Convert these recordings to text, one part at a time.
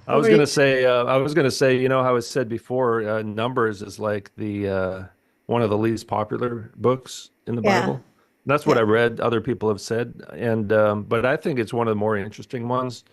I was gonna say, you know how it's said before, Numbers is like the one of the least popular books in the Yeah, Bible. That's what yeah. I read. Other people have said, and but I think it's one of the more interesting ones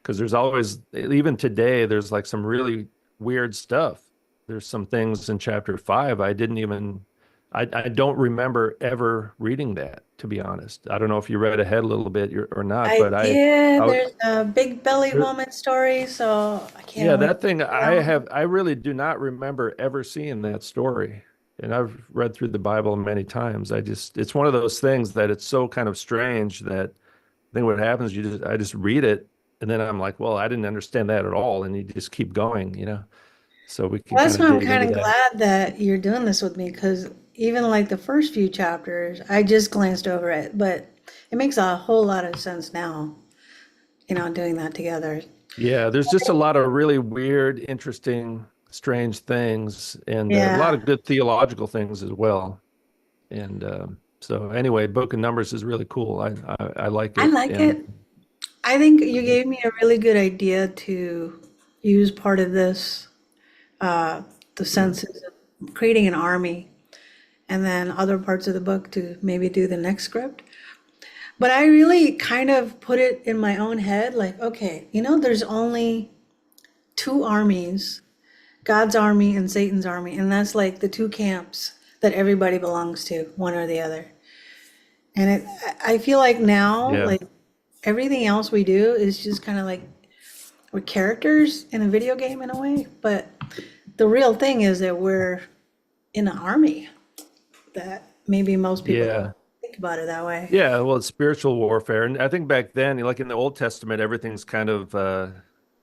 because there's always, even today, there's like some really weird stuff. There's some things in chapter 5 I didn't even, I don't remember ever reading that, to be honest. I don't know if you read ahead a little bit or not, I but did. I There's a big belly there, woman story, so I yeah, can't wait that to thing see that one. I really do not remember ever seeing that story. And I've read through the Bible many times. It's one of those things that it's so kind of strange that I think what happens, I just read it and then I'm like, well, I didn't understand that at all. And you just keep going, you know, so we can Well, kind that's of why I'm dig kind into of that. glad that you're doing this with me because even like the first few chapters, I just glanced over it, but it makes a whole lot of sense now, doing that together. Yeah, there's just a lot of really weird, interesting, strange things and a lot Yeah, of good theological things as well. And so anyway, Book of Numbers is really cool. I like I it. like And it. I think you gave me a really good idea to use part of this, uh, the senses of creating an army, and then other parts of the book to maybe do the next script. But I really kind of put it in my own head like, okay, there's only two armies, God's army and Satan's army, and that's like the two camps that everybody belongs to, one or the other. And I feel like now, yeah. like everything else we do is just kind of like we're characters in a video game in a way, but the real thing is that we're in an army that maybe most people don't Yeah. think about it that way. Yeah, well, it's spiritual warfare. And I think back then, like in the Old Testament, everything's kind of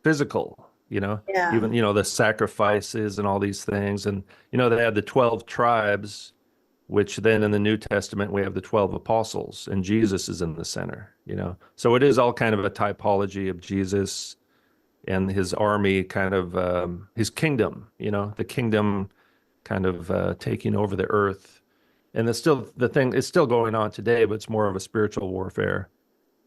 physical, you know, Yeah. even, the sacrifices and all these things. And, they had the 12 tribes, which then in the New Testament, we have the 12 apostles, and Jesus is in the center, you know. So it is all kind of a typology of Jesus and his army, kind of his kingdom, the kingdom kind of taking over the earth. And it's still the thing, it's still going on today, but it's more of a spiritual warfare.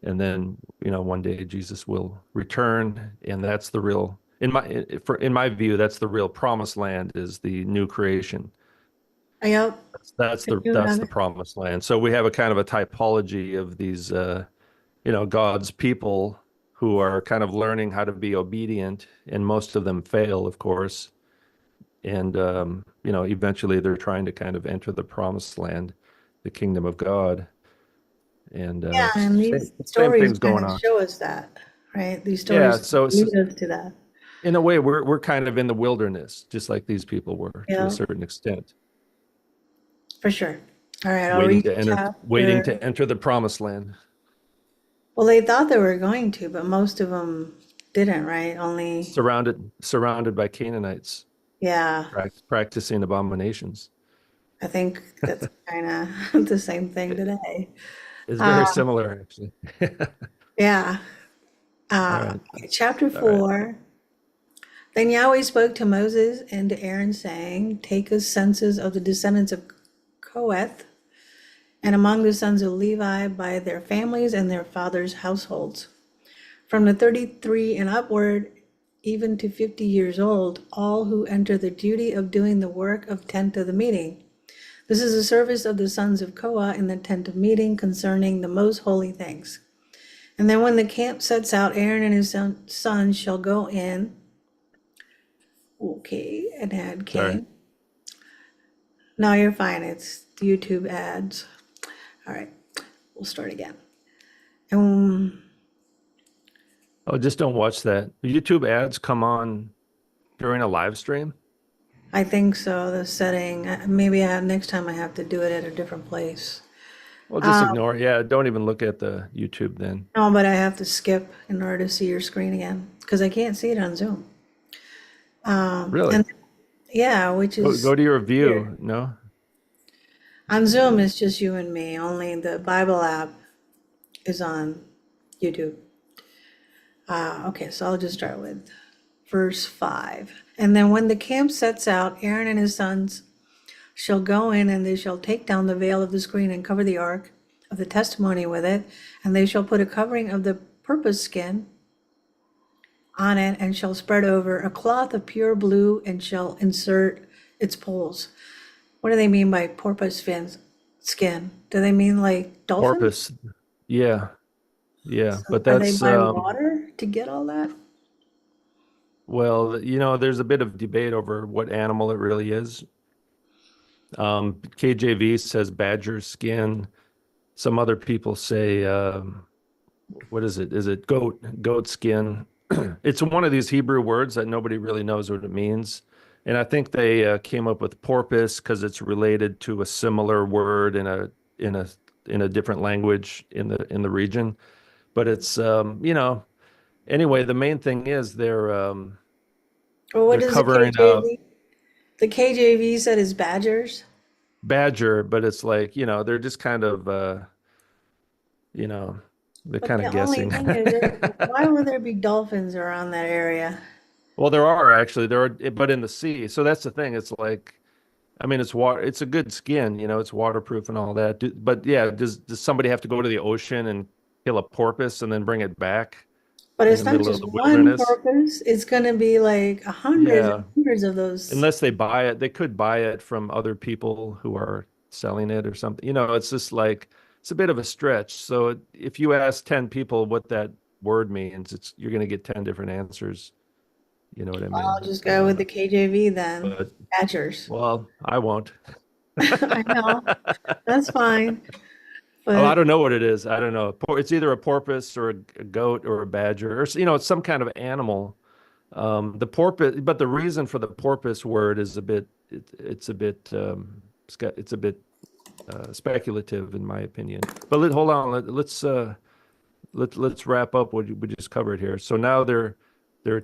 And then, one day Jesus will return, and that's the real, in my view, that's the real promised land is the new creation. Yep. That's the promised land. So we have a kind of a typology of these God's people who are kind of learning how to be obedient, and most of them fail, of course. And eventually they're trying to kind of enter the promised land, the kingdom of God. And Yeah, and these same stories things kind going of on. show us that, right? These Yeah, stories so lead us to that. in a way we're kind of in the wilderness, just like these people were to a Yeah, certain extent, for sure. All right, I'll read waiting chapter. to enter the promised land. Well, they thought they were going to, but most of them didn't, right? Only, Surrounded by Canaanites, yeah, practicing abominations. I think that's kind of the same thing today. It's Uh, very similar, actually. yeah. All right. Okay, chapter All right. 4. Then Yahweh spoke to Moses and to Aaron, saying, take a census of the descendants of Kohath, and among the sons of Levi by their families and their fathers' households. From the 33 and upward, even to 50 years old, all who enter the duty of doing the work of tent of the meeting. This is the service of the sons of Koah in the tent of meeting concerning the most holy things. And then when the camp sets out, Aaron and his sons shall go in. Okay, an ad Sorry. came. No, you're fine. It's YouTube ads. All right, we'll start again. Um, Oh, just don't watch that. YouTube ads come on during a live stream. I think so. The setting. Maybe next time I have to do it at a different place. Well, just Um, ignore it. Yeah, don't even look at the YouTube then. no, but I have to skip in order to see your screen again because I can't see it on Zoom. Really? And yeah, which Go is to your weird. view. No? On Zoom, it's just you and me. Only the Bible app is on YouTube. Okay, so I'll just start with verse 5. And then when the camp sets out, Aaron and his sons shall go in, and they shall take down the veil of the screen and cover the ark of the testimony with it, and they shall put a covering of the purple skin on it and shall spread over a cloth of pure blue and shall insert its poles. What do they mean by porpoise fins skin? Do they mean like dolphins? Porpoise. Yeah, yeah. So But are they that's by water to get all that? well, there's a bit of debate over what animal it really is. KJV says badger skin. Some other people say, what is it? Is it goat skin? It's one of these Hebrew words that nobody really knows what it means. And I think they came up with porpoise because it's related to a similar word in a in a different language in the region. But it's anyway, the main thing is Or what they're does the covering up KJV? The KJV said is badgers. badger, but it's like, they're just kind of you know, they're But kind the of only guessing. thing is, why would there be dolphins around that area? Well, there are, but in the sea. So that's the thing. It's like, I mean, it's water. It's a good skin, it's waterproof and all that. But yeah, does somebody have to go to the ocean and kill a porpoise and then bring it back But in it's the not middle of just the one wilderness? porpoise. It's going to be like hundreds and Yeah, hundreds of those. unless they buy it, they could buy it from other people who are selling it or something. It's just like it's a bit of a stretch. So if you ask 10 people what that word means, you're going to get 10 different answers. You know what I I'll mean? just go with the KJV then. But Badgers. well, I won't. I know. That's fine. Oh, I But don't know what it is. I don't know. It's either a porpoise or a goat or a badger, or it's some kind of animal. The porpoise, but the reason for the porpoise word is it's a bit it's a bit speculative in my opinion. But hold on, let's wrap up what we just covered here. So now they're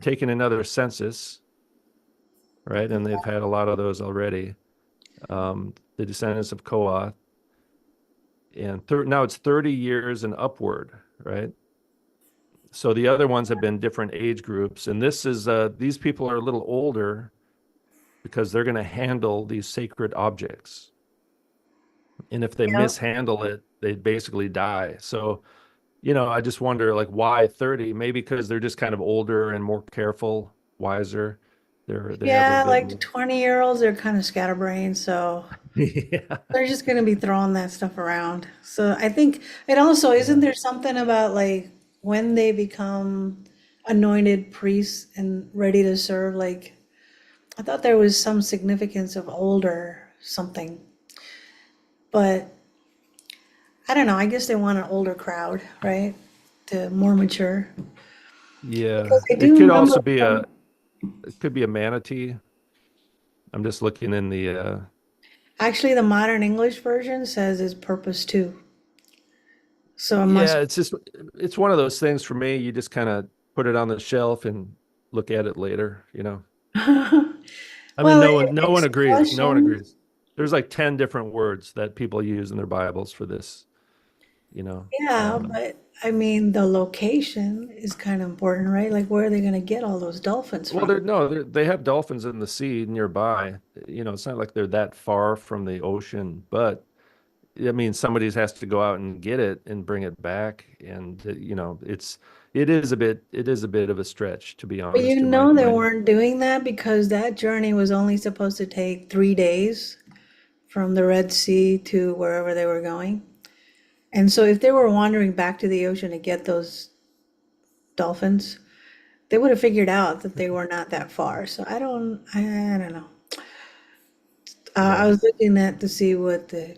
taking another census, right? And they've had a lot of those already. The descendants of Kohath, and now it's 30 years and upward, right? So the other ones have been different age groups, and these people are a little older because they're going to handle these sacred objects. And if they yeah, mishandle it, they basically die. So, I just wonder like why 30? Maybe because they're just kind of older and more careful, wiser. They have a yeah, bit like the more. 20-year-olds are kind of scatterbrained, so Yeah. they're just going to be throwing that stuff around. So I think it also, isn't Yeah. there something about like when they become anointed priests and ready to serve? Like, I thought there was some significance of older something, but I don't know. I guess they want an older crowd, right? To more mature. Because Yeah. I do remember It could be a manatee. I'm just looking in the actually the modern English version says it's purpose too. So it must. yeah, it's one of those things for me. You just kind of put it on the shelf and look at it later. I mean, Well, no it one begs the agrees. No one question. agrees. There's like 10 different words that people use in their Bibles for this, you know. Yeah, but I mean, the location is kind of important, right? Like, where are they going to get all those dolphins Well, from? they have dolphins in the sea nearby. It's not like they're that far from the ocean, but I mean, somebody has to go out and get it and bring it back, and it is a bit of a stretch, to be But honest, in my they mind. weren't doing that because that journey was only supposed to take 3 days from the Red Sea to wherever they were going. And so if they were wandering back to the ocean to get those dolphins, they would have figured out that they were not that far. So I don't know. I Yeah. was looking at to see what the,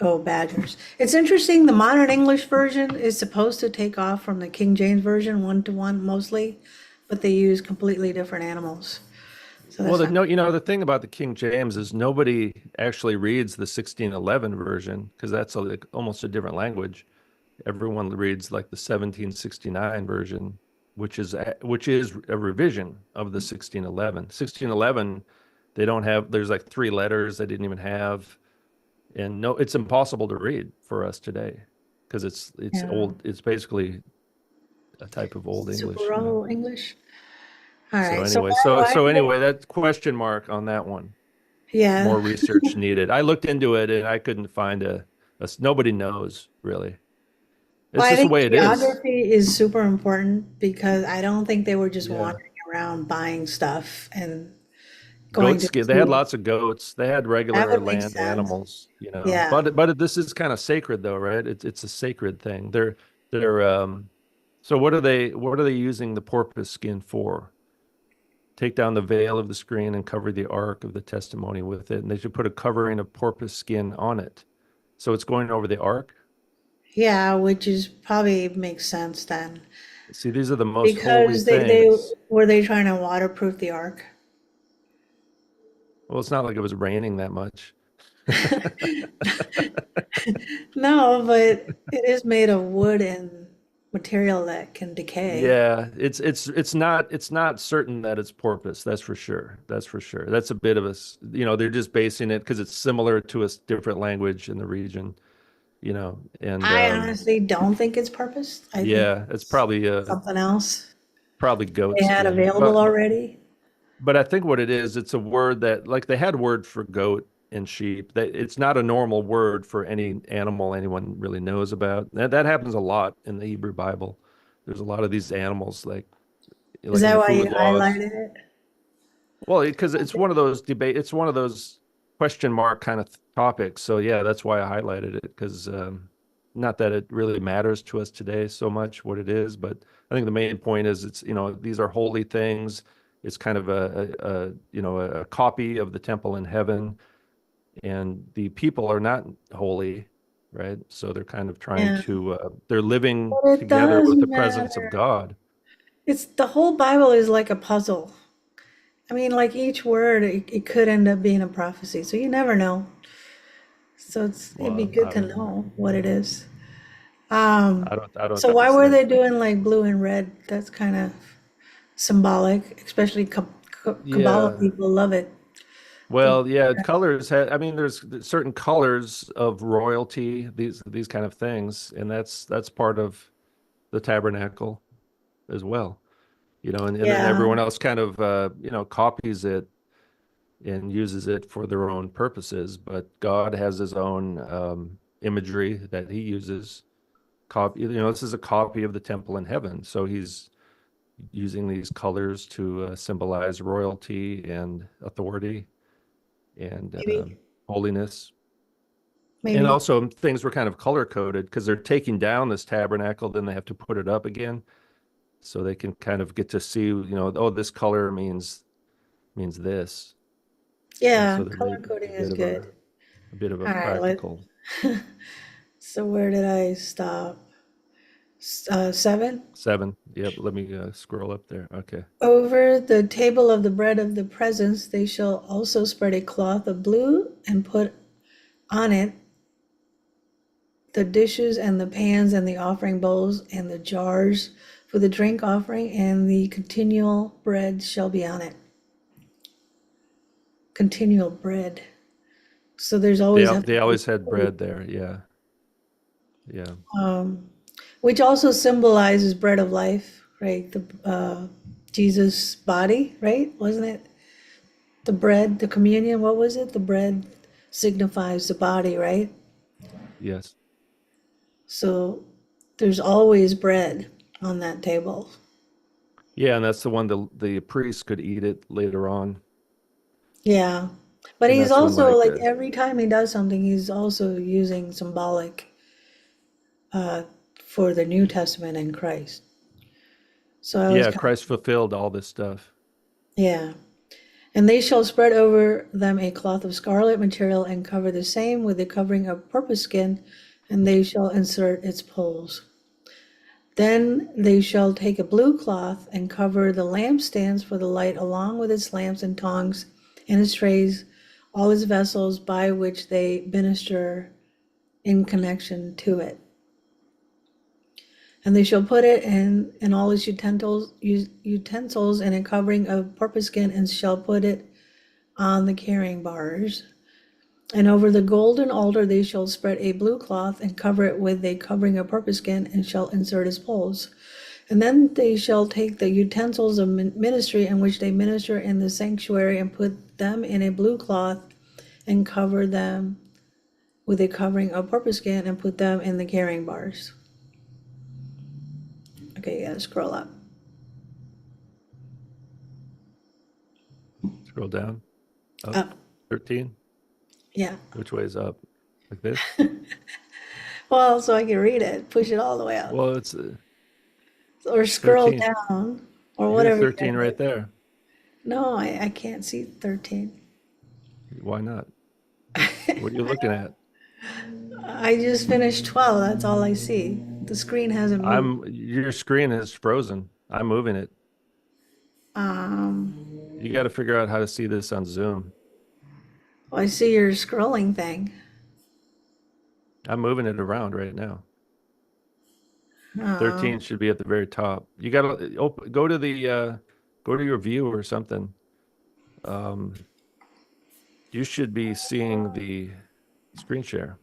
oh, Badgers. It's interesting. The modern English version is supposed to take off from the King James version, one to one mostly, but they use completely different animals. So Well, that's not. the thing about the King James is nobody actually reads the 1611 version because that's like almost a different language. Everyone reads like the 1769 version, which is a revision of the 1611. 1611, they don't have. There's like three letters they didn't even have, and no, it's impossible to read for us today because it's Yeah. old. It's basically a type of old Super English. old English. All So right. So anyway, why, so why, anyway, that question mark on that one. yeah. More research needed. I looked into it and I couldn't find nobody knows really. Well, It's I just the think way it is. geography is super important because I don't think they were just Yeah. wandering around buying stuff and going Goat to skin. They had see. lots of goats. They had That regular would make land sense. animals, you know. Yeah. But this is kind of sacred though, right? It's a sacred thing. They're so what are they using the porpoise skin for? Take down the veil of the screen and cover the ark of the testimony with it. And they should put a covering of porpoise skin on it. So it's going over the ark. Yeah, which is probably makes sense then. See, these are the most holy Because they things. were they trying to waterproof the ark? Well, it's not like it was raining that much. No, but it is made of wood and material that can decay. Yeah, it's not certain that it's porpoise. That's for sure. That's for sure. That's a bit of they're just basing it because it's similar to a different language in the region, and I honestly don't think it's purpose. I think yeah, it's it's something else probably goat they had skin. available already. But I think what it is, it's a word that like they had word for goat and sheep. That it's not a normal word for any animal anyone really knows about. That happens a lot in the Hebrew Bible. There's a lot of these animals Is like in that the why you food laws. highlighted it? Well, because it's one of those question mark kind of topics. So yeah, that's why I highlighted it because not that it really matters to us today so much what it is, but I think the main point is these are holy things. It's kind of a copy of the temple in heaven, and the people are not holy, right? So they're kind of trying Yeah, to they're living but it together does with the presence of matter. God. It's the whole Bible is like a puzzle. I mean, like each word, it could end up being a prophecy, so you never know. So it'd be Well, good I to don't know. know what it is. Um, I don't so have a why were sense. they doing like blue and red? That's kind of symbolic, especially Kabbalah Yeah. people love it. The Well, yeah, I mean, there's certain colors of royalty, these kind of things, and that's part of the tabernacle as well, and then yeah, everyone else kind of copies it and uses it for their own purposes, but God has his own imagery that he uses. This is a copy of the temple in heaven, so he's using these colors to symbolize royalty and authority and maybe, holiness. And maybe. also things were kind of color coded because they're taking down this tabernacle, then they have to put it up again. So they can kind of get to see, oh, this color means this. And Yeah, so there may color be coding is good. a bit of a All right, practical. so where did I stop? 7. 7. Yep, let me scroll up there. Okay. Over the table of the bread of the presence, they shall also spread a cloth of blue and put on it the dishes and the pans and the offering bowls and the jars for the drink offering, and the continual bread shall be on it. Continual bread. So there's They always al- have to they be always had food, bread there. Yeah. Yeah. which also symbolizes bread of life, right? The Jesus' body, right? Wasn't it the bread, the communion? What was it? The bread signifies the body, right? Yes. So there's always bread on that table. Yeah, and that's the one the priest could eat it later on. Yeah. But And he's that's when also like like every time he does something, he's also using symbolic uh, for the New Testament and Christ. So I was yeah, kind of, Christ fulfilled all this stuff. yeah. And they shall spread over them a cloth of scarlet material and cover the same with a covering of purple skin, and they shall insert its poles. Then they shall take a blue cloth and cover the lampstands for the light, along with its lamps and tongs and its trays, all its vessels by which they minister in connection to it. And they shall put it in all its utensils in a covering of purple skin, and shall put it on the carrying bars. And over the golden altar they shall spread a blue cloth and cover it with a covering of purple skin, and shall insert its poles. And then they shall take the utensils of ministry in which they minister in the sanctuary, and put them in a blue cloth and cover them with a covering of purple skin, and put them in the carrying bars. Okay, you gotta scroll up. Scroll down. Up. Up. 13. Yeah. Which way is up? Like this? Well, so I can read it. Push it all the way up. Well, Or it's scroll 13. down. Or You got whatever you 13 gotta right do. there. No, I can't see 13. Why not? What are you looking at? I just finished 12. That's all I see. The screen hasn't moved. Your screen is frozen. I'm moving it. Um, You got to figure out how to see this on Zoom. well, I see your scrolling thing. I'm moving it around right now. Oh, 13 should be at the very top. You got to go to your view or something. Um, you should be seeing the screen share.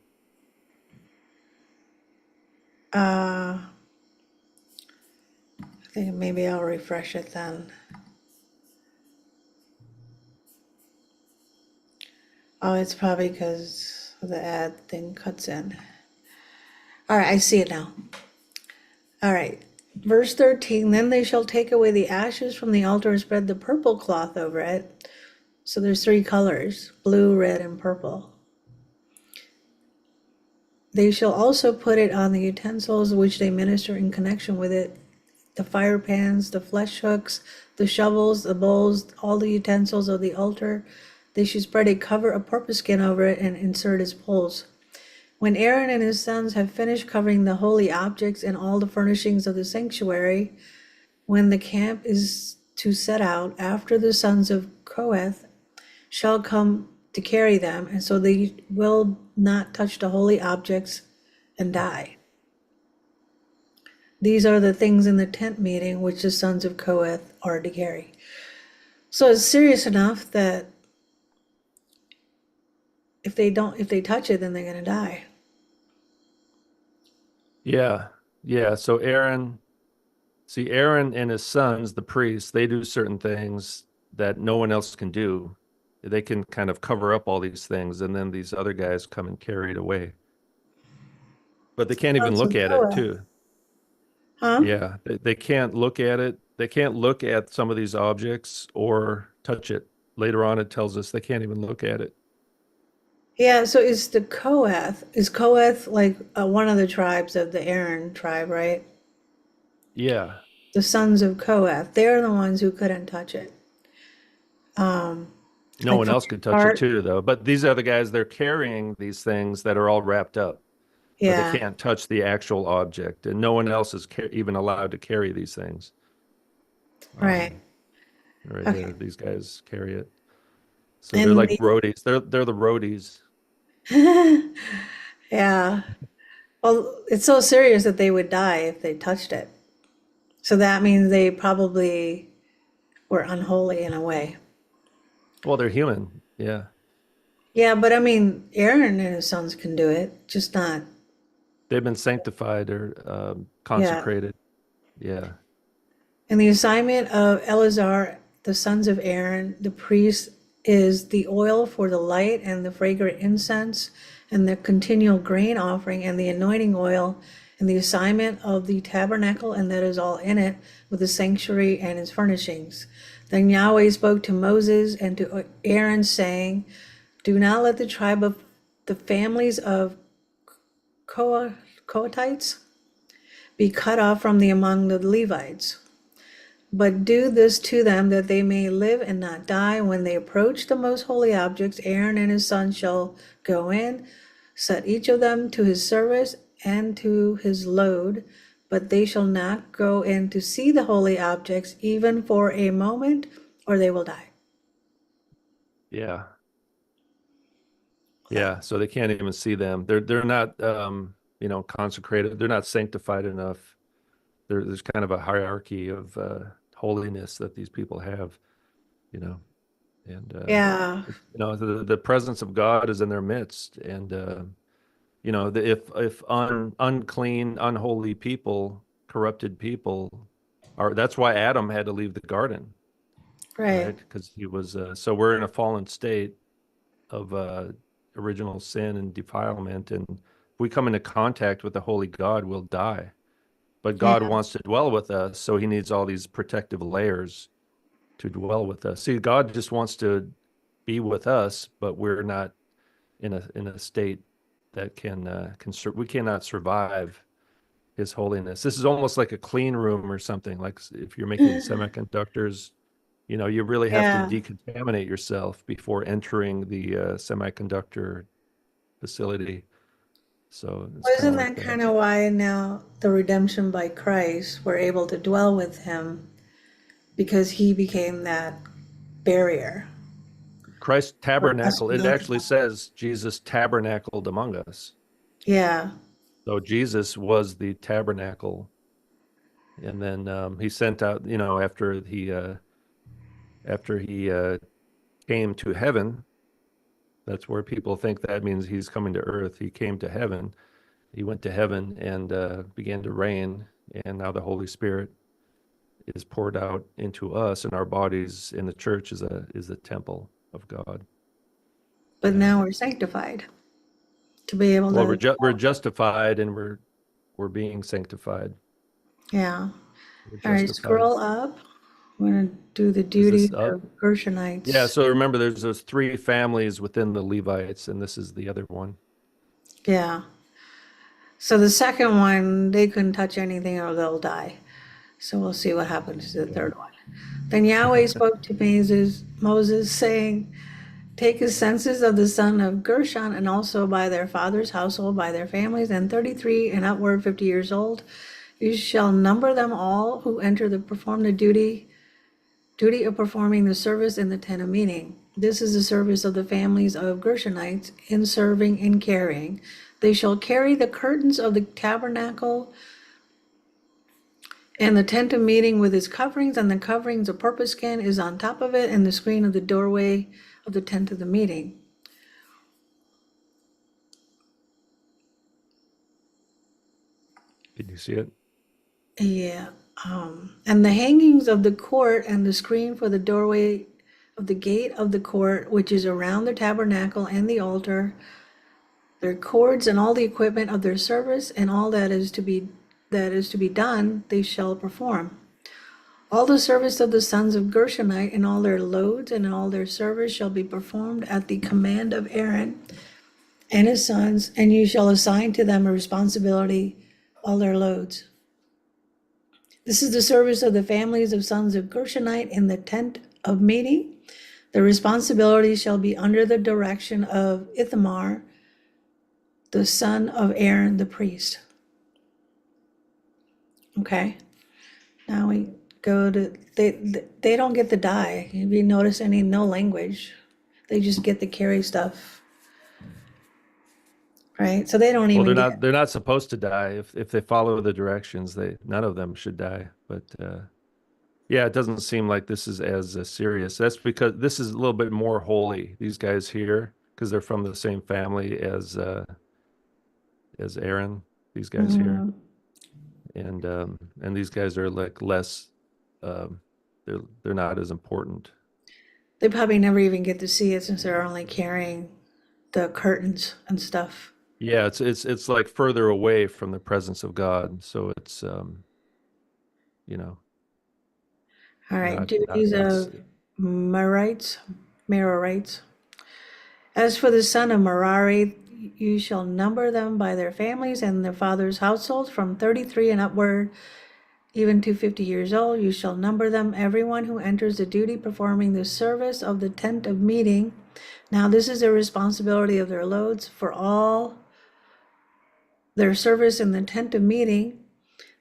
I think maybe I'll refresh it then. Oh, it's probably because the ad thing cuts in. All right, I see it now. All right. Verse 13, then they shall take away the ashes from the altar and spread the purple cloth over it. So there's three colors, blue, red, and purple. They shall also put it on the utensils which they minister in connection with it, the fire pans, the flesh hooks, the shovels, the bowls, all the utensils of the altar. They should spread a cover of purple skin over it and insert its poles. When Aaron and his sons have finished covering the holy objects and all the furnishings of the sanctuary, when the camp is to set out, after the sons of Kohath shall come to carry them, and so they will not touch the holy objects and die. These are the things in the tent meeting which the sons of Kohath are to carry. So it's serious enough that if they touch it, then they're gonna die. Yeah. Yeah. So Aaron and his sons, the priests, they do certain things that no one else can do. They can kind of cover up all these things, and then these other guys come and carry it away. But they can't even Sons look of at it Kohath, too. huh? Yeah, they can't look at it. They can't look at some of these objects or touch it. Later on, it tells us they can't even look at it. Yeah, so is Kohath like one of the tribes of the Aaron tribe, right? Yeah, The sons of Kohath, they're the ones who couldn't touch it. Um, no like one from else your could touch it heart, too, though. But these are the guys, they're carrying these things that are all wrapped up, but they yeah, can't touch the actual object, and no one else is even allowed to carry these things. right. Um, right Okay. here, these guys carry it. So they're And like roadies. They're the roadies. yeah, well, it's so serious that they would die if they touched it. So that means they probably were unholy in a way. Well, they're human. Yeah, Yeah, but I mean, Aaron and his sons can do it, just not, they've been sanctified or yeah. consecrated. Yeah. And the assignment of Eleazar, the sons of Aaron, the priest, is the oil for the light and the fragrant incense and the continual grain offering and the anointing oil and the assignment of the tabernacle, and that is all in it, with the sanctuary and its furnishings. Then Yahweh spoke to Moses and to Aaron, saying, do not let the tribe of the families of Kohathites be cut off from the among the Levites. But do this to them that they may live and not die. When they approach the most holy objects, Aaron and his sons shall go in, set each of them to his service and to his load, but they shall not go in to see the holy objects even for a moment, or they will die. Yeah. So, Yeah. So they can't even see them. They're not consecrated. They're not sanctified enough. There's kind of a hierarchy of holiness that these people have, you know, and yeah, the presence of God is in their midst, and if unclean, unholy people, corrupted people are, that's why Adam had to leave the garden, right. right? Because he was so we're in a fallen state of original sin and defilement, and if we come into contact with the holy God, we'll die. but Yeah. God wants to dwell with us, so he needs all these protective layers to dwell with us. See, God just wants to be with us, but we're not in a state that we cannot survive his holiness. This is almost like a clean room or something. Like if you're making semiconductors, you really have to Yeah. decontaminate yourself before entering the semiconductor facility. So it's Well, kind of isn't like that that. kind of why now the redemption by Christ, we're able to dwell with him because he became that barrier Christ for us tabernacle, to it go to actually God. says Jesus tabernacled among us. Yeah. So Jesus was the tabernacle. And then he sent out, after he came to heaven. That's where people think that means he's coming to earth. He came to heaven. He went to heaven and began to reign. And now the Holy Spirit is poured out into us, and our bodies in the church is a temple of God. But Yeah. now we're sanctified to be able Well, to, we're justified, and we're being sanctified. yeah. We're All right, justified. scroll up. We're going to do the Is this duties up? of Yeah. Gershonites. So remember, there's those three families within the Levites, and this is the other one. Yeah. So the second one, they couldn't touch anything or they'll die. So we'll see what happens to the Yeah. third one. Then Yahweh spoke to Moses, saying, take a census of the son of Gershon, and also by their father's household, by their families, and 33 and upward, 50 years old. You shall number them all who enter to perform the duty of performing the service in the tent of meeting. This is the service of the families of Gershonites in serving and carrying. They shall carry the curtains of the tabernacle and the tent of meeting with its coverings, and the coverings of purple skin is on top of it, and the screen of the doorway of the tent of the meeting. Did you see it? Yeah. And the hangings of the court and the screen for the doorway of the gate of the court, which is around the tabernacle and the altar, their cords and all the equipment of their service and all that is to be done, they shall perform. All the service of the sons of Gershonite and all their loads and all their service shall be performed at the command of Aaron and his sons, and you shall assign to them a responsibility all their loads. This is the service of the families of sons of Gershonite in the tent of meeting. The responsibility shall be under the direction of Ithamar, the son of Aaron the priest. Okay, now we go to, they don't get to die. If you notice no language, they just get to carry stuff, right? So they don't Well, even get, they're not supposed to die if they follow the directions. They none of them should die. But yeah, it doesn't seem like this is as serious. That's because this is a little bit more holy. These guys here, because they're from the same family as Aaron. These guys here, mhm. and these guys are like less. Um, they're not as important. They probably never even get to see it since they're only carrying the curtains and stuff. Yeah, it's like further away from the presence of God. So it's you know All right, not duties as of Merarites. As for the son of Merari, you shall number them by their families and their father's households from 33 and upward, even to 50 years old. You shall number them, everyone who enters the duty performing the service of the tent of meeting. Now, this is the responsibility of their loads for all their service in the tent of meeting.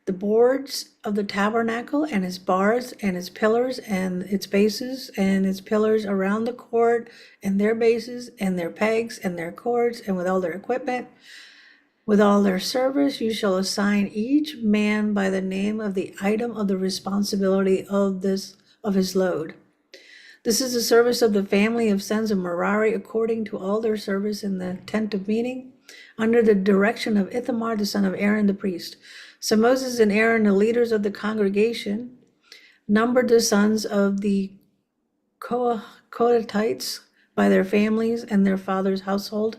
The boards of the tabernacle and its bars and its pillars and its bases and its pillars around the court and their bases and their pegs and their cords and with all their equipment, with all their service, you shall assign each man by the name of the item of the responsibility of his load. This is the service of the family of sons of Merari according to all their service in the tent of meeting, under the direction of Ithamar the son of Aaron the priest. So Moses and Aaron, the leaders of the congregation, numbered the sons of the Kohathites by their families and their father's household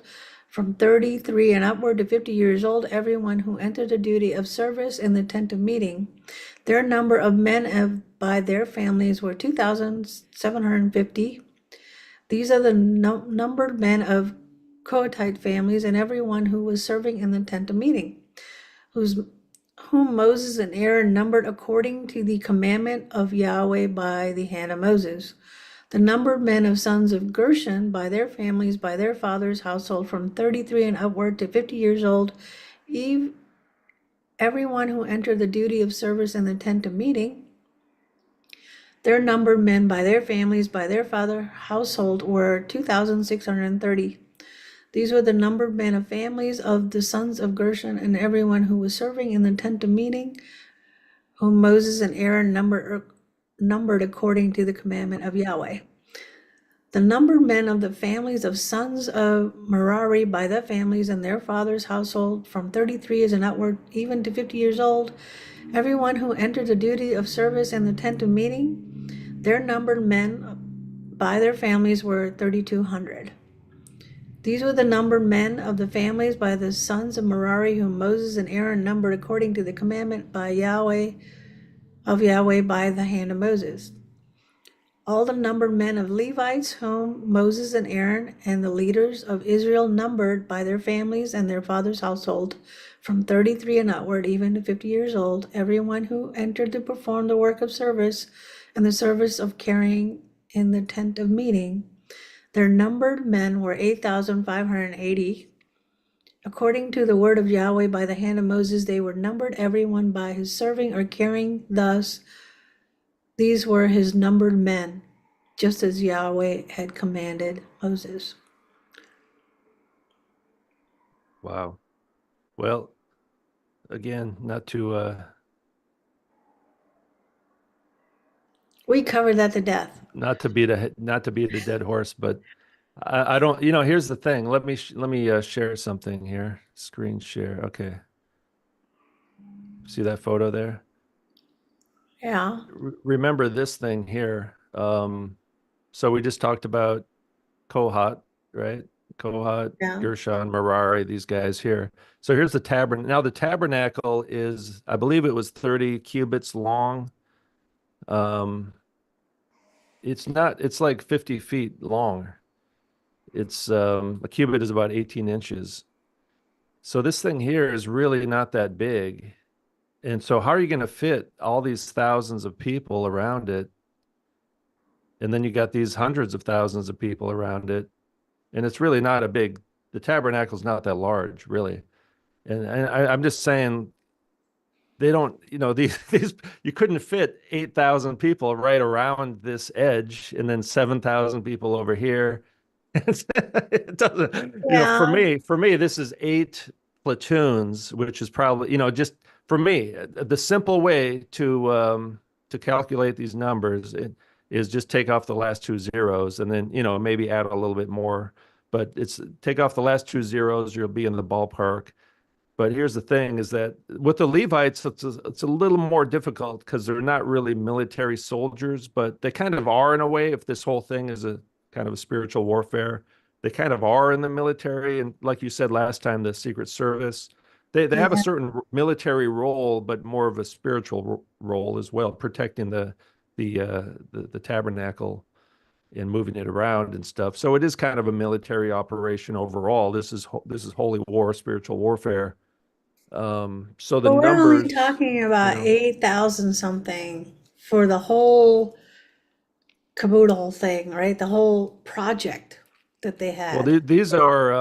from 33 and upward to 50 years old, everyone who entered the duty of service in the tent of meeting. Their number of men by their families were 2,750. These are the numbered men of Kohathite families and everyone who was serving in the tent of meeting, whom Moses and Aaron numbered according to the commandment of Yahweh by the hand of Moses. The numbered men of sons of Gershon by their families, by their fathers' household, from 33 and upward to 50 years old, everyone who entered the duty of service in the tent of meeting. Their numbered men by their families, by their father household, were 2,630. These were the numbered men of families of the sons of Gershon and everyone who was serving in the tent of meeting, whom Moses and Aaron numbered according to the commandment of Yahweh. The numbered men of the families of sons of Merari by the families and their fathers' household, from 33 and upward, even to 50 years old, everyone who entered the duty of service in the tent of meeting, their numbered men by their families were 3,200. These were the numbered men of the families by the sons of Merari, whom Moses and Aaron numbered according to the commandment by Yahweh by the hand of Moses. All the numbered men of Levites, whom Moses and Aaron and the leaders of Israel numbered by their families and their fathers' household, from 33 and upward, even to 50 years old, everyone who entered to perform the work of service and the service of carrying in the tent of meeting. Their numbered men were 8,580. According to the word of Yahweh by the hand of Moses, they were numbered, everyone by his serving or carrying. Thus, these were his numbered men, just as Yahweh had commanded Moses. Wow. Well, again, not to We covered that to death. not to beat a dead horse, but I don't, here's the thing. Let me share something here. Screen share. Okay. See that photo there? Yeah. Remember this thing here. So we just talked about Kohat, right? Kohat, Yeah. Gershon, Merari, these guys here. So here's the tabernacle. Now the tabernacle is, I believe it was 30 cubits long. It's like 50 feet long. It's a cubit is about 18 inches. So this thing here is really not that big. And so how are you going to fit all these thousands of people around it? And then you got these hundreds of thousands of people around it. And it's really not the tabernacle's not that large, really. And I'm just saying they don't, these you couldn't fit 8,000 people right around this edge and then 7,000 people over here. It doesn't, Yeah. for me, this is 8 platoons, which is probably, just for me, the simple way to calculate these numbers is just take off the last two zeros and then, maybe add a little bit more. But it's take off the last two zeros, you'll be in the ballpark. But here's the thing is that with the Levites, it's a little more difficult because they're not really military soldiers, but they kind of are in a way. If this whole thing is a kind of a spiritual warfare, they kind of are in the military. And like you said last time, the Secret Service, they have a Yeah. certain military role, but more of a spiritual role as well, protecting the tabernacle and moving it around and stuff. So it is kind of a military operation overall. This is holy war, spiritual warfare. So the But we're only numbers, talking you about know, 8,000 something for the whole caboodle thing, right? The whole project that they well, had. these are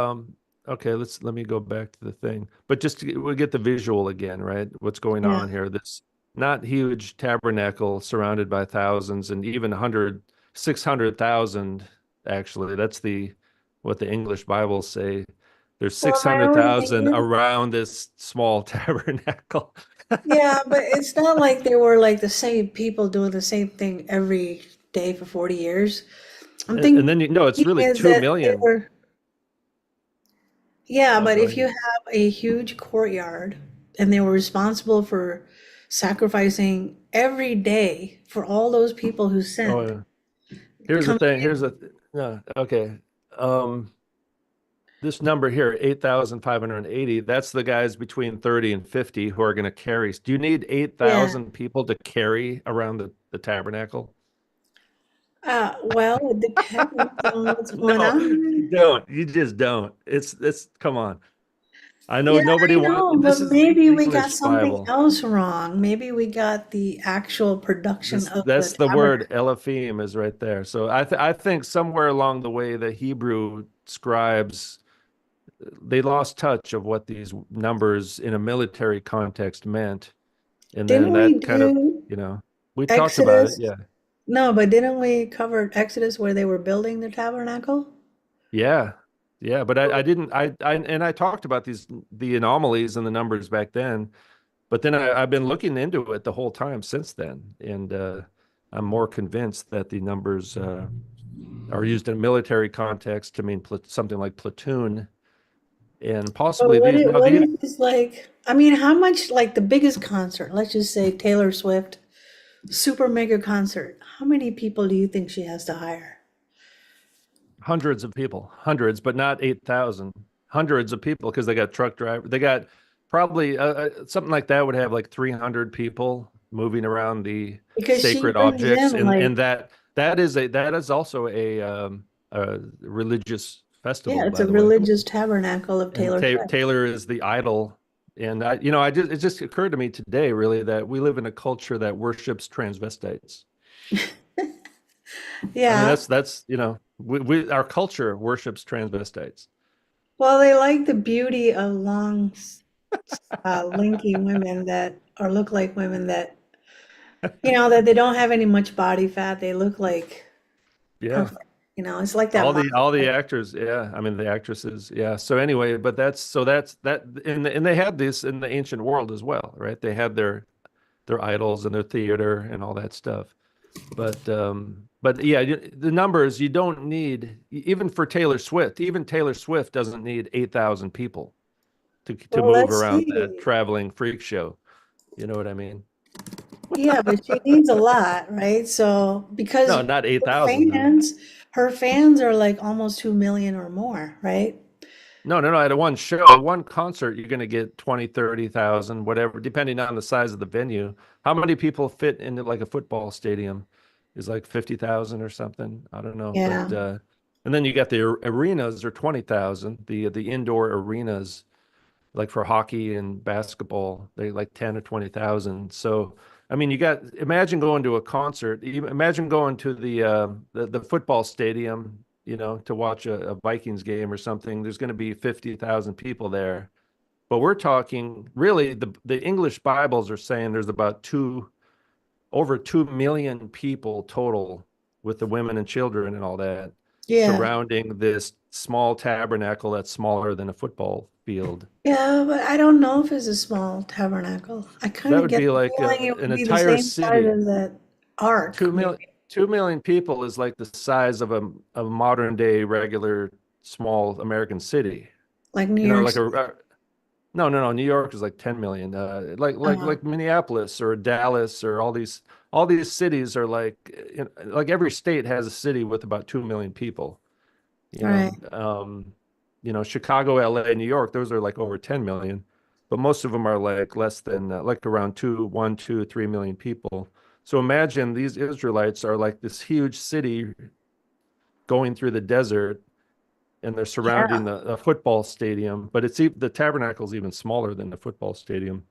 okay. Let me go back to the thing, but we'll get the visual again, right? What's going Yeah. on here? This not huge tabernacle surrounded by thousands and even 600,000. Actually, that's what the English Bibles say. There's Well, my only thing 600,000 is, around this small tabernacle. yeah, but it's not like they were like the same people doing the same thing every day for 40 years. I'm And thinking then it's really is two that they million. were, yeah, Oh, but go if you ahead. have a huge courtyard and they were responsible for sacrificing every day for all those people who Oh, sinned yeah. Here's the coming thing. in. No, okay. Um, this number here, 8,580, that's the guys between 30 and 50 who are going to carry. Do you need Yeah. 8,000 people to carry around the tabernacle? Well, it depends on what's going No, you on. don't. You just don't. It's come on. I know Yeah, nobody I wants, know, this but is the maybe we got English something Bible. else wrong. Maybe we got the actual production This of the that's the word tabernacle. Elohim is right there. So I think somewhere along the way the Hebrew scribes they lost touch of what these numbers in a military context meant. And then Didn't we that kind of, do you know, we talked about it. Exodus? Yeah. No, but didn't we cover Exodus where they were building the tabernacle? Yeah. Yeah. But I didn't, and I talked about the anomalies and the numbers back then, but then I've been looking into it the whole time since then. And I'm more convinced that the numbers are used in a military context to mean something like platoon and But possibly these. Now, what these if it's like, I mean, how much, like the biggest concert, let's just say Taylor Swift, super mega concert, how many people do you think she has to hire? hundreds of people, hundreds, but not 8,000, hundreds of people because they got truck driver. They got probably something like that would have like 300 people moving around the Because she sacred brings objects. in like, And that is also a religious yeah, festival, it's by a the way. religious tabernacle of And Taylor Swift. Taylor is the idol. And it just occurred to me today, really, that we live in a culture that worships transvestites. I mean, Yeah, that's our culture worships transvestites. well, they like the beauty of long, lanky women that, or look like women that, that they don't have any much body fat. They look like Yeah. perfect. It's like that model. All the actors, yeah. I mean the actresses, yeah. So anyway, but that's that and they had this in the ancient world as well, right? They had their idols and their theater and all that stuff. But yeah, the numbers you don't need even for Taylor Swift. Even Taylor Swift doesn't need 8,000 people to Well, move let's around that see. traveling freak show. You know what I mean? Yeah, but she needs a lot, right? So because No, not her 8,000. fans, her fans are like almost 2 million or more, right? No. At one show, one concert, you're going to get 20, 30,000, whatever, depending on the size of the venue. How many people fit into like a football stadium? Is like 50,000 or something. I don't know. Yeah. But and then you got the arenas are 20,000, the indoor arenas, like for hockey and basketball, they like 10 or 20,000. So, I mean, imagine going to a concert, imagine going to the football stadium, to watch a Vikings game or something. There's going to be 50,000 people there. But we're talking really the English Bibles are saying there's about over 2 million people total with the women and children and all that Yeah. surrounding this small tabernacle that's smaller than a football field. Yeah, but I don't know if it's a small tabernacle. I kind That of would get be the like feeling it an would be the entire same size city. as that ark, 2 million, maybe. 2 million people is like the size of a modern day regular small American city. Like New You know, York like City. no. New York is like 10 million. Uh, Like Minneapolis or Dallas or all these cities are like every state has a city with about 2 million people. You know, right. Chicago, LA, New York, those are like over 10 million, but most of them are like less than like around 3 million people. So imagine these Israelites are like this huge city going through the desert and they're Yeah. surrounding the football stadium, but the tabernacle is even smaller than the football stadium.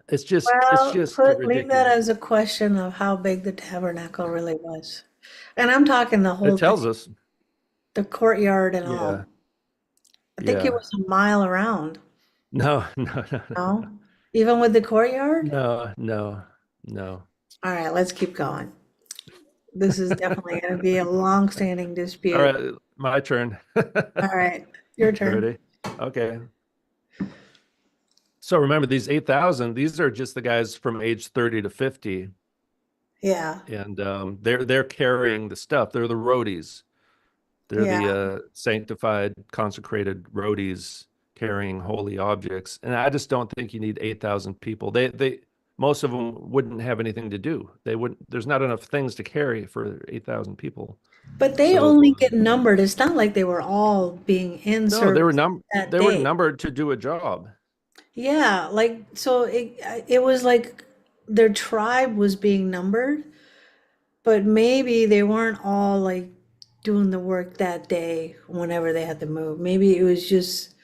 It's Well, just leave that ridiculous. as a question of how big the tabernacle really was. And I'm talking the It whole thing, tells us, the courtyard and all. yeah, I think it yeah. was a mile around, No, no. no? Even with the courtyard? No, no, no. All right, let's keep going. This is definitely going to be a long-standing All dispute. right, my turn. All right, your turn. Ready? Okay. So remember these 8,000, these are just the guys from age 30 to 50. Yeah, And they're carrying the stuff. They're the roadies. They're yeah. the sanctified, consecrated roadies carrying holy objects. And I just don't think you need 8,000 people. most of them wouldn't have anything to do. They wouldn't. There's not enough things to carry for 8,000 people. But they So only get numbered. It's not like they were all being in no, service that they were day. numbered to do a job. Yeah, like so it was like their tribe was being numbered, but maybe they weren't all like doing the work that day whenever they had to move. Maybe it was just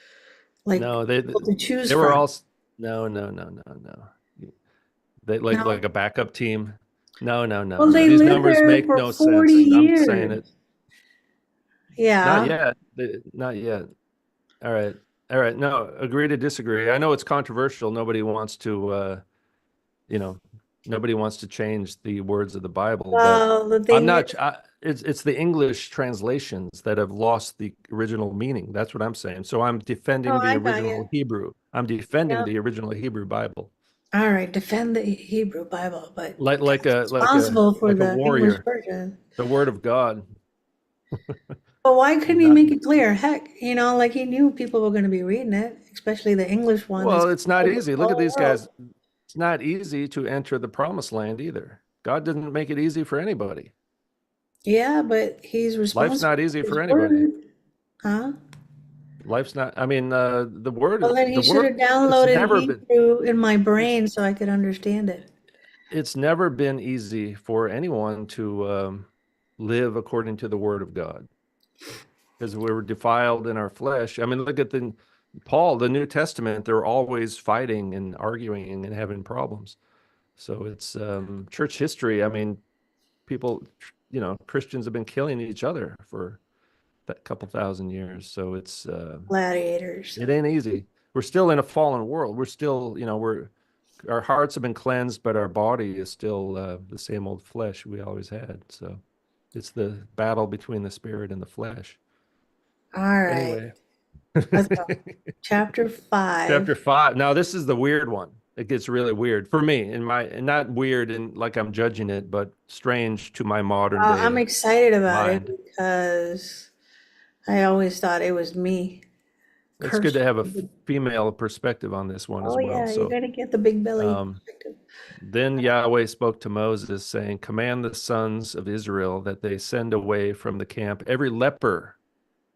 like No, people to choose they were from. all no, no, no, no, no. They like No. a backup team. No, no, no, Well, no. they These lived numbers there make for no 40 sense. I'm saying years. it. Not Yeah. yet. Not yet. All right. All right. No, agree to disagree. I know it's controversial. Nobody wants to you know, nobody wants to change the words of the Bible, but Well, the I'm thing is, not it's the English translations that have lost the original meaning. That's what I'm saying. So I'm oh, defending the I got original you. Hebrew. I'm defending Yep. the original Hebrew Bible. All right, defend the Hebrew Bible, but Like that's responsible for like a the English warrior, version. the word of God. But why couldn't he Not make it clear? Heck, like he knew people were going to be reading it, especially the English one is well, it's not over the easy. Look at whole these world. guys. It's not easy to enter the promised land either. God didn't make it easy for anybody. Yeah, but he's Life's responsible not easy for his for anybody. word, huh? Life's not, I mean, Well, then he the should word, have it's downloaded never been, Hebrew in my it's, brain so I could understand it. it's never been easy for anyone to live according to the word of God because we were defiled in our flesh. I mean, look at Paul, the New Testament, they're always fighting and arguing and having problems. So it's church history. I mean, people, Christians have been killing each other for that couple thousand years. So Gladiators. it ain't easy. We're still in a fallen world. We're still, our hearts have been cleansed, but our body is still the same old flesh we always had. So it's the battle between the spirit and the flesh. All right, Anyway, let's go. Chapter 5. chapter 5. Now this is the weird one. It gets really weird for me, and not weird and like I'm judging it, but strange to my modern I'm day excited about it mind. because I always thought it was me. It's good to Cursed. have a female perspective on this one as Oh well. yeah, you're So gonna get the big belly Um, perspective. then Yahweh spoke to Moses, saying, command the sons of Israel that they send away from the camp every leper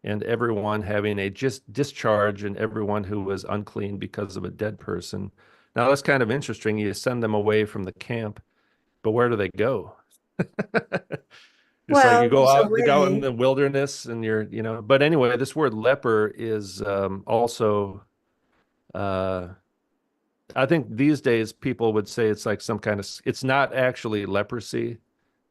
and everyone having a just discharge and everyone who was unclean because of a dead person. Now that's kind of interesting. You send them away from the camp, but where do they go? It's like Well, there's a you go out in way. the wilderness and but anyway, this word leper is also uh, I think these days people would say it's like some kind of, it's not actually leprosy.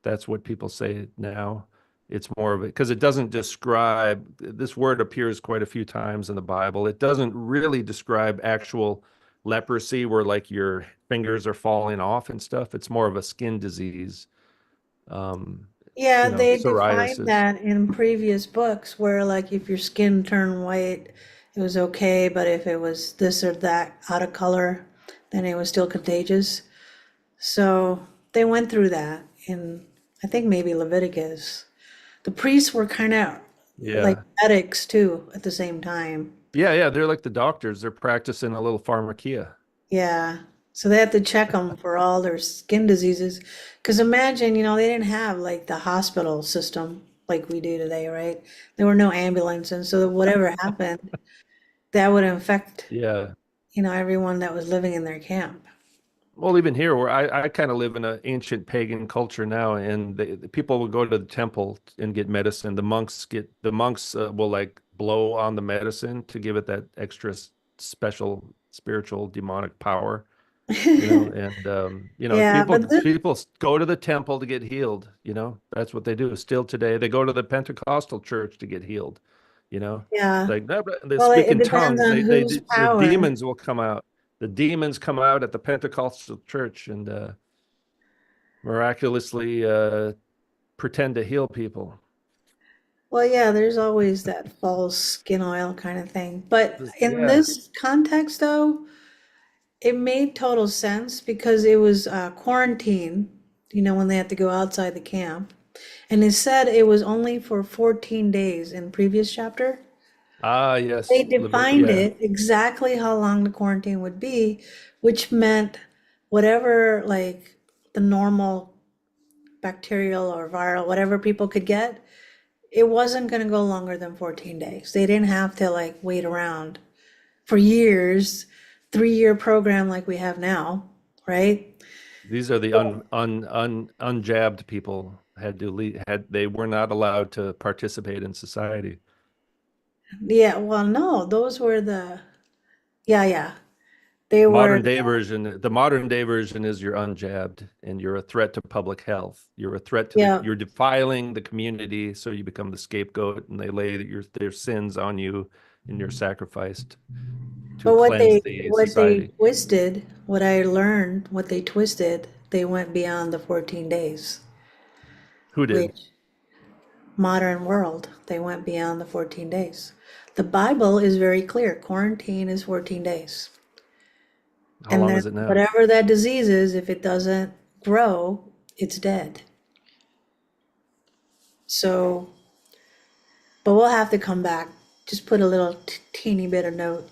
That's what people say now. It's more of it because it doesn't describe, this word appears quite a few times in the Bible. It doesn't really describe actual leprosy where like your fingers are falling off and stuff. It's more of a skin disease, um, Yeah, they defined psoriasis. that in previous books where like if your skin turned white, it was okay, but if it was this or that out of color, then it was still contagious. So they went through that in, I think maybe Leviticus. The priests were kind of like Yeah. medics too at the same time. Yeah. Yeah. They're like the doctors. They're practicing a little pharmakia. Yeah. So they had to check them for all their skin diseases. Because imagine, they didn't have like the hospital system like we do today, right? There were no ambulances. So whatever happened, that would infect, Yeah. everyone that was living in their camp. Well, even here, where I kind of live in an ancient pagan culture now, and the people will go to the temple and get medicine. The monks will like blow on the medicine to give it that extra special spiritual demonic power, and Yeah, but this, people go to the temple to get healed. That's what they do. Still today, they go to the Pentecostal church to get healed. You know, yeah. like they Well, speak it in depends tongues. on whose The power. demons will come out. The demons come out at the Pentecostal church and miraculously pretend to heal people. Well, yeah, there's always that false skin oil kind of thing. But in Yeah. this context, though, it made total sense because it was quarantine, when they had to go outside the camp. And it said it was only for 14 days in previous chapter. Ah, They yes. defined Yeah. it exactly how long the quarantine would be, which meant whatever, like the normal bacterial or viral, whatever people could get, it wasn't going to go longer than 14 days. They didn't have to like wait around for years, 3-year program like we have now, right? These are the unjabbed people had to leave, had they were not allowed to participate in society. Yeah, well, no, those were the, yeah, yeah. They were, The modern day version is you're unjabbed and you're a threat to public health. You're a threat to yeah. you're defiling the community, so you become the scapegoat and they lay their sins on you and you're sacrificed to But cleanse the what they society. twisted, what I learned, what they twisted, they went beyond the 14 days, Who did? which modern world, they went beyond the 14 days. The Bible is very clear. Quarantine is 14 days. How And long then is it now? whatever that disease is, if it doesn't grow, it's dead. So, but we'll have to come back. Just put a little teeny bit of note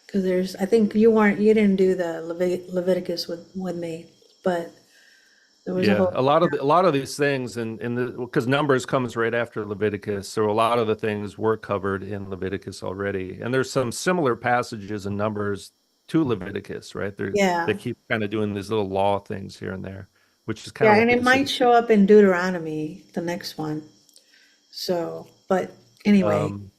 because I think you didn't do the Leviticus with me, but there was a Yeah, whole, a lot of these things in the because Numbers comes right after Leviticus, so a lot of the things were covered in Leviticus already. And there's some similar passages in Numbers to Leviticus, right? They yeah, keep kind of doing these little law things here and there, which is kind yeah, of and like it the city. might show up in Deuteronomy, the next one. So, but anyway, Um,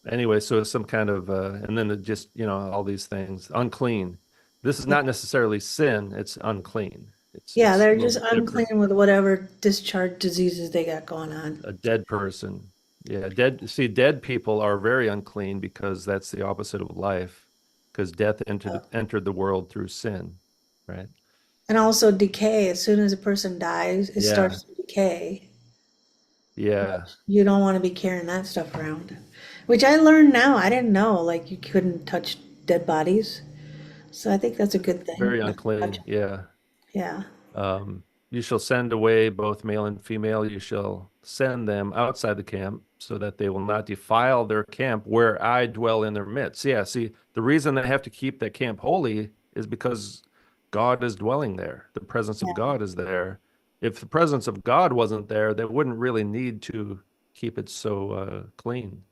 anyway, so it's some kind of and then it just, all these things, unclean. This is yeah, not necessarily sin, it's unclean. yeah, It's a they're little just bit different. unclean with whatever discharge diseases they got going on. A dead person. Yeah, dead people are very unclean because that's the opposite of life, because death entered the world through sin, right? And also decay. As soon as a person dies, it Yeah. starts to decay. Yeah. You don't want to be carrying that stuff around. Which I learned now. I didn't know, like you couldn't touch dead bodies. So I think that's a good thing. Very Not to touch unclean. 'em. Yeah. Yeah. You shall send away both male and female. You shall send them outside the camp so that they will not defile their camp where I dwell in their midst. Yeah, see, the reason they have to keep that camp holy is because God is dwelling there. The presence of Yeah. God is there. If the presence of God wasn't there, they wouldn't really need to keep it so clean,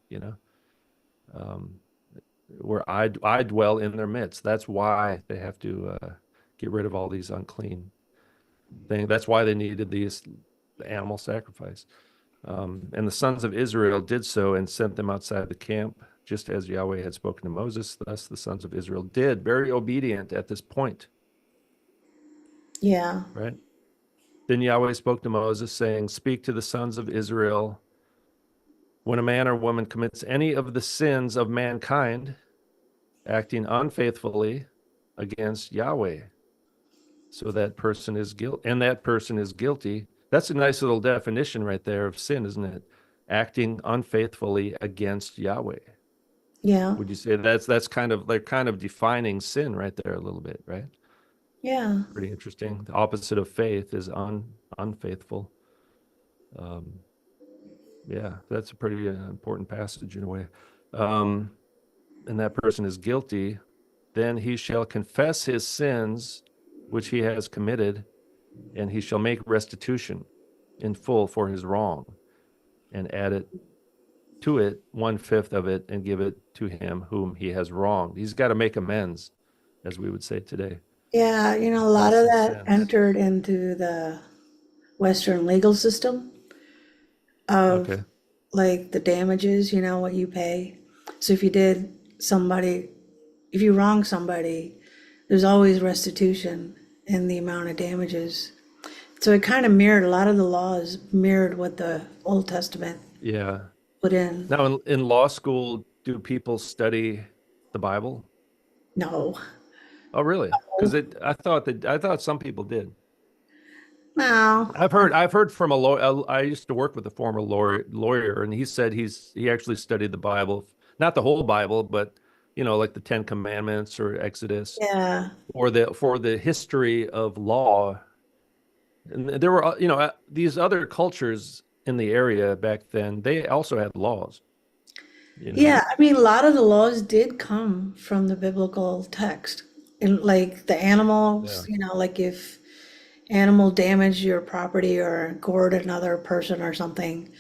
um, where I dwell in their midst. That's why they have to get rid of all these unclean thing. That's why they needed these animal sacrifice. And the sons of Israel did so and sent them outside the camp, just as Yahweh had spoken to Moses. Thus the sons of Israel did, very obedient at this point, Yeah. right? Then Yahweh spoke to Moses, saying, Speak to the sons of Israel, when a man or woman commits any of the sins of mankind, acting unfaithfully against Yahweh, so that person is guilty. That's a nice little definition right there of sin, isn't it? Acting unfaithfully against Yahweh. Yeah. Would you say that's kind of, they're kind of defining sin right there a little bit, right? Yeah. Pretty interesting. The opposite of faith is unfaithful. Um, yeah, that's a pretty important passage in a way. Um, and that person is guilty, then he shall confess his sins which he has committed, and he shall make restitution in full for his wrong, and add it to it 1/5 of it, and give it to him whom he has wronged. He's got to make amends, as we would say today. Yeah. A lot Confess of his that sins. entered into the Western legal system of Okay. like the damages, what you pay. So if you wrong somebody, there's always restitution in the amount of damages. So it kind of mirrored, a lot of the laws mirrored what the Old Testament Yeah. put in. Now, in law school, do people study the Bible? No, Oh, really? Because I thought some people did. no, I've heard from a lawyer. I used to work with a former lawyer, and he said he actually studied the Bible, not the whole Bible, but like the Ten Commandments or Exodus, yeah, or for the history of law. And there were these other cultures in the area back then. They also had laws. You know. yeah. I mean, a lot of the laws did come from the biblical text. And like the Yeah. animals, like if animal damage your property or gored another person or something,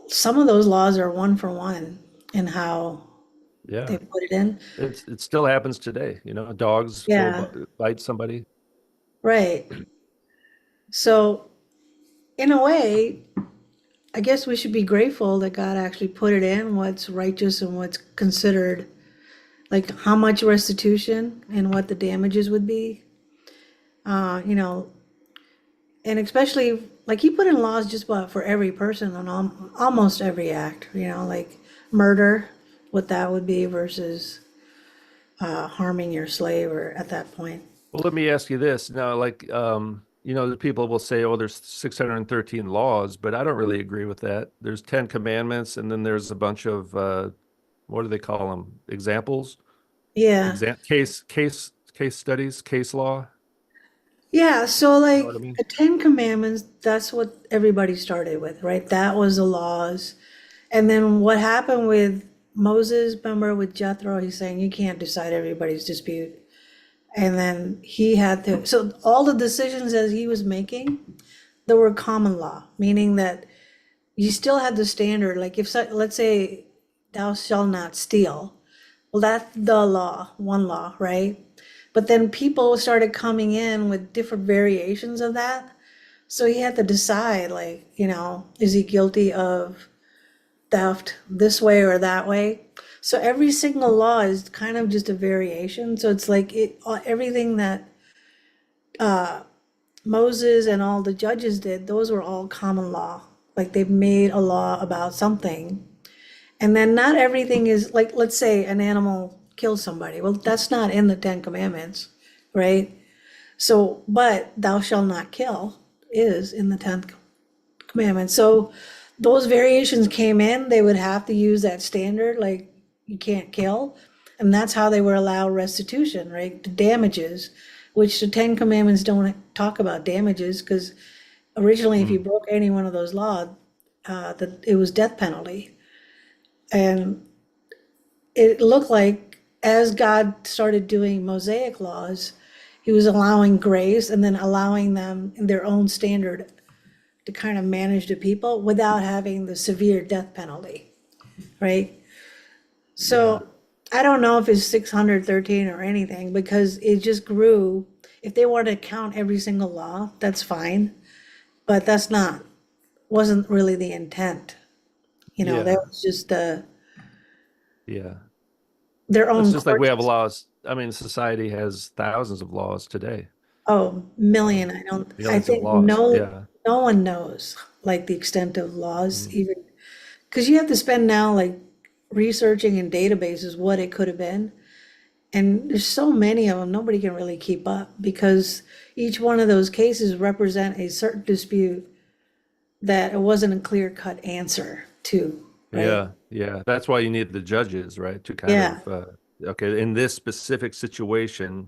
some of those laws are one for one in how they Yeah. put it in. It still happens today. Dogs go Yeah, bite somebody. right. So in a way, I guess we should be grateful that God actually put it in what's righteous and what's considered, like how much restitution and what the damages would be. You know, and especially like he put in laws just about for every person on almost every act, like murder, what that would be versus harming your slave or at that point. Well, let me ask you this. Now, like, the people will say, oh, there's 613 laws, but I don't really agree with that. There's 10 commandments, and then there's a bunch of, what do they call them? Examples? Yeah. Case studies, case law. Yeah. So You know what I like mean? the Ten Commandments, that's what everybody started with, right? That was the laws. And then what happened with Moses, remember with Jethro, he's saying you can't decide everybody's dispute. And then he had to, so all the decisions that he was making, they were common law, meaning that you still had the standard. Like if, let's say, thou shalt not steal. Well, that's the law, one law, right? But then people started coming in with different variations of that. So he had to decide, like, is he guilty of theft this way or that way? So every single law is kind of just a variation. So it's like everything that Moses and all the judges did, those were all common law. Like they made a law about something. And then not everything is like, let's say an animal kills somebody. Well, that's not in the Ten Commandments, right? So, but thou shalt not kill is in the Tenth Commandment. So those variations came in, they would have to use that standard, like you can't kill. And that's how they were allowed restitution, right? The damages, which the Ten Commandments don't talk about damages, because originally, if you Mm. broke any one of those laws, that it was death penalty. And it looked like as God started doing Mosaic laws, he was allowing grace and then allowing them in their own standard to kind of manage the people without having the severe death penalty, right? Yeah. So I don't know if it's 613 or anything because it just grew. If they want to count every single law, that's fine, but that's not, wasn't really the intent. That Yeah. was just Yeah. their It's own just like we have quirks. laws. I mean, society has thousands of laws today, Oh, uh, million. I millions of think laws. Yeah. no one knows like the extent of laws, Mm. even because you have to spend now like researching in databases what it could have been. And there's so many of them, nobody can really keep up because each one of those cases represent a certain dispute that it wasn't a clear cut answer to, right? Yeah, yeah. That's why you need the judges, right? To kind Yeah, of, okay, in this specific situation,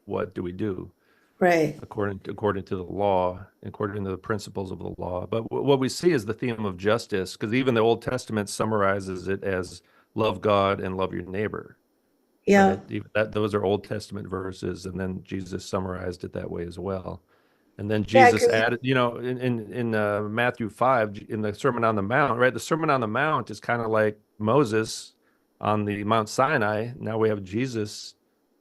what do we do right. according to the law, according to the principles of the law? But what we see is the theme of justice, because even the Old Testament summarizes it as love God and love your neighbor, Yeah. right? Even that those are Old Testament verses, and then Jesus summarized it that way as well. And then Yeah, Jesus because added, in Matthew 5, in the Sermon on the Mount, right? The Sermon on the Mount is kind of like Moses on the Mount Sinai. Now we have Jesus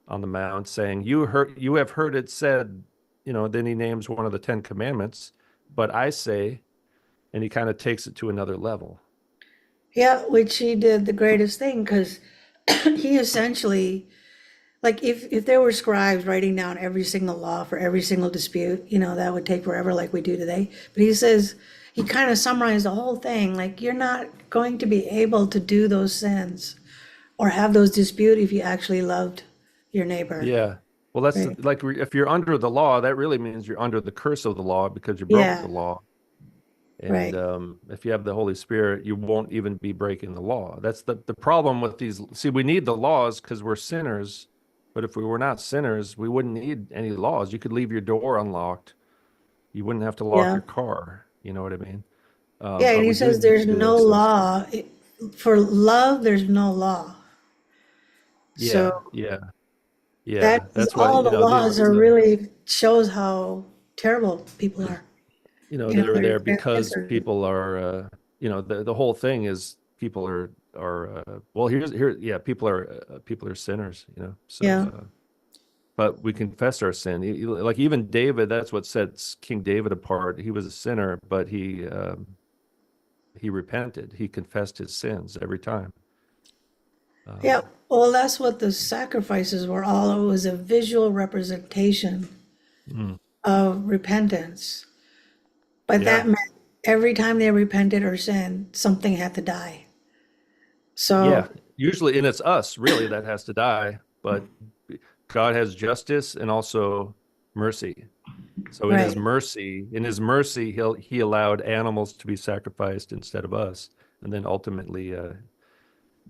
on the Mount saying, you have heard it said, then he names one of the Ten Commandments, but I say, and he kind of takes it to another level. yeah, which he did the greatest thing because he essentially, like if there were scribes writing down every single law for every single dispute, that would take forever like we do today. But he says he kind of summarized the whole thing, like you're not going to be able to do those sins or have those dispute if you actually loved your neighbor, Yeah. Well, that's right? like if you're under the law, that really means you're under the curse of the law because you broke Yeah, the law. And right. if you have the Holy Spirit, you won't even be breaking the law. That's the problem with these. See, we need the laws because we're sinners. But if we were not sinners, we wouldn't need any laws. You could leave your door unlocked. You wouldn't have to lock Yeah. your car. You know what I mean? Yeah, and But he we do says need to there's do no those things. law. For love, there's no law. So Yeah, yeah, That Yeah, is that's why, all the laws these are really shows how terrible people are. they're Their there grandkids because are, people are, the whole thing is people well, yeah, people are sinners, so, yeah, but we confess our sin. Like even David, that's what sets King David apart. He was a sinner, but he repented. He confessed his sins every time. yeah. Um, Well, that's what the sacrifices were all. It was a visual representation mm, of repentance. But that yeah, meant every time they repented or sinned, something had to die. So, yeah. Usually, and it's us really that has to die, but God has justice and also mercy. So right. in his mercy, he allowed animals to be sacrificed instead of us, and then ultimately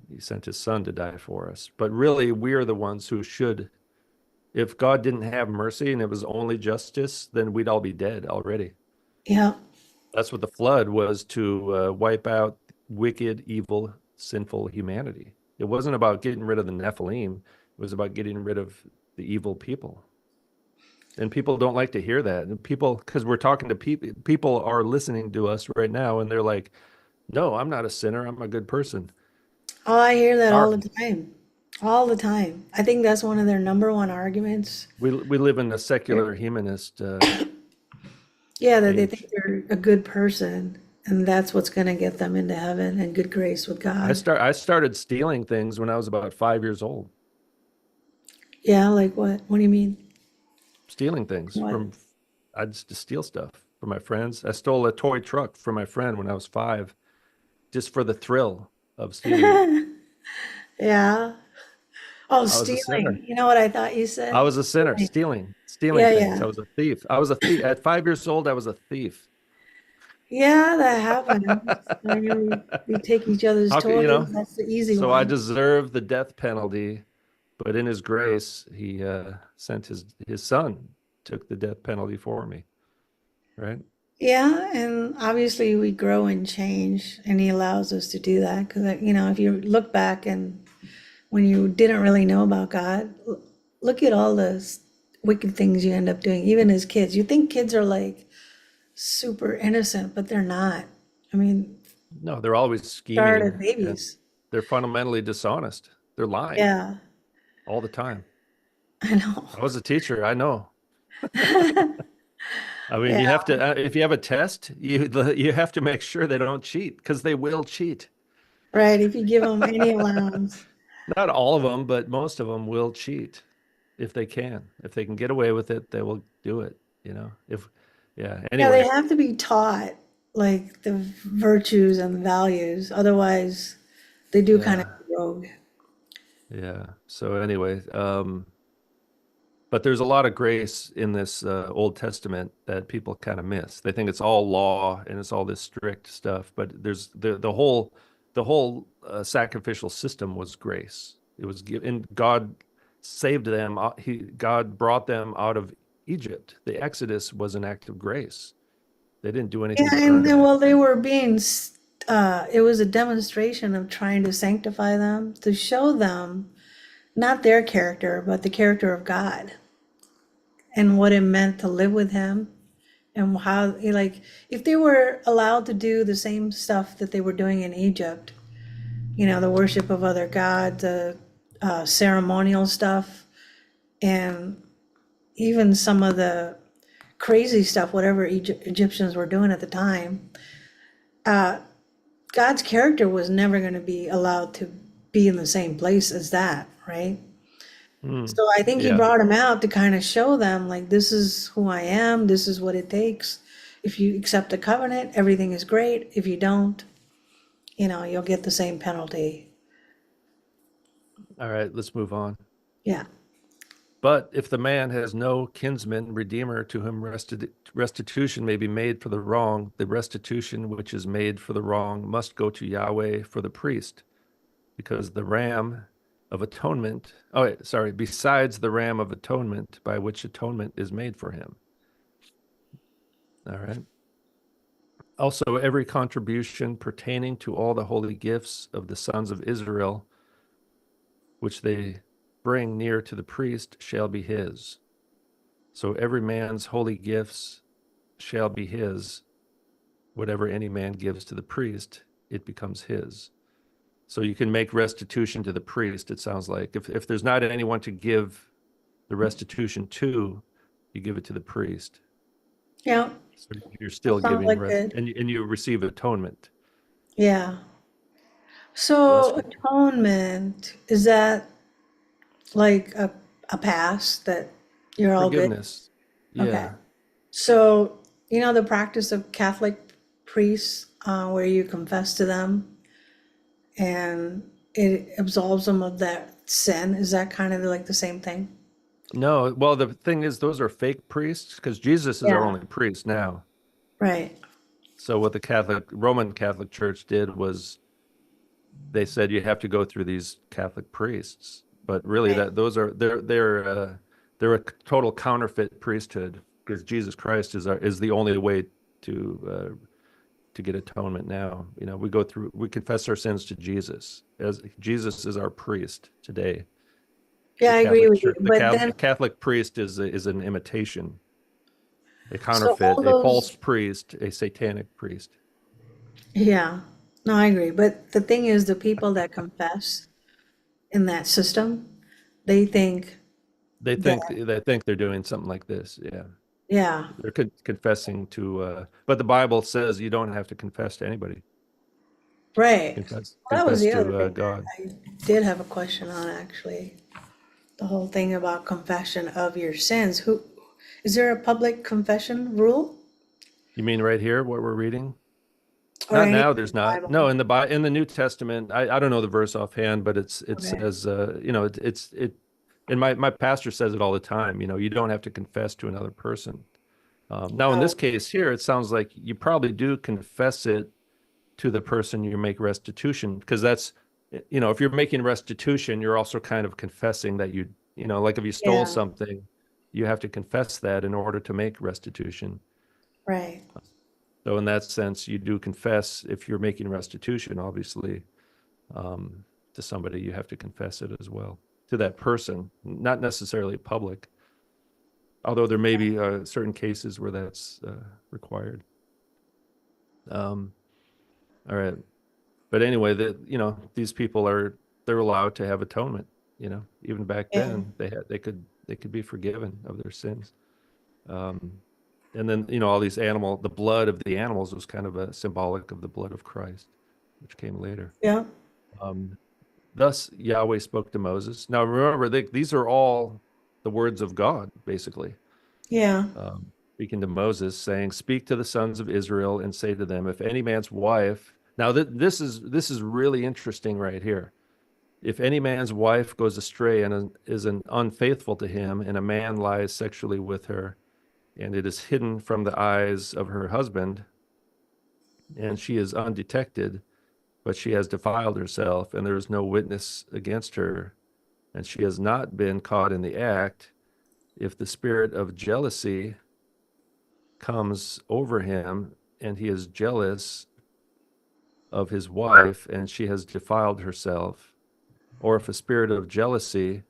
he sent his son to die for us. But really, we are the ones who should. If God didn't have mercy and it was only justice, then we'd all be dead already. Yeah. That's what the flood was, to wipe out wicked, evil, sinful humanity. It wasn't about getting rid of the Nephilim. It was about getting rid of the evil people. And people don't like to hear that. And people, because we're talking to people, people are listening to us right now, and they're like, "No, I'm not a sinner. I'm a good person." Oh, I hear that all Sorry, the time. All the time. I think that's one of their number one arguments. we live in a secular humanist Yeah, that they think age. they're a good person and that's what's going to get them into heaven and good grace with God. I started stealing things when I was about 5 years old. Yeah, like what? What do you mean? Stealing things What? from I'd just steal stuff from my friends. I stole a toy truck from my friend when I was 5, just for the thrill of stealing it. Yeah. Oh, I was a sinner. stealing. You know what I thought you I said? was a sinner, Stealing. stealing Yeah, things. yeah. I was a thief. I was a thief. At 5 years old, I was a thief. Yeah, that happens. When we take each other's How could, toys, that's the easy so I one. deserve the death penalty, but in his grace, he sent his son, took the death penalty for me, right? Yeah, and obviously we grow and change, and he allows us to do that because, if you look back and when you didn't really know about God, look at all the wicked things you end up doing, even as kids. You think kids are like super innocent, but they're not. I mean, No, they're always start as scheming, and babies. they're fundamentally dishonest. They're lying Yeah, all the time. I know. I was a teacher. I know. I mean, Yeah, you have to, if you have a test, you have to make sure they don't cheat, because they will cheat. right. If you give them any allowance. Not all of them, but most of them will cheat if they can. If they can get away with it, they will do it, If yeah, Yeah, they anyway, have to be taught like the virtues and the values. Otherwise, they do kind of yeah, go rogue. yeah. So anyway, but there's a lot of grace in this Old Testament that people kind of miss. They think it's all law and it's all this strict stuff, but there's the whole sacrificial system was grace. It was given. God saved them. God brought them out of Egypt. The Exodus was an act of grace. They didn't do Yeah, anything to and earn then it. while they were being, it was a demonstration of trying to sanctify them, to show them not their character, but the character of God and what it meant to live with Him and how, like, if they were allowed to do the same stuff that they were doing in Egypt, the worship of other gods, the ceremonial stuff, and even some of the crazy stuff, whatever Egyptians were doing at the time, God's character was never going to be allowed to be in the same place as that, right? Mm, So I think he yeah. brought him out to kind of show them, like, this is who I am, this is what it takes. If you accept the covenant, everything is great. If you don't, you'll get the same penalty. All right, let's move on. Yeah. But if the man has no kinsman redeemer to whom restitution may be made for the wrong, the restitution which is made for the wrong must go to Yahweh for the priest, because the ram of atonement, oh, wait, sorry, besides the ram of atonement by which atonement is made for him. All right. Also, every contribution pertaining to all the holy gifts of the sons of Israel, which they bring near to the priest shall be his. So every man's holy gifts shall be his. Whatever any man gives to the priest, it becomes his. So you can make restitution to the priest, it sounds like. If there's not anyone to give the restitution to, you give it to the priest. Yeah, So you're that still sounds giving like good. and you receive atonement. Yeah. So that's So good. atonement, is that like a pass that you're all good? Forgiveness. Okay. Yeah. So, the practice of Catholic priests, where you confess to them and it absolves them of that sin, is that kind of like the same thing? No, well, the thing is, those are fake priests because Jesus is our Yeah, only priest now. right. So what the Roman Catholic Church did was they said you have to go through these Catholic priests, but really Right. that those are they're a total counterfeit priesthood because Jesus Christ is the only way to get atonement now. We confess our sins to Jesus as Jesus is our priest today. Yeah, The I agree Catholic with you. Church, But then, the Catholic priest is an imitation, a so counterfeit, all a false those, priest, a satanic priest. yeah, no, I agree. But the thing is, the people that confess in that system, they think that, They think they're doing something like this. Yeah, yeah, they're confessing to. But the Bible says you don't have to confess to anybody. right. Well, that was Confess the other to thing God. that I did have a question on, actually. The whole thing about confession of your sins. Is there a public confession rule You mean right here what we're reading? or Not anything now. in There's the not. No, Bible? in the New Testament, I don't know the verse offhand, but it Okay. says and my pastor says it all the time. You don't have to confess to another person. Now, in Oh, this case here, it sounds like you probably do confess it to the person you make restitution because if you're making restitution, you're also kind of confessing that like if you stole yeah, something, you have to confess that in order to make restitution. right. So in that sense, you do confess if you're making restitution, obviously, um, to somebody, you have to confess it as well to that person, not necessarily public, although there may be certain cases where that's required. Um, all right. But anyway, these people they're allowed to have atonement. Even back Yeah, then they could be forgiven of their sins. Um, and then all the blood of the animals was kind of a symbolic of the blood of Christ, which came later. yeah, Um, Thus Yahweh spoke to Moses. Now remember, these are all the words of God, basically. yeah, Speaking to Moses, saying, "Speak to the sons of Israel and say to them, if any man's wife." Now this is really interesting right here. If any man's wife goes astray and is an unfaithful to him, and a man lies sexually with her, and it is hidden from the eyes of her husband, and she is undetected, but she has defiled herself, and there is no witness against her, and she has not been caught in the act, if the spirit of jealousy comes over him, and he is jealous of his wife, and she has defiled herself, or if a spirit of jealousy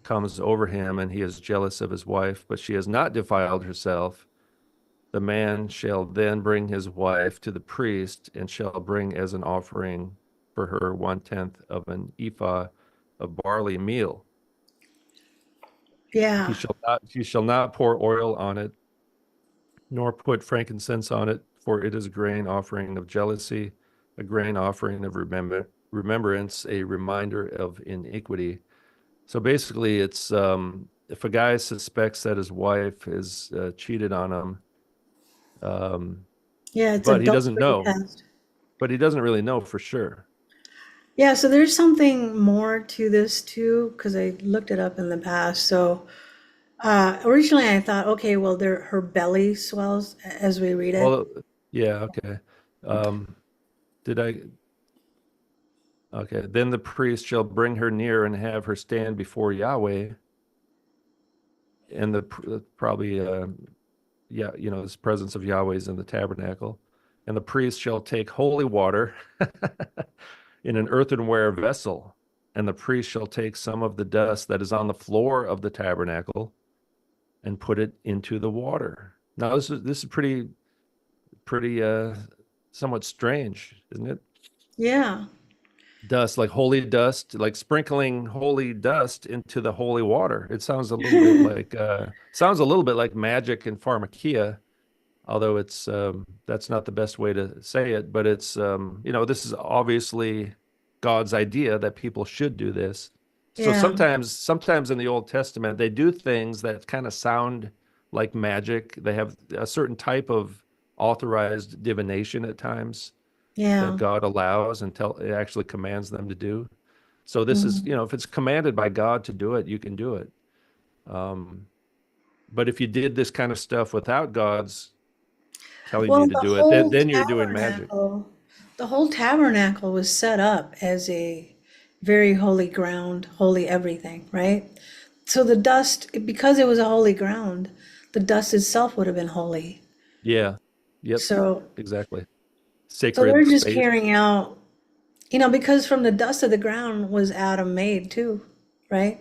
comes over him, and he is jealous of his wife, but she has not defiled herself, the man shall then bring his wife to the priest, and shall bring as an offering for her 1/10 of an ephah of barley meal. yeah, He shall not pour oil on it, nor put frankincense on it, for it is a grain offering of jealousy, a grain offering of remembrance, a reminder of iniquity. So basically, it's if a guy suspects that his wife has cheated on him, um, yeah. It's but he doesn't adultery know, test. but he doesn't really know for sure. Yeah, so there's something more to this too, because I looked it up in the past. So originally I thought, okay, well, her belly swells as we read it. Well, yeah, okay. Um, did I? Okay. Then the priest shall bring her near and have her stand before Yahweh, and probably yeah, this presence of Yahweh is in the tabernacle. And the priest shall take holy water in an earthenware vessel and the priest shall take some of the dust that is on the floor of the tabernacle and put it into the water. Now this is pretty somewhat strange, isn't it? Yeah. Dust, like holy dust, like sprinkling holy dust into the holy water. It sounds a little bit like magic and pharmakia, although it's that's not the best way to say it, but it's this is obviously God's idea that people should do this. So Yeah. sometimes in the Old Testament they do things that kind of sound like magic. They have a certain type of authorized divination at times that Yeah. God allows and it actually commands them to do. So this is, Mhm. if it's commanded by God to do it, you can do it. Um, but if you did this kind of stuff without God's telling you Well, to do it, then you're doing magic. the whole tabernacle was set up as a very holy ground, holy everything, right? So the dust, because it was a holy ground, the dust itself would have been holy. Yeah. Yep. So, Exactly. so they're Sacred just space. carrying out, because from the dust of the ground was Adam made too, right?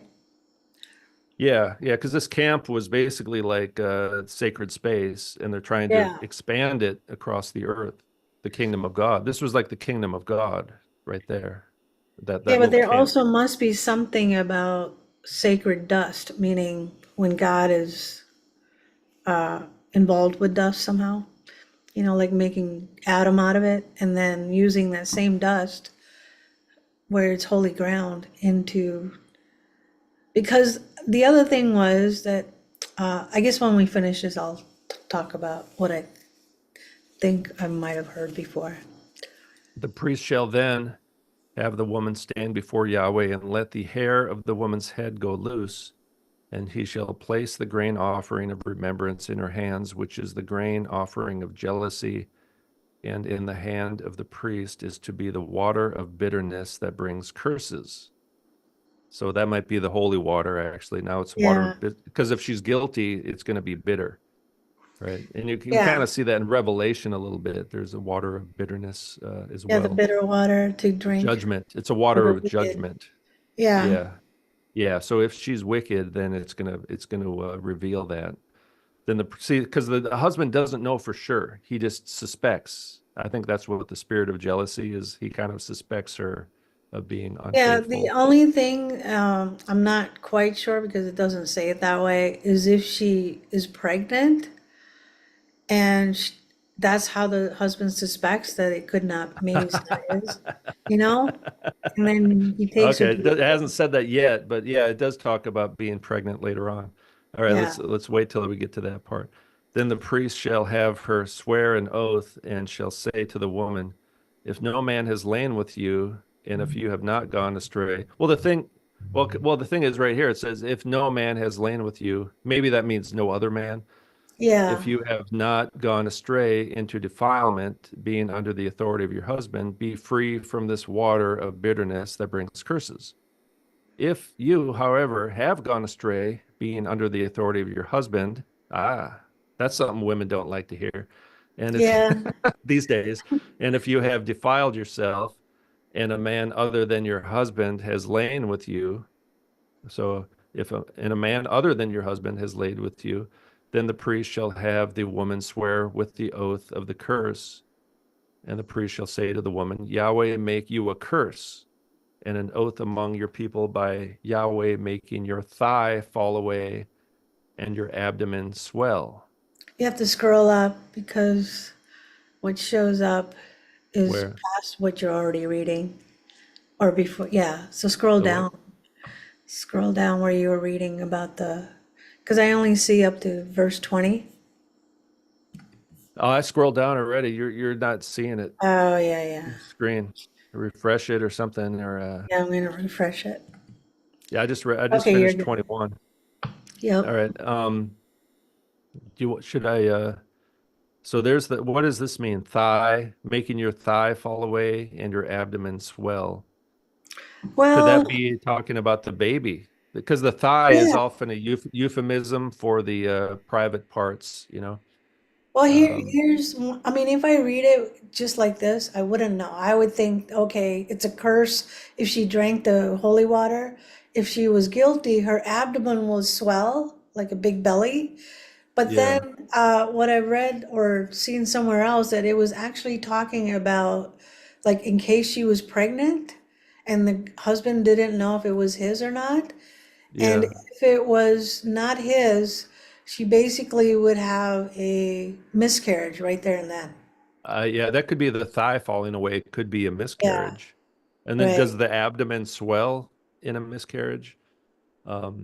Yeah, yeah, because this camp was basically like a sacred space, and they're trying to Yeah. expand it across the earth, the kingdom of God. This was like the kingdom of God right there, Yeah, that but little there camp. also must be something about sacred dust, meaning when God is involved with dust somehow, like making Adam out of it and then using that same dust where it's holy ground into. Because the other thing was that, I guess when we finish this, I'll talk about what I think I might have heard before. The priest shall then have the woman stand before Yahweh and let the hair of the woman's head go loose, and he shall place the grain offering of remembrance in her hands, which is the grain offering of jealousy, and in the hand of the priest is to be the water of bitterness that brings curses. So that might be the holy water, actually. Now it's water, Yeah, because if she's guilty, it's going to be bitter, right? And you can kind yeah, of see that in Revelation a little bit. There's a water of bitterness as yeah, the well. bitter water to drink Judgment. It's a for water the of wicked. judgment. Yeah, Yeah. Yeah. So if she's wicked, then it's gonna reveal that. Then because the husband doesn't know for sure. He just suspects. I think that's what the spirit of jealousy is. He kind of suspects her of being yeah, the unfaithful. only thing, I'm not quite sure because it doesn't say it that way, is if she is pregnant and that's how the husband suspects that it could not, maybe it's not his, you know? And then he takes her Okay, to the it hasn't king. said that yet, but yeah, it does talk about being pregnant later on. All right, Yeah, let's wait till we get to that part. Then the priest shall have her swear an oath and shall say to the woman, if no man has lain with you, and if you have not gone astray. The thing is right here. It says, if no man has lain with you, maybe that means no other man. yeah, If you have not gone astray into defilement, being under the authority of your husband, be free from this water of bitterness that brings curses. If you, however, have gone astray, being under the authority of your husband, that's something women don't like to hear. And if yeah, these days, and if you have defiled yourself, and a man other than your husband has lain with you, so and a man other than your husband has laid with you, then the priest shall have the woman swear with the oath of the curse, and the priest shall say to the woman, Yahweh make you a curse and an oath among your people by Yahweh making your thigh fall away and your abdomen swell. you have to scroll up because what shows up is Where past what you're already reading or before. Yeah, so scroll the what? down. Scroll down where you were reading about because I only see up to verse 20. Oh, I scrolled down already. You're not seeing it Oh, yeah, yeah. on the screen. Refresh it or something. Or Yeah, I'm gonna refresh it. yeah, I just Okay, you're finished good. 21. All Yep. right. Do you should I So there's what does this mean? Thigh, making your thigh fall away and your abdomen swell. Could Well, that be talking about the baby? Because the thigh is yeah, often a euphemism for the private parts, you know? Well, Um, I mean, if I read it just like this, I wouldn't know. I would think, okay, it's a curse if she drank the holy water. If she was guilty, her abdomen will swell like a big belly. But yeah, then, what I read or seen somewhere else that it was actually talking about, like, in case she was pregnant and the husband didn't know if it was his or not. And yeah. if it was not his, she basically would have a miscarriage right there and then. Yeah, that could be the thigh falling away. It could be a Yeah, miscarriage. And then right. does the abdomen swell in a miscarriage?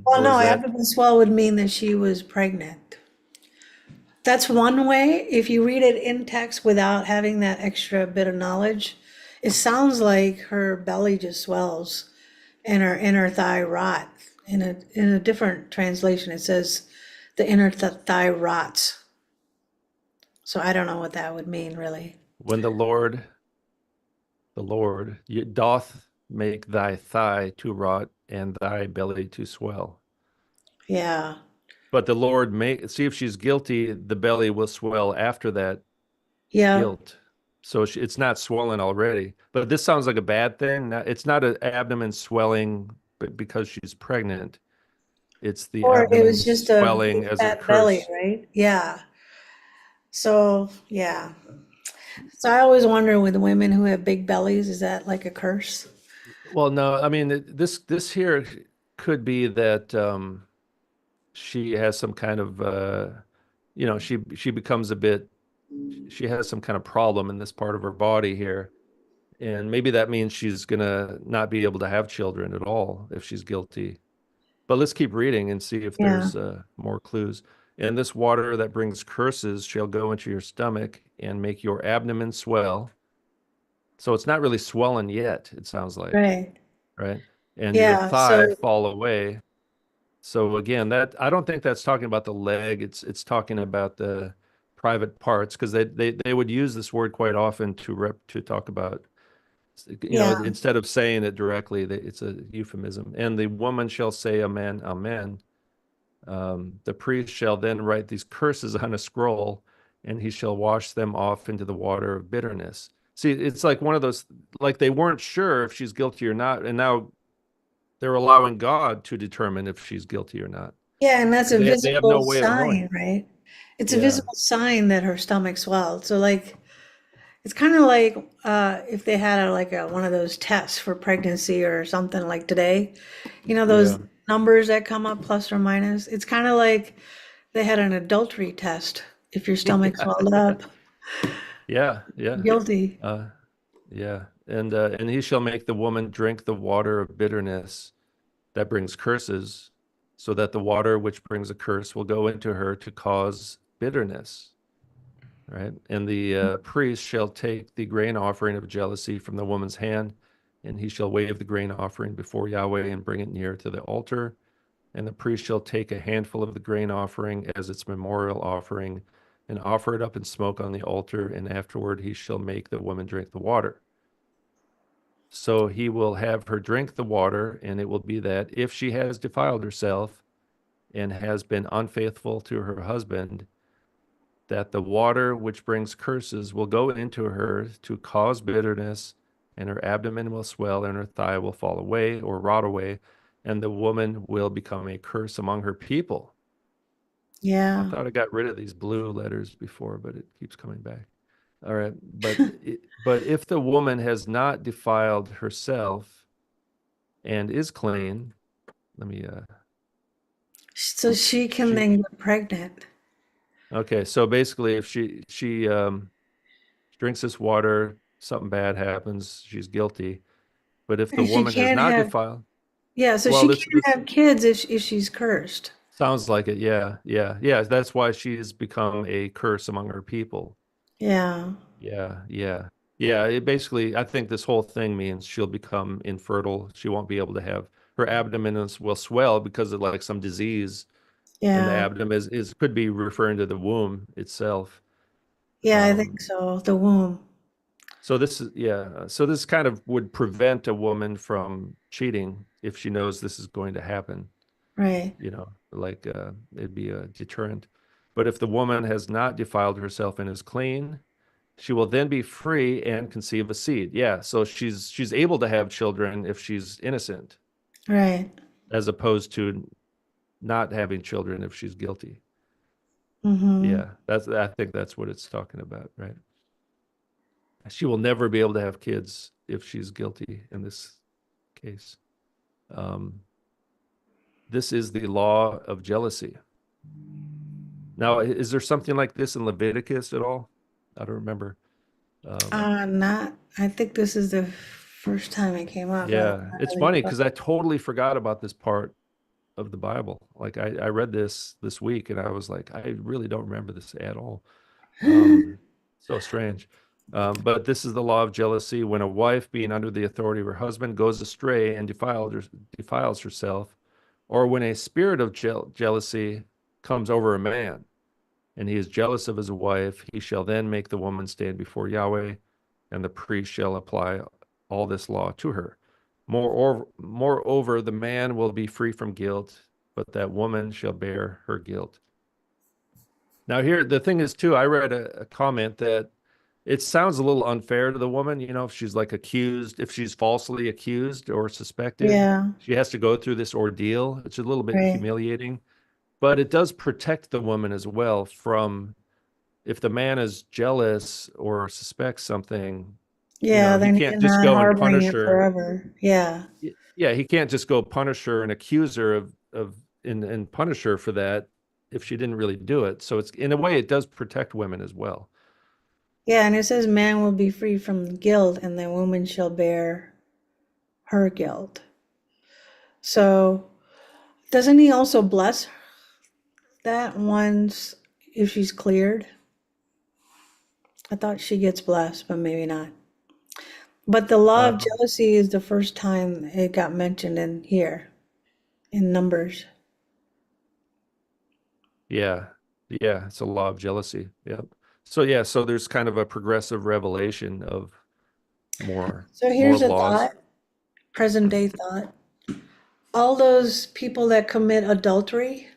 Well, Or no, is that, abdomen swell would mean that she was pregnant. That's one way. If you read it in text without having that extra bit of knowledge, it sounds like her belly just swells and her inner thigh rot. In a different translation, it says the inner thigh rots. So I don't know what that would mean, really. when the Lord doth make thy thigh to rot and thy belly to swell. Yeah, But the Lord may see if she's guilty, the belly will swell after that yeah. guilt. So it's not swollen already. But this sounds like a bad thing. It's not an abdomen swelling because she's pregnant. It's the Or it abdomen was just a swelling big as a fat belly, curse. right? Yeah. So, yeah. So I always wonder with women who have big bellies, is that like a curse? Well, no, I mean this here could be that she has some kind of she becomes a bit she has some kind of problem in this part of her body here. And maybe that means she's gonna not be able to have children at all if she's guilty. But let's keep reading and see if Yeah. there's more clues. And this water that brings curses shall go into your stomach and make your abdomen swell. So it's not really swollen yet, it sounds like, Right. right? And your Yeah. thigh So, fall away. So again, that I don't think that's talking about the leg. It's talking about the private parts because they would use this word quite often to talk about yeah. instead of saying it directly, it's a euphemism. And the woman shall say, Amen, Amen. The priest shall then write these curses on a scroll, and he shall wash them off into the water of bitterness. See, it's like one of those, like they weren't sure if she's guilty or not, and now they're allowing God to determine if she's guilty or not Yeah. And that's because a they have no visible way of knowing. sign, right? It's a Yeah, visible sign that her stomach swelled. So, like, it's kind of like if they had one of those tests for pregnancy or something like today, those yeah, numbers that come up plus or minus. It's kind of like they had an adultery test. If your stomach swelled up, yeah, yeah, guilty. uh, yeah. And he shall make the woman drink the water of bitterness that brings curses, so that the water which brings a curse will go into her to cause bitterness. Right. And the priest shall take the grain offering of jealousy from the woman's hand, and he shall wave the grain offering before Yahweh and bring it near to the altar. And the priest shall take a handful of the grain offering as its memorial offering and offer it up in smoke on the altar. And afterward, he shall make the woman drink the water. So he will have her drink the water, and it will be that if she has defiled herself and has been unfaithful to her husband, that the water which brings curses will go into her to cause bitterness, and her abdomen will swell, and her thigh will fall away or rot away, and the woman will become a curse among her people. I Yeah. thought I got rid of these blue letters before, but it keeps coming back. All right, but if the woman has not defiled herself and is clean, let me So she can she then get pregnant. okay, so basically if she drinks this water, something bad happens, she's guilty. But if the And she woman has can't not have, defiled, yeah, so well, she this can't have kids if she's cursed. sounds like it. Yeah, yeah, yeah. That's why she's become a curse among her people. Yeah. Yeah, yeah, yeah. It basically, I think this whole thing means she'll become infertile. She won't be able to have her abdomen will swell because of like some disease in the Yeah. abdomen is could be referring to the womb itself. Yeah, I think Um, so. The womb. so this is yeah. So this kind of would prevent a woman from cheating if she knows this is going to happen. Right. Like it'd be a deterrent. But if the woman has not defiled herself and is clean, she will then be free and conceive a seed. Yeah, so she's able to have children if she's innocent, Right. as opposed to not having children if she's guilty. Mm-hmm. Yeah, I think that's what it's talking about, right? She will never be able to have kids if she's guilty in this case. Um, this is the law of jealousy. Now, is there something like this in Leviticus at all? I don't remember. Not, I think this is the first time it came up, but Yeah, not it's really funny sure. because I totally forgot about this part of the Bible. Like I read this week and I was like, I really don't remember this at all. Um, so strange. But this is the law of jealousy. When a wife, being under the authority of her husband, goes astray and defiles herself, or when a spirit of jealousy comes over a man, and he is jealous of his wife, he shall then make the woman stand before Yahweh, and the priest shall apply all this law to her. Moreover, the man will be free from guilt, but that woman shall bear her guilt. Now, here, the thing is, too, I read a comment that it sounds a little unfair to the woman, if she's like accused, if she's falsely accused or suspected, Yeah, she has to go through this ordeal. It's a little bit right. humiliating, but it does protect the woman as well from if the man is jealous or suspects something, Yeah, he then can't you're just not go and harboring punish it her. forever. Yeah. Yeah, he can't just go punish her and accuse her of and punish her for that if she didn't really do it. So it's in a way it does protect women as well. Yeah, and it says man will be free from guilt, and the woman shall bear her guilt. So doesn't he also bless that once if she's cleared? I thought she gets blessed, but maybe not. But the law of Um, jealousy is the first time it got mentioned in here in Numbers. yeah, yeah, it's a law of jealousy. Yep. So yeah, so there's kind of a progressive revelation of more So more here's a laws. thought, present day thought. All those people that commit adultery,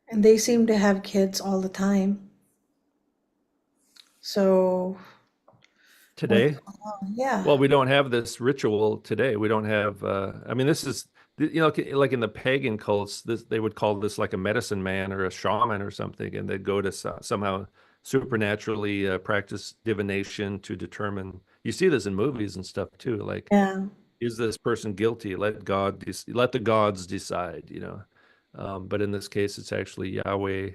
and they seem to have kids all the time. So what's Today, going on? Yeah. well, we don't have this ritual today. We don't have, I mean, this is, like in the pagan cults, they would call this like a medicine man or a shaman or something, and they'd go to somehow supernaturally practice divination to determine. You see this in movies and stuff too. Like, Yeah. is this person guilty? Let the gods decide, But in this case, it's actually Yahweh,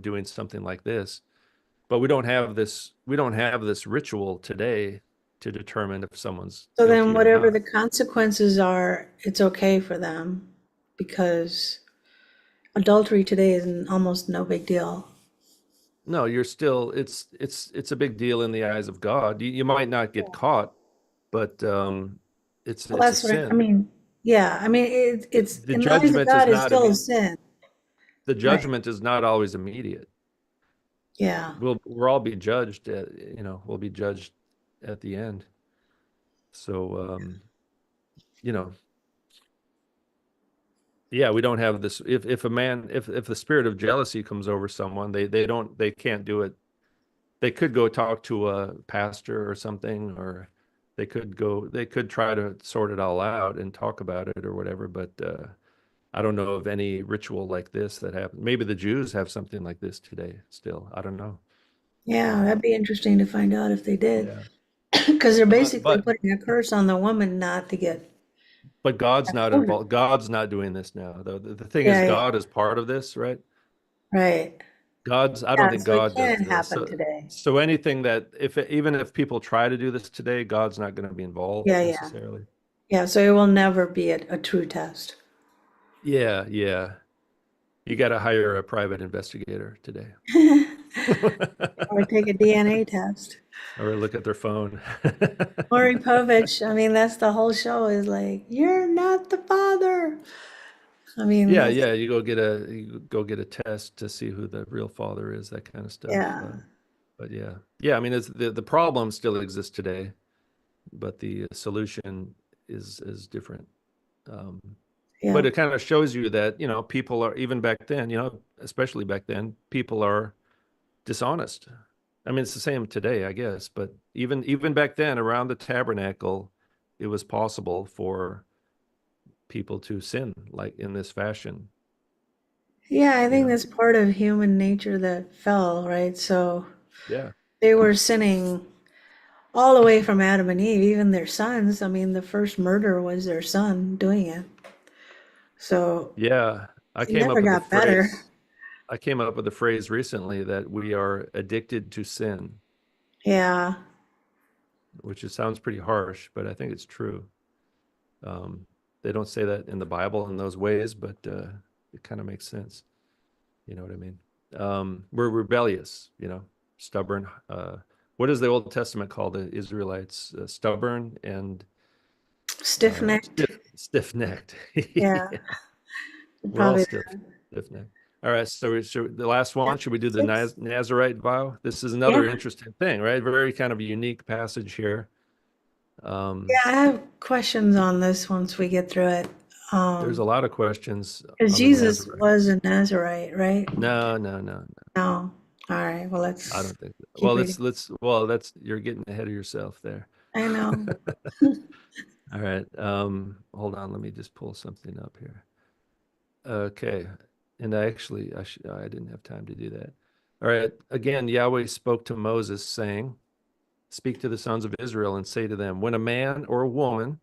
doing something like this. But we don't have this ritual today to determine if someone's So then guilty or whatever not. the consequences are, it's okay for them because adultery today is almost no big deal. No, you're still it's a big deal in the eyes of God. You might not get caught, but it's Well, it's a that's what I sin. mean. Yeah, I mean, it's The in the eyes of judgment is God, it's not still a imme- sin. the Right. judgment is not always immediate. Yeah. We'll all be judged we'll be judged at the end. So you know, yeah, we don't have this if a man if the spirit of jealousy comes over someone, they can't do it. They could go talk to a pastor or something, or they could try to sort it all out and talk about it or whatever, but I don't know of any ritual like this that happens. Maybe the Jews have something like this today still. I don't know. Yeah, Um, that'd be interesting to find out if they did. yeah. Because they're But basically but putting a curse on the woman not to get but God's not children. involved. God's not doing this now. The thing is Yeah, yeah, God is part of this, right? right. I don't Yeah, think so it God does can this. happen So today. so anything that if even if people try to do this today, God's not going to be involved Yeah, yeah. necessarily. Yeah, so it will never be a true test. Yeah, yeah. You got to hire a private investigator today. Or take a DNA test. Or look at their phone. Maury Povich, I mean, that's the whole show is like, you're not the father. I mean, Yeah, that's, yeah, you go get a test to see who the real father is, that kind of stuff. yeah. But yeah. Yeah, I mean it's the problem still exists today, but the solution is different. Um, Yeah. but it kind of shows you that, people are, even back then, especially back then, people are dishonest. I mean, it's the same today, I guess, but even back then, around the tabernacle, it was possible for people to sin like in this fashion, Yeah, I you think know. that's part of human nature that fell, right? So Yeah. they were sinning all the way from Adam and Eve, even their sons. I mean, the first murder was their son doing it. So Yeah. it never got better. I came up with a phrase recently that we are addicted to sin, Yeah. which it sounds pretty harsh, but I think it's true. Um, they don't say that in the Bible in those ways, but it kind of makes sense. You know what I mean? We're rebellious, stubborn. What does the Old Testament call the Israelites? Stubborn and Stiff-necked. stiff-necked. Yeah, Yeah, we're all probably stiff-necked. All right, so the last one, should we do the six. Nazarite vow? This is Yeah. another interesting thing, right? Very kind of unique passage here. Yeah, Um, I have questions on this once we get through it. there's a lot of questions Because on the Jesus Nazarite. was a Nazarite, right? No, no, no, No. All right. Well, I let's don't think so. keep Well, reading. well, that's you're getting ahead of yourself there. I know. All right. Hold on, let me just pull something up here. Okay. And I didn't have time to do that. All right. Again, Yahweh spoke to Moses, saying, "Speak to the sons of Israel and say to them, when a man or a woman,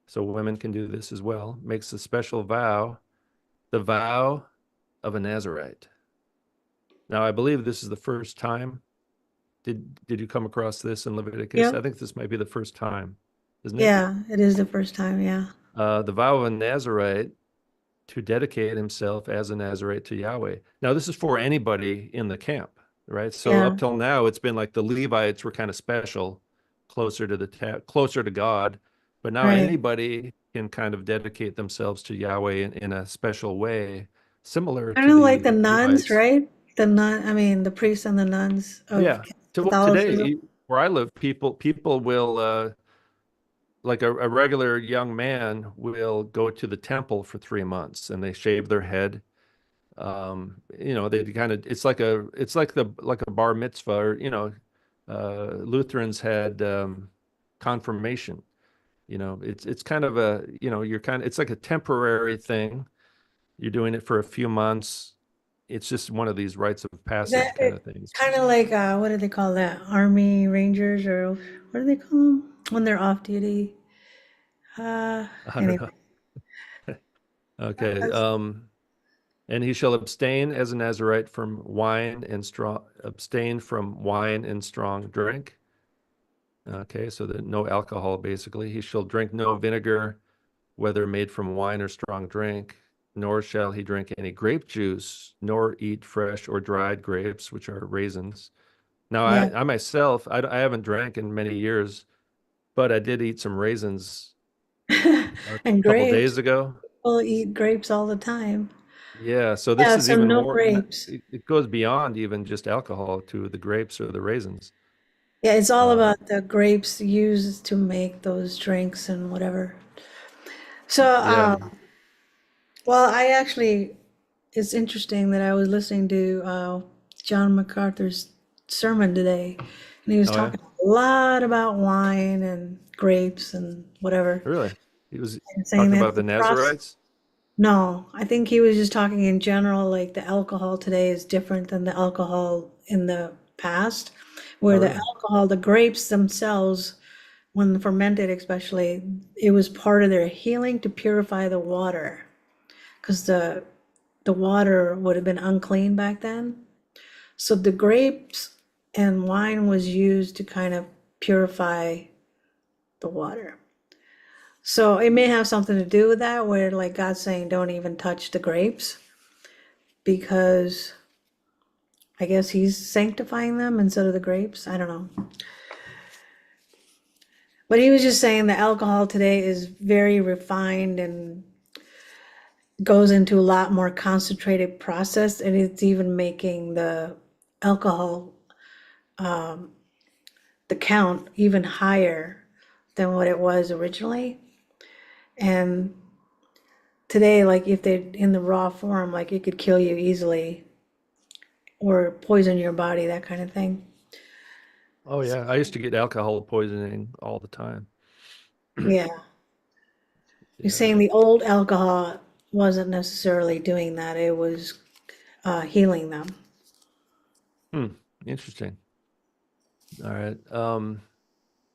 so women can do this as well, makes a special vow, the vow of a Nazarite." Now, I believe this is the first time. Did you come across this in Leviticus? I Yep. think this might be the first time, isn't it? Yeah, it is the first time. Yeah. The vow of a Nazarite to dedicate himself as a Nazarite to Yahweh. Now, this is for anybody in the camp, right? So Yeah. up till now, it's been like the Levites were kind of special, closer to God, but now Right. anybody can kind of dedicate themselves to Yahweh in a special way, similar Kind to of like the the nuns, Levites. right? I mean, the priests and the nuns of Yeah. Today, Catholicism. where I live, people will like a regular young man will go to the temple for 3 months and they shave their head. They kind of it's like a bar mitzvah, or Lutherans had confirmation. It's kind of it's like a temporary thing. You're doing it for a few months. It's just one of these rites of Is that passage kind it? of things. Kind of like what do they call that? Army Rangers or what do they call them when they're off duty? I don't Anyway, know. Okay. that's, And he shall abstain as a Nazarite from abstain from wine and strong drink. Okay, so that no alcohol, basically. He shall drink no vinegar, whether made from wine or strong drink, nor shall he drink any grape juice, nor eat fresh or dried grapes, which are raisins. Now, yeah. I myself, I haven't drank in many years, but I did eat some raisins a And couple grapes. days ago. People eat grapes all the time. Yeah, so this Yeah, is so even no more, grapes. it goes beyond even just alcohol to the grapes or the raisins. Yeah, it's all Uh, about the grapes used to make those drinks and whatever. So, yeah. well, I actually, it's interesting that I was listening to John MacArthur's sermon today, and he was Oh, yeah. talking a lot about wine and grapes and whatever, Really? He was and saying talking that about the the process. Nazarites? No, I think he was just talking in general, like the alcohol today is different than the alcohol in the past, Oh, where the really? alcohol, the grapes themselves, when fermented especially, it was part of their healing to purify the water, because the water would have been unclean back then. So the grapes and wine was used to kind of purify the water. So it may have something to do with that, where like God's saying, don't even touch the grapes because I guess he's sanctifying them instead of the grapes. I don't know. But he was just saying the alcohol today is very refined and goes into a lot more concentrated process, and it's even making the alcohol, the count even higher than what it was originally. And today, like if they're in the raw form, like it could kill you easily or poison your body, that kind of thing. Oh yeah, I used to get alcohol poisoning all the time. Yeah. You're Yeah. saying the old alcohol wasn't necessarily doing that, it was healing them. Hmm. Interesting. All right.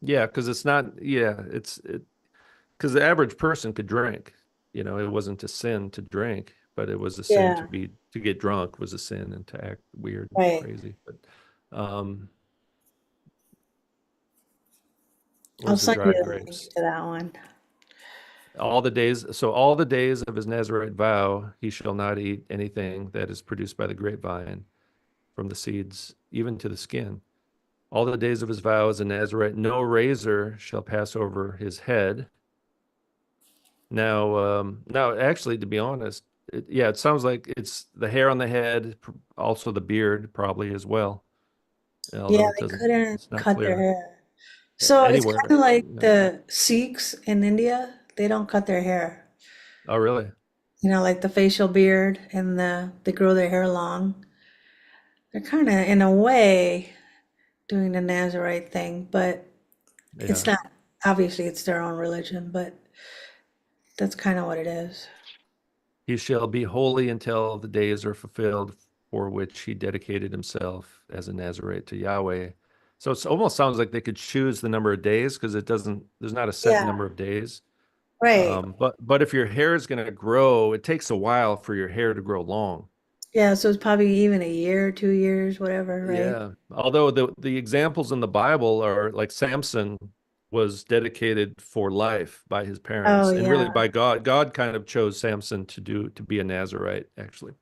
Yeah, because it's not, yeah, because the average person could drink. It wasn't a sin to drink, but it was a sin Yeah, to get drunk was a sin and to act weird and right. crazy. But um, I'll where's the send you dried the link grapes? to that one. All the days of his Nazarite vow, he shall not eat anything that is produced by the grapevine, from the seeds, even to the skin. All the days of his vow as a Nazarite, no razor shall pass over his head. Now, actually, to be honest, yeah, it sounds like it's the hair on the head, also the beard, probably as well. Yeah, Although they couldn't it's not cut their clear hair. So it's kind anywhere. of like You know. the Sikhs in India. They don't cut their hair. Oh, really? Like the facial beard and they grow their hair long. They're kind of, in a way, doing the Nazarite thing, but it's Yeah. not, obviously it's their own religion, but that's kind of what it is. He shall be holy until the days are fulfilled for which he dedicated himself as a Nazarite to Yahweh. So it almost sounds like they could choose the number of days because there's not a set Yeah, number of days. right. But if your hair is going to grow, it takes a while for your hair to grow long. Yeah, so it's probably even a year, 2 years, whatever, right? Yeah. Although the examples in the Bible are like Samson was dedicated for life by his Oh, parents and yeah. really by God. God kind of chose Samson to be a Nazarite, actually.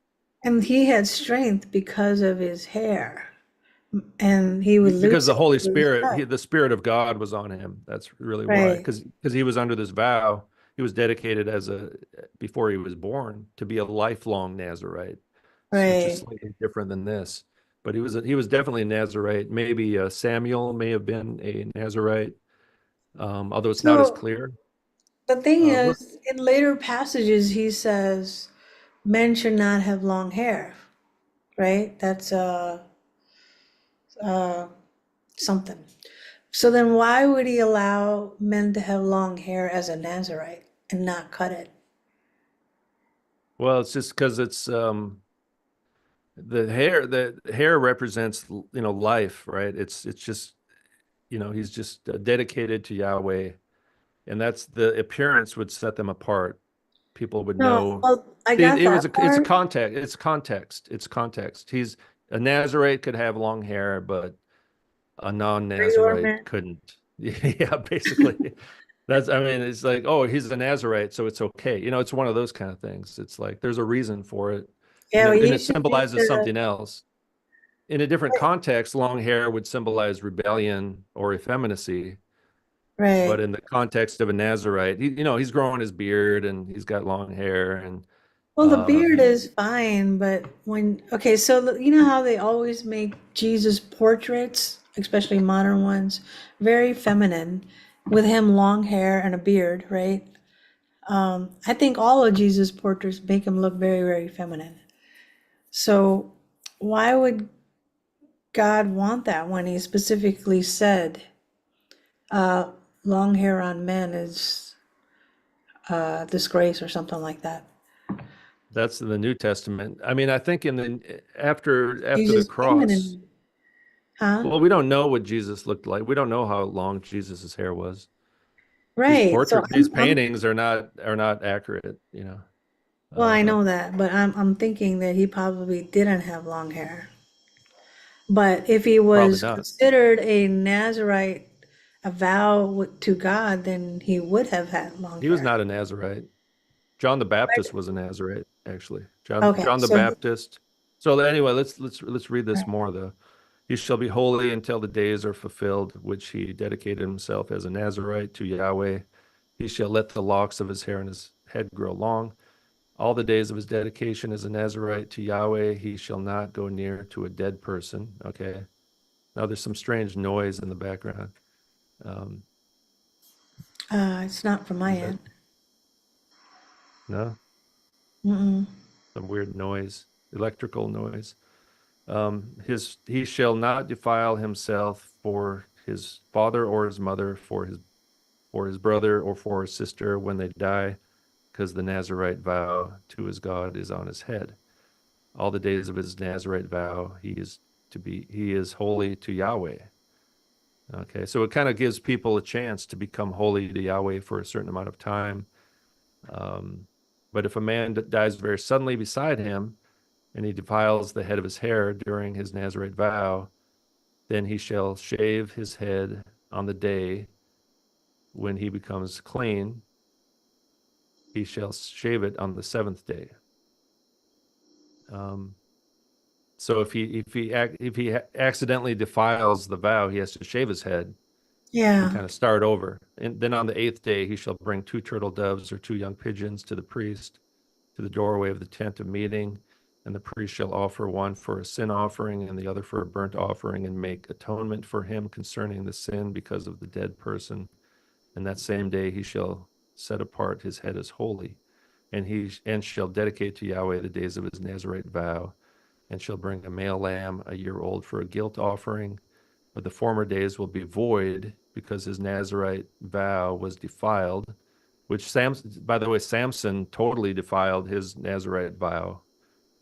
And he had strength because of his hair, and he would Because lose the it Holy if it was Spirit, cut. the Spirit of God was on him. That's really why. Right, Because he was under this vow. He was dedicated before he was born to be a lifelong Nazarite, which is right. slightly different than this. But he was definitely a Nazarite. Maybe Samuel may have been a Nazarite, although it's not as So clear. the thing What is, in later passages, he says men should not have long hair, right? That's uh, something. So then why would he allow men to have long hair as a Nazarite and not cut it? Well, it's just because it's the hair represents life, right? It's just he's just dedicated to Yahweh, and that's the appearance would set them apart. People would No, know. well, I See, got that it's a part. context. It's context. It's context. He's a Nazarite could have long hair, but a Free non-Nazarite ornament. couldn't. Yeah, basically. I mean, it's like, oh, he's a Nazarite, so it's okay. It's one of those kind of things. It's like there's a reason for it, Yeah, well, and you it should read symbolizes the, something else. In a different context, long hair would symbolize rebellion or effeminacy. But right. in the context of a Nazarite, he's growing his beard and he's got long hair and Well, the beard um, is fine, but okay, so you know how they always make Jesus portraits, especially modern ones, very feminine, with him long hair and a beard, right? I think all of Jesus portraits make him look very, very feminine. So why would God want that when he specifically said uh, long hair on men is disgrace or something like that? that's in the New Testament. I mean, I think in the after the Jesus cross, feminine, huh? well, we don't know what Jesus looked like. We don't know how long Jesus's hair was. Right. So These paintings are not accurate, well, I but know that, but I'm thinking that he probably didn't have long hair. But if he probably was not. considered a Nazarite, a vow to God, then he would have had long He was hair. not a Nazarite. John the Baptist was a Nazarite, actually. John Okay, John the so Baptist. So anyway, let's read this more though. He shall be holy until the days are fulfilled, which he dedicated himself as a Nazarite to Yahweh. He shall let the locks of his hair and his head grow long. All the days of his dedication as a Nazarite to Yahweh, he shall not go near to a dead person. Okay. Now there's some strange noise in the background. Um, it's not from my is that end. no? Mm-mm. some weird noise, electrical noise. He shall not defile himself for his father or his mother, for his brother or for his sister when they die, because the Nazarite vow to his God is on his head. All the days of his Nazarite vow, he is holy to Yahweh. Okay, so it kind of gives people a chance to become holy to Yahweh for a certain amount of time. Um, but if a man dies very suddenly beside him, and he defiles the head of his hair during his Nazarite vow, then he shall shave his head on the day when he becomes clean. He shall shave it on the seventh day. Um, so if he accidentally defiles the vow, he has to shave his head and Yeah. kind of start over. And then on the eighth day, he shall bring two turtle doves or two young pigeons to the priest to the doorway of the tent of meeting. And the priest shall offer one for a sin offering and the other for a burnt offering, and make atonement for him concerning the sin because of the dead person. And that same day he shall set apart his head as holy, and shall dedicate to Yahweh the days of his Nazarite vow, and shall bring a male lamb a year old for a guilt offering. But the former days will be void because his Nazarite vow was defiled, which by the way, Samson totally defiled his Nazarite vow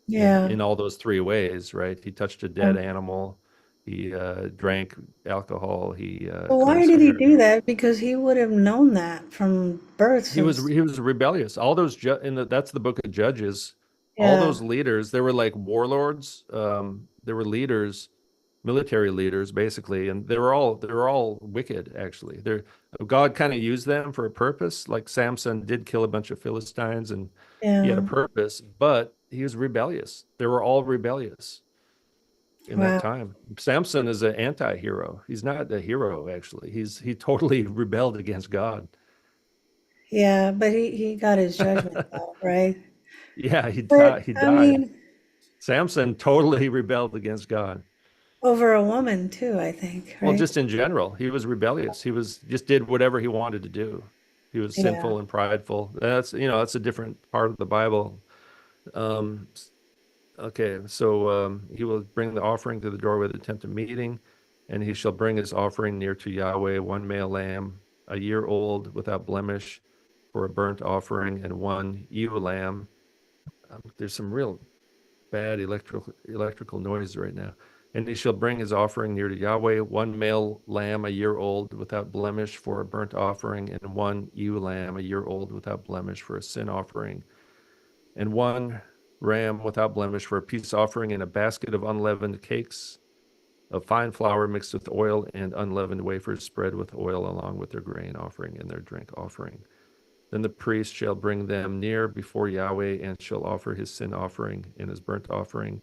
Yeah. in all those three ways, right? He touched a dead Um, animal, he drank alcohol, he but cut why his did he hair. do that? Because he would have known that from birth since, He was rebellious. All those that's the book of Judges. All yeah, those leaders, they were like warlords. They were leaders, military leaders, basically, and they were all wicked. Actually, God kind of used them for a purpose. Like Samson did kill a bunch of Philistines, and he had a yeah. purpose, but he was rebellious. They were all rebellious in that Wow. time. Samson is an anti-hero. He's not a hero, actually. He totally rebelled against God. Yeah, but he got his judgment though, right? Yeah, But he I died. mean, Samson totally rebelled against God. over a woman too, I think, Well, right? just in general, he was rebellious. He was just did whatever he wanted to do. He was Yeah. sinful and prideful. That's a different part of the Bible. Um, okay, so he will bring the offering to the doorway of the tent of meeting, and he shall bring his offering near to Yahweh, one male lamb, a year old, without blemish, for a burnt offering, and one ewe lamb. There's some real bad electrical noise right now. And he shall bring his offering near to Yahweh, one male lamb a year old without blemish for a burnt offering, and one ewe lamb a year old without blemish for a sin offering, and one ram without blemish for a peace offering, and a basket of unleavened cakes of fine flour mixed with oil, and unleavened wafers spread with oil along with their grain offering and their drink offering. Then the priest shall bring them near before Yahweh, and shall offer his sin offering and his burnt offering.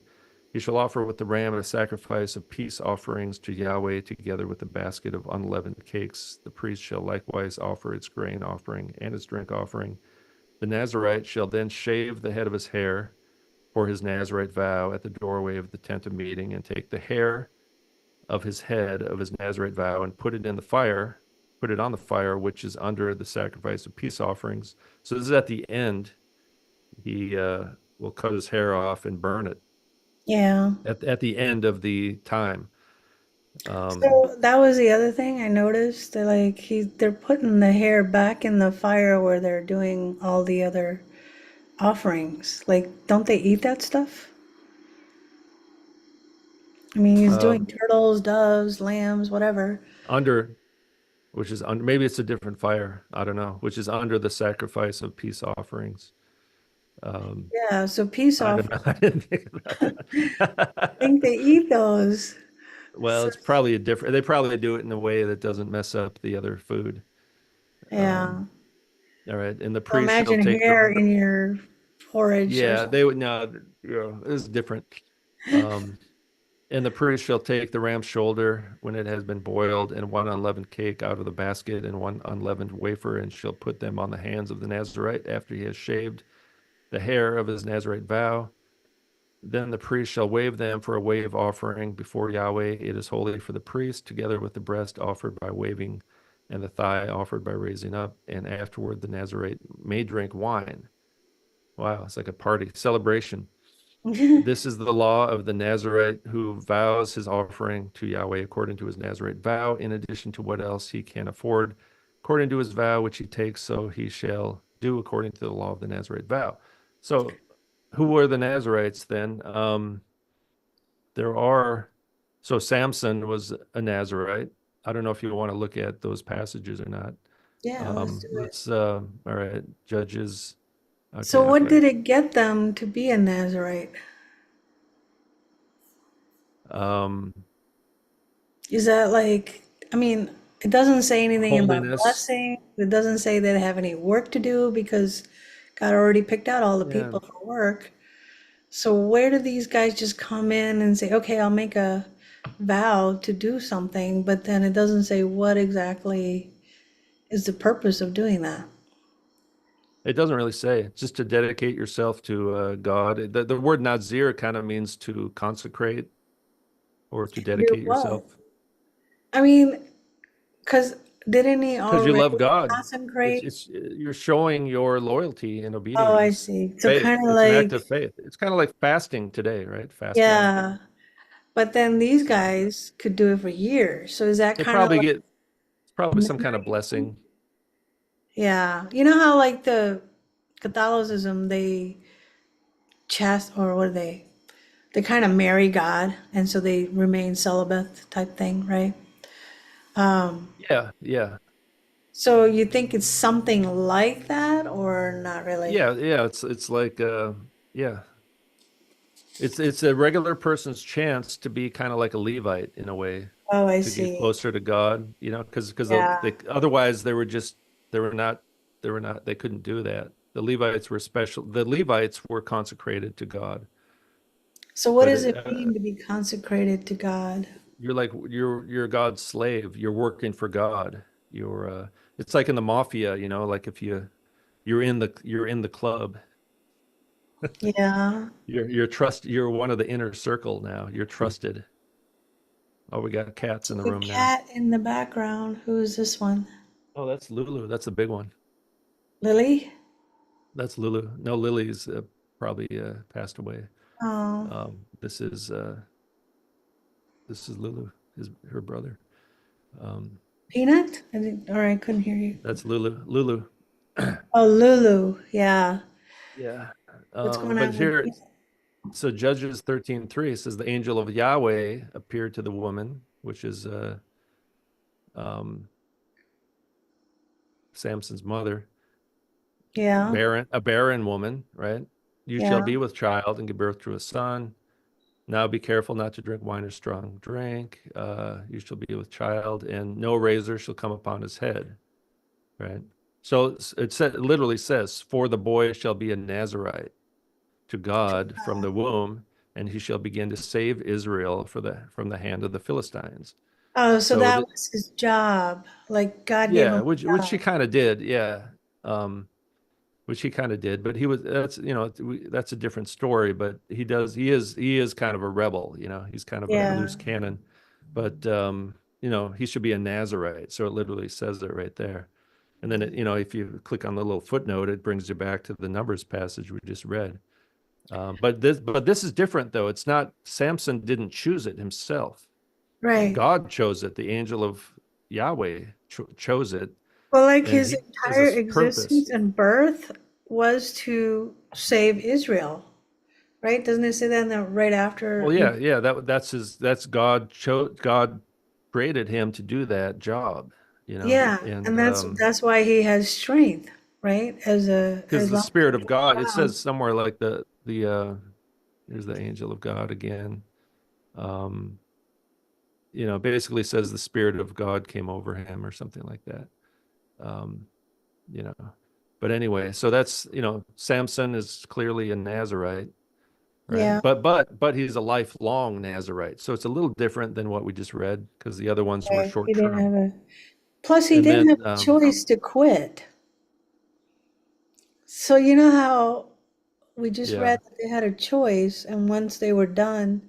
He shall offer with the ram a sacrifice of peace offerings to Yahweh, together with a basket of unleavened cakes. The priest shall likewise offer its grain offering and its drink offering. The Nazarite shall then shave the head of his hair for his Nazarite vow at the doorway of the tent of meeting, and take the hair of his head of his Nazarite vow and put it on the fire, which is under the sacrifice of peace offerings. So this is at the end. He will cut his hair off and burn it Yeah. at the end of the time. So that was the other thing I noticed. They're putting the hair back in the fire where they're doing all the other offerings. Like, don't they eat that stuff? I mean, he's Uh, doing turtles, doves, lambs, whatever. under which is under, maybe it's a different fire. I don't know, which is under the sacrifice of peace offerings. Um, Yeah, so peace I don't know. offering. I didn't think about I think that. they eat those. Well, So, it's probably a different. They probably do it in a way that doesn't mess up the other food. yeah. Um, all right, and the So priest shall imagine take the. hair in your porridge or Yeah, something. they would no. Yeah, it's different. Um, and the priest shall take the ram's shoulder when it has been boiled, and one unleavened cake out of the basket, and one unleavened wafer, and shall put them on the hands of the Nazarite after he has shaved the hair of his Nazarite vow. Then the priest shall wave them for a wave offering before Yahweh. It is holy for the priest, together with the breast offered by waving and the thigh offered by raising up. And afterward, the Nazarite may drink wine. Wow, it's like a party celebration. This is the law of the Nazarite who vows his offering to Yahweh according to his Nazarite vow, in addition to what else he can afford, according to his vow which he takes, so he shall do according to the law of the Nazarite vow. So, who were the Nazarites then? There are, so Samson was a Nazarite. I don't know if you want to look at those passages or not. Yeah, let's do it. All right, Judges. So Okay, I've what got did it. it get them to be a Nazarite? Um, Is that like, I mean, it doesn't say anything about Holiness. blessing. It doesn't say they have any work to do because God already picked out all the Yeah, people for work. So where do these guys just come in and say, okay, I'll make a vow to do something, but then it doesn't say what exactly is the purpose of doing that? it doesn't really say. It's just to dedicate yourself to God. The word Nazir kind of means to consecrate or to Do dedicate what? yourself I mean, because didn't he because you already love God. consecrate? It's you're showing your loyalty and Oh, I obedience, see. So faith. kind of It's an act of like, faith. It's kind of like fasting today, right? Fasting. yeah. But then these So guys could do it for years. So is that they kind of probably like get it's probably some kind of memory? blessing. Yeah. You know how like the Catholicism, they or what are they? They kind of marry God and so they remain celibate type thing, right? Um, Yeah, yeah, so you think it's something like that or not really? yeah. It's like yeah. It's a regular person's chance to be kind of like a Levite in a way, Oh, I to get see. closer to God, because Yeah. otherwise they were not they couldn't do that. The Levites were special. The Levites were consecrated to God, So what but does it mean to be consecrated to God? you're God's slave. You're working for God. It's like in the mafia, like if you're in the club. Yeah. You're one of the inner circle now. You're trusted. Oh, we got cats in the The room now. cat in the background. Who is this one? Oh, that's Lulu. That's a big one. Lily? That's Lulu. No, Lily's probably passed away. Oh, This is Lulu, her brother. Um, Peanut? I didn't, or I couldn't hear you. that's Lulu. Lulu. Oh, Lulu. Yeah. Yeah. What's going But on with here, Peanut? so Judges 13:3 says the angel of Yahweh appeared to the woman, which is um, Samson's mother, Yeah. a barren woman, right? You shall Yeah. be with child and give birth to a son. Now be careful not to drink wine or strong drink. You shall be with child, and no razor shall come upon his head. Right. So it literally says, "For the boy shall be a Nazarite to God from the womb, and he shall begin to save Israel from the hand of the Philistines." Oh, so So that that was his job. Like God gave yeah, him a which job. he kind of did, yeah. Um, which he kind of did, but that's a different story. But he is kind of a rebel, he's kind of a Yeah. loose cannon, but he should be a Nazarite. So it literally says it right there. And then if you click on the little footnote, it brings you back to the Numbers passage we just read. But this is different though. It's not Samson didn't choose it himself. Right. God chose it. The angel of Yahweh chose it, Well, like and his he has entire this purpose. existence and birth was to save Israel, right? Doesn't it say that in the right Well, after? yeah. That's God created him to do that job, Yeah, and and that's why he has strength, right? because As the long as Spirit he's of God, it around. says somewhere like the here's the angel of God again. Um, basically says the Spirit of God came over him or something like that. Um, you know, but anyway, so that's Samson is clearly a Nazarite, right? Yeah, But he's a lifelong Nazarite, so it's a little different than what we just read because the other ones were right. short He didn't term. have a. Plus, he And didn't have then a choice to quit. So you know how we just yeah, read that they had a choice, and once they were done,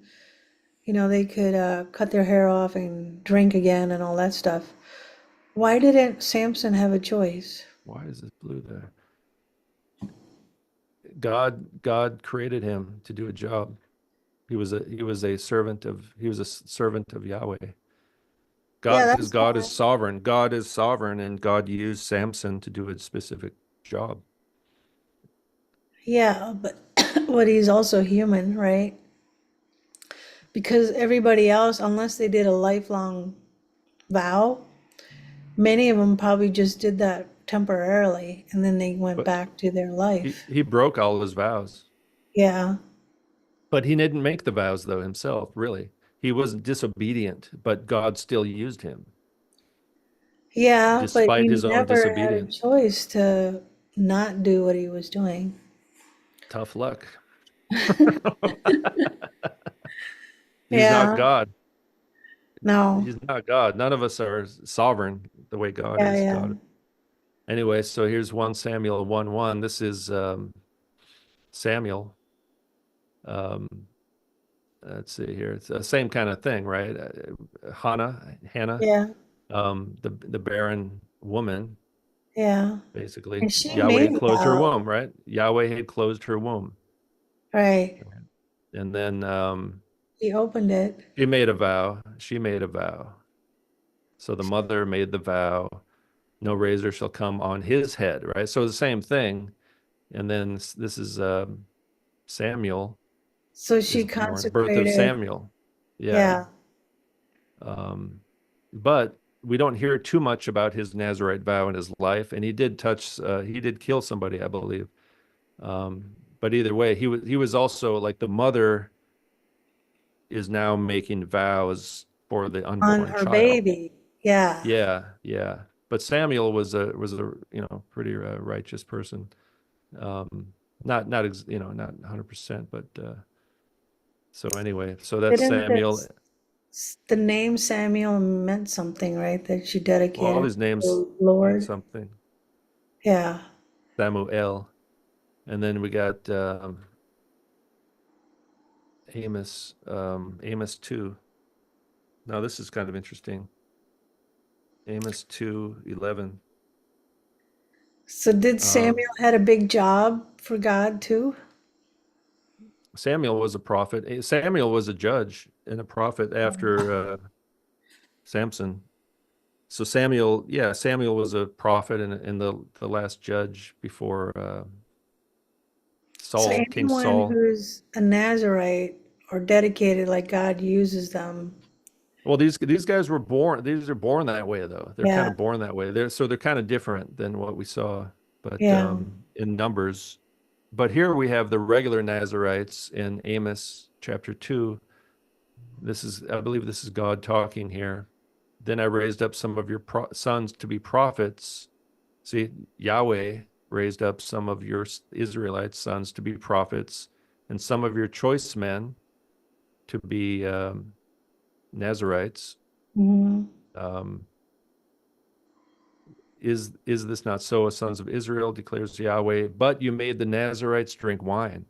they could cut their hair off and drink again and all that stuff. Why didn't Samson have a choice? why is this blue there? God created him to do a job. He was a servant of Yahweh. Yeah, God, because that's God is fine. sovereign. God is sovereign, and God used Samson to do a specific job. Yeah, but but he's also human, right? Because everybody else, unless they did a lifelong vow, many of them probably just did that temporarily and then they went But back to their he, life. he broke all his vows. Yeah. But he didn't make the vows though himself, really. He wasn't disobedient, but God still used him Yeah, but despite he his own never had a disobedience. choice to not do what he was doing. Tough luck. He's not Yeah. God. No. He's not God. None of us are sovereign the way God Yeah, is. yeah. God. Anyway, so here's 1 Samuel 1:1. This is Samuel. Um, let's see here. It's the same kind of thing, right? Hannah, Yeah. the barren woman, Yeah. basically. And she Yahweh made had a closed her vow. womb, right? Yahweh had closed her womb. Right. And then He opened it. she made a vow. She made a vow. So the mother made the vow, no razor shall come on his head, right? So the same thing. And then this is Samuel So she is born, birth of consecrated. Samuel. Yeah. Yeah. Um, but we don't hear too much about his Nazarite vow in his life. And he did kill somebody, I believe. But either way, he was also like the mother is now making vows for the On unborn her child. baby. Yeah. Yeah, yeah. But Samuel was a pretty righteous person. Not 100%, but so anyway, so that's Didn't Samuel. the name Samuel meant something, right? That she Well, all dedicated his to names the mean Lord. something. Yeah. Samuel, and then we got Amos 2. Now this is kind of interesting. Amos 2:11. So did Um, Samuel had a big job for God too? Samuel was a prophet. Samuel was a judge and a prophet after Samson. So Samuel, yeah, Samuel was a prophet and the last judge before So King anyone Saul. who's a Nazarite or dedicated like God uses them. Well, these guys were born. These are born that way, though. They're kind Yeah. of born that way. They're kind of different than what we saw, but Yeah. in numbers. But here we have the regular Nazarites in Amos chapter 2. I believe this is God talking here. Then I raised up some of your sons to be prophets. See, Yahweh raised up some of your Israelite sons to be prophets, and some of your choice men to be Nazarites. Mhm. Um, is this not so, O sons of Israel, declares Yahweh? But you made the Nazarites drink wine,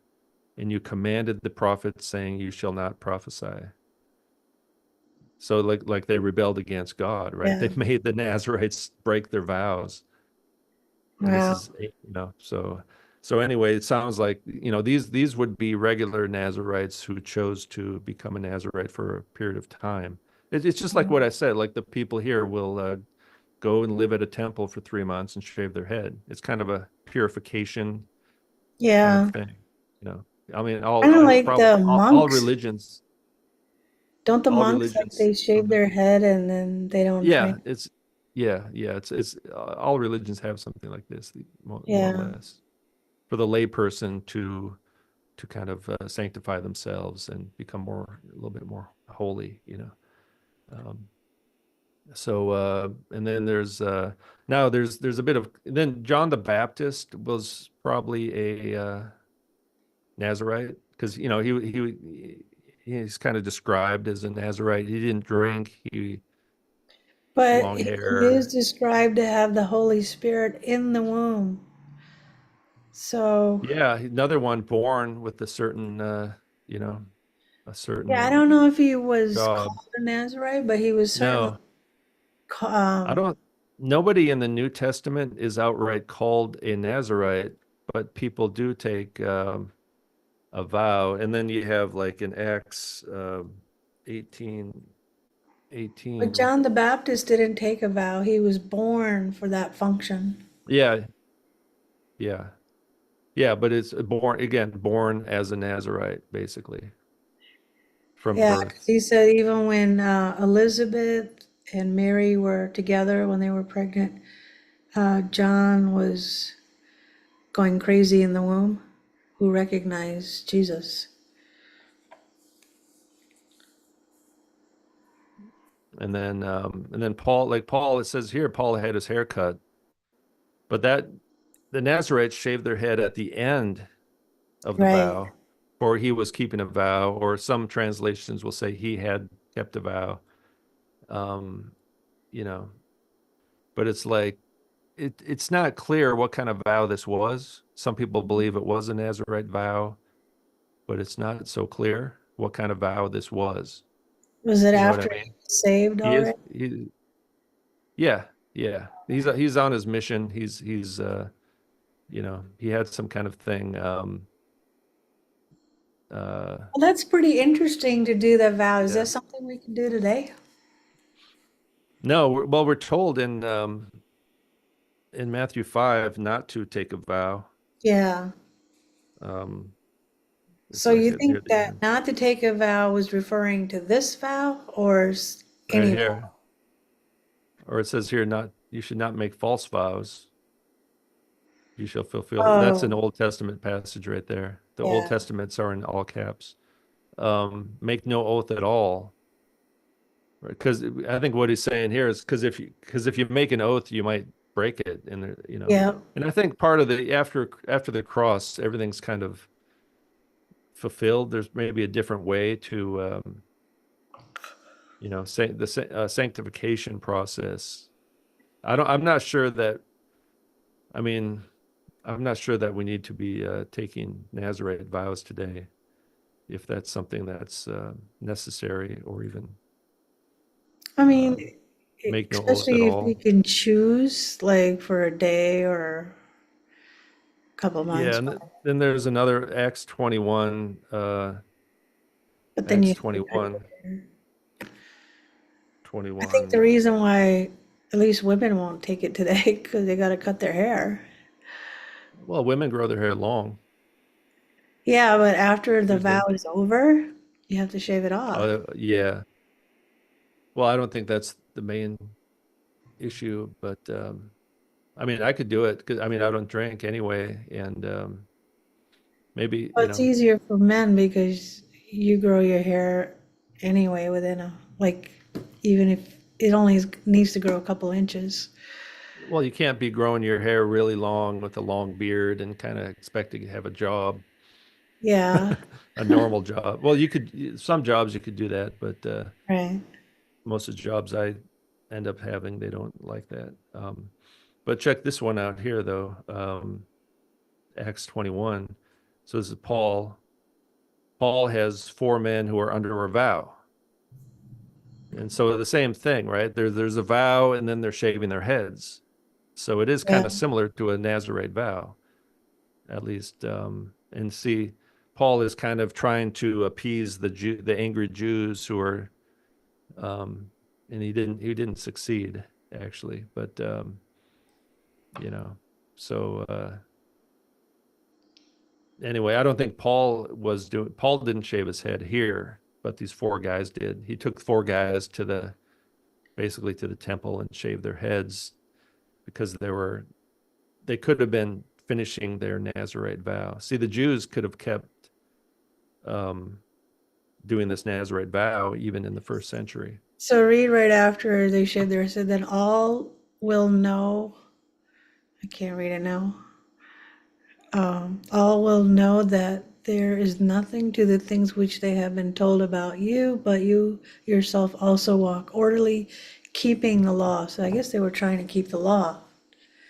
and you commanded the prophets, saying, You shall not prophesy. So like they rebelled against God, right? They Yeah. made the Nazarites break their vows. And this Wow. is, so anyway, it sounds like, these would be regular Nazarites who chose to become a Nazarite for a period of time. It's just like what I said, like the people here will go and live at a temple for 3 months and shave their head. It's kind of a purification kind of Yeah. thing, you know. I mean, Kind of like the all monks. religions, Don't the all monks like religions. they shave their head and then they don't Yeah, drink? it's all religions have something like this, more or Yeah. less, for the layperson to kind of sanctify themselves and become a little bit more holy, you know. Um, and then there's a bit of then John the Baptist was probably a Nazarite because he's kind of described as a Nazarite. He didn't drink. He But long he is hair. described to have the Holy Spirit in the womb. So, Yeah, another one born with you know, a yeah, I certain don't know if he was job. called a Nazarite, but he was certainly, No, ca- I don't. Nobody in the New Testament is outright called a Nazarite. but people do take a vow. And then you have like in Acts 18, But 18. John the Baptist didn't take a vow. He was born for that function. Yeah, yeah, yeah. But it's born again, born as a Nazarite, basically from Yeah, because birth. he said even when Elizabeth and Mary were together when they were pregnant, John was going crazy in the womb, who recognized Jesus. And then Paul, like Paul, it says here, Paul had his hair cut, but that the Nazarites shaved their head at the end of the Right. vow, or he was keeping a vow, or some translations will say he had kept a vow. Um, you know, but it's like it's not clear what kind of vow this was. Some people believe it was a Nazarite vow, but it's not so clear what kind of vow this was. Was it You know what I after he mean? was saved He is already? yeah, yeah. He's on his mission. He's he had some kind of thing. Uh Well, that's pretty interesting to do that vow. Is yeah. that something we can do today? No, well, we're told in Matthew 5 not to take a vow. Yeah. Um it's So like you it near think the that end. not to take a vow was referring to this vow or Right any here. vow? Or it says here not you should not make false vows. You shall fulfill. That's an Oh, Old Testament passage right there. The Old yeah. Testaments are in all caps. Make no oath at all. Because I think what he's saying here is because if you make an oath, you might break it, and Yeah. And I think part of the after the cross, everything's kind of fulfilled. There's maybe a different way to say the sanctification process. I'm not sure that. I mean, I'm not sure that we need to be taking Nazarite vows today, if that's something that's necessary, or even I mean, um, make no oath at especially if you all. can choose like for a day or a couple Yeah, months, and then there's another Acts 21, but then Acts you, 21, I think the 21. reason why at least women won't take it today because they got to cut their hair. Well, women grow their hair long Yeah, but after the vow usually. is over, you have to shave it off. Yeah. Well, I don't think that's the main issue, but I mean, I could do it because I mean, I don't drink anyway, and maybe, Well, it's easier for men because you grow your hair anyway within a, like, even if it only needs to grow a couple inches. well, you can't be growing your hair really long with a long beard and kind of expecting to have a job, Yeah, a normal job. Well, some jobs you could do that, but right. most of the jobs I end up having, they don't like that. But check this one out here, though. Acts 21. So this is Paul. Paul has four men who are under a vow. And so the same thing, right? There's a vow and then they're shaving their heads. So it is kind Yeah. of similar to a Nazarite vow, at least. And see, Paul is kind of trying to appease the angry Jews who are, and he didn't succeed actually, but you know, so anyway, I don't think Paul didn't shave his head here, but these four guys did. He took four guys basically to the temple and shaved their heads because they could have been finishing their Nazarite vow. See, the Jews could have kept um, doing this Nazarite vow even in the first century. So read right after they shave their head, then all will know. I can't read it now. All will know that there is nothing to the things which they have been told about you, but you yourself also walk orderly, keeping the law. So I guess they were trying to keep the law.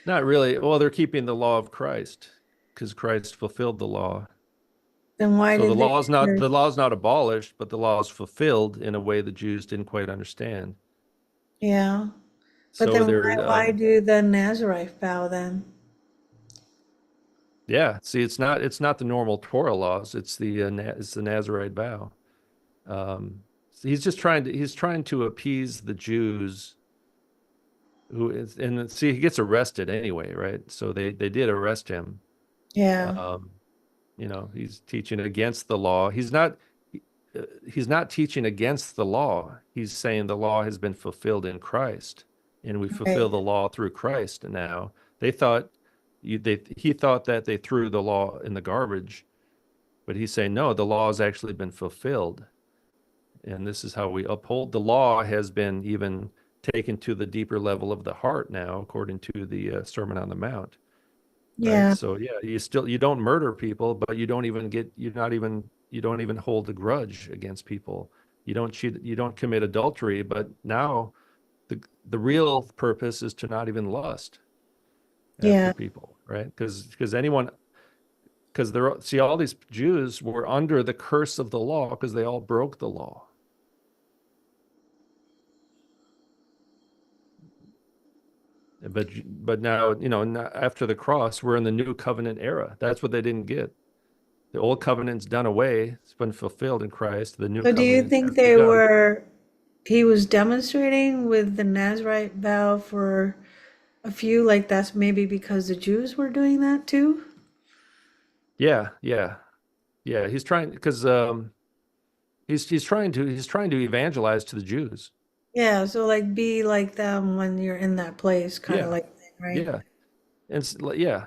Not really. Well, they're keeping the law of Christ because Christ fulfilled the law. Then why So did they? the law is not abolished, but the law is fulfilled in a way the Jews didn't quite understand. Yeah, but So then they're why do the Nazarite vow then? Yeah. See, it's not the normal Torah laws. It's the Nazarite vow. He's trying to appease the Jews who is, and see, he gets arrested anyway, right? So they did arrest him. Yeah. Um, he's teaching against the law. He's not teaching against the law. He's saying the law has been fulfilled in Christ, and we fulfill Right. the law through Christ now. They thought he thought that they threw the law in the garbage, but he's saying no, the law has actually been fulfilled. And this is how we uphold the law has been even taken to the deeper level of the heart now, according to the Sermon on the Mount, right? Yeah. So yeah, you don't murder people, but you don't even hold a grudge against people. You don't cheat, you don't commit adultery, but now the real purpose is to not even lust after Yeah. people, right? Because they're see, all these Jews were under the curse of the law because they all broke the law. But now, after the cross, we're in the new covenant era. That's what they didn't get. The old covenant's done away. It's been fulfilled in Christ. The new So do you covenant think has they begun. were, he was demonstrating with the Nazarite vow for a few, like that's maybe because the Jews were doing that too? Yeah, yeah, yeah. He's trying because he's trying to evangelize to the Jews. Yeah, so like be like them when you're in that place, kind of Yeah, like thing, right? yeah, yeah,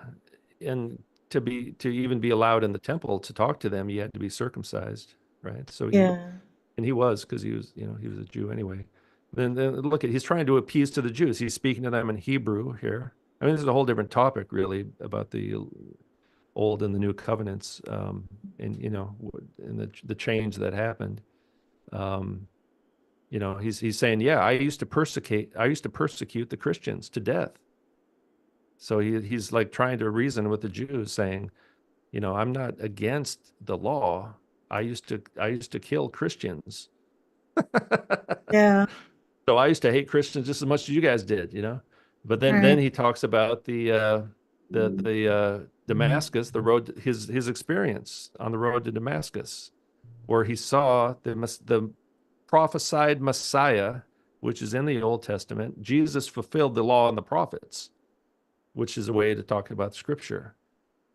and to even be allowed in the temple to talk to them, you had to be circumcised, right? So Yeah. he was because he was a Jew anyway. Then look at he's trying to appease to the Jews. He's speaking to them in Hebrew here. I mean, this is a whole different topic, really, about the old and the new covenants, and and the change that happened. Um, he's saying, yeah, I used to persecute the Christians to death. So he's like trying to reason with the Jews, saying, I'm not against the law. I used to kill Christians. Yeah. So I used to hate Christians just as much as you guys did. But then Right. he talks about the Damascus, the road, his experience on the road to Damascus, where he saw the prophesied Messiah, which is in the Old Testament. Jesus fulfilled the law and the prophets, which is a way to talk about Scripture,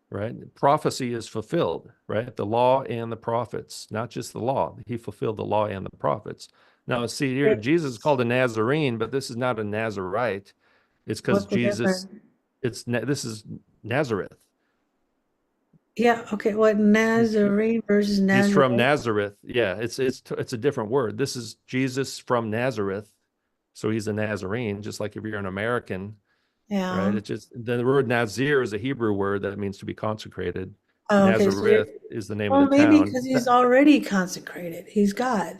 right? Prophecy is fulfilled, right? The law and the prophets, not just the law. He fulfilled the law and the prophets. Now, see here, Right. Jesus is called a Nazarene, but this is not a Nazarite. It's because What's the Jesus, difference? this is Nazareth. Yeah, okay. What Nazarene versus He's from Nazarite? Nazareth. Yeah, it's a different word. This is Jesus from Nazareth. So he's a Nazarene, just like if you're an American, right? Yeah. It's just the word Nazir is a Hebrew word that means to be consecrated. Oh, okay. So you're, Nazareth is the name of well, the maybe town. because he's already consecrated. He's God.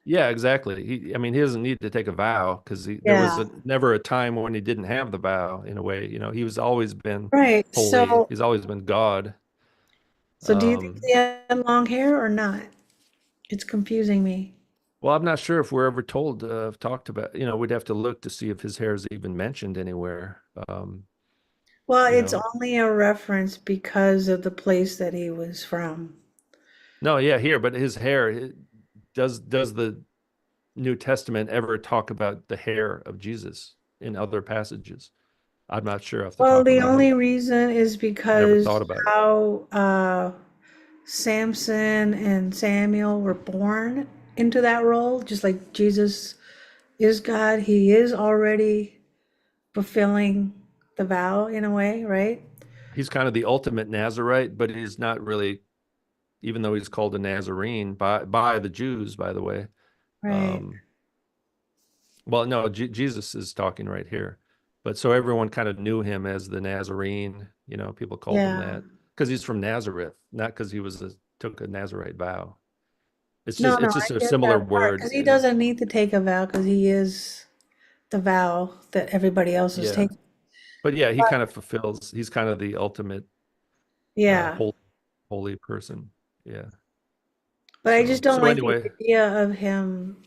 Yeah, exactly. I mean, he doesn't need to take a vow because there was Yeah. never a time when he didn't have the vow in a way. He was always been Right. holy. So, He's always been God. so do you think Um, he had long hair or not? It's confusing me. well, I'm not sure if we're ever told, talked about, we'd have to look to see if his hair is even mentioned anywhere. Well, You it's know, only a reference because of the place that he was from. no, yeah, here, but his hair, does the New Testament ever talk about the hair of Jesus in other passages? I'm not sure off the Well, top of the my head. only reason is Never thought because about it. how Samson and Samuel were born into that role, just like Jesus is God, he is already fulfilling the vow in a way, right? He's kind of the ultimate Nazarite, but he's not really, even though he's called a Nazarene by the Jews, by the way. Right. Um, well, no, Jesus is talking right here, but so everyone kind of knew him as the Nazarene. People called him Yeah. that because he's from Nazareth, not because took a Nazarite vow. No, no, It's I just a get similar that part because word. he doesn't need to take a vow because he is the vow that everybody else is Yeah, taking. but yeah, he But kind of fulfills. He's kind of the ultimate yeah, holy person. Yeah. but I just don't So like the anyway, idea of him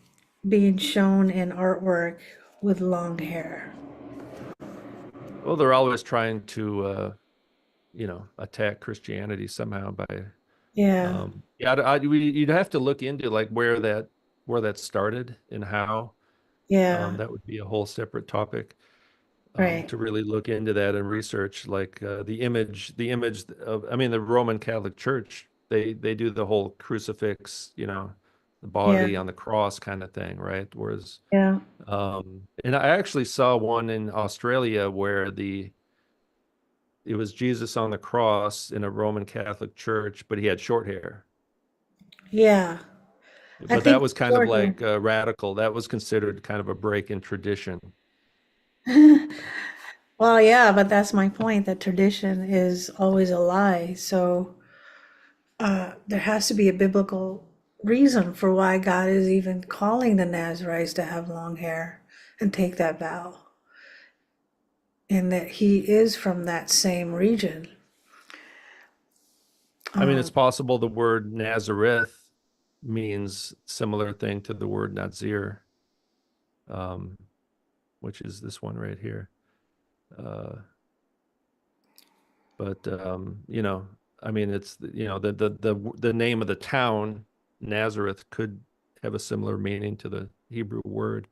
being shown in artwork with long hair. well, they're always trying to attack Christianity somehow by Yeah. yeah, you'd have to look into like where that started and how. Yeah. That would be a whole separate topic, Right. to really look into that and research like the image of, I mean, the Roman Catholic Church, they do the whole crucifix, the Yeah. body on the cross kind of thing, right? Whereas Yeah. and I actually saw one in Australia where it was Jesus on the cross in a Roman Catholic church, but he had short hair. Yeah. I But that think was kind of short hair. like radical. That was considered kind of a break in tradition. Well, yeah, but that's my point, that tradition is always a lie. So there has to be a biblical reason for why God is even calling the Nazarites to have long hair and take that vow, and that he is from that same region. I mean, it's Um, possible the word Nazareth means similar thing to the word Nazir, um, which is this one right here. Uh, but I mean, it's the name of the town Nazareth could have a similar meaning to the Hebrew word.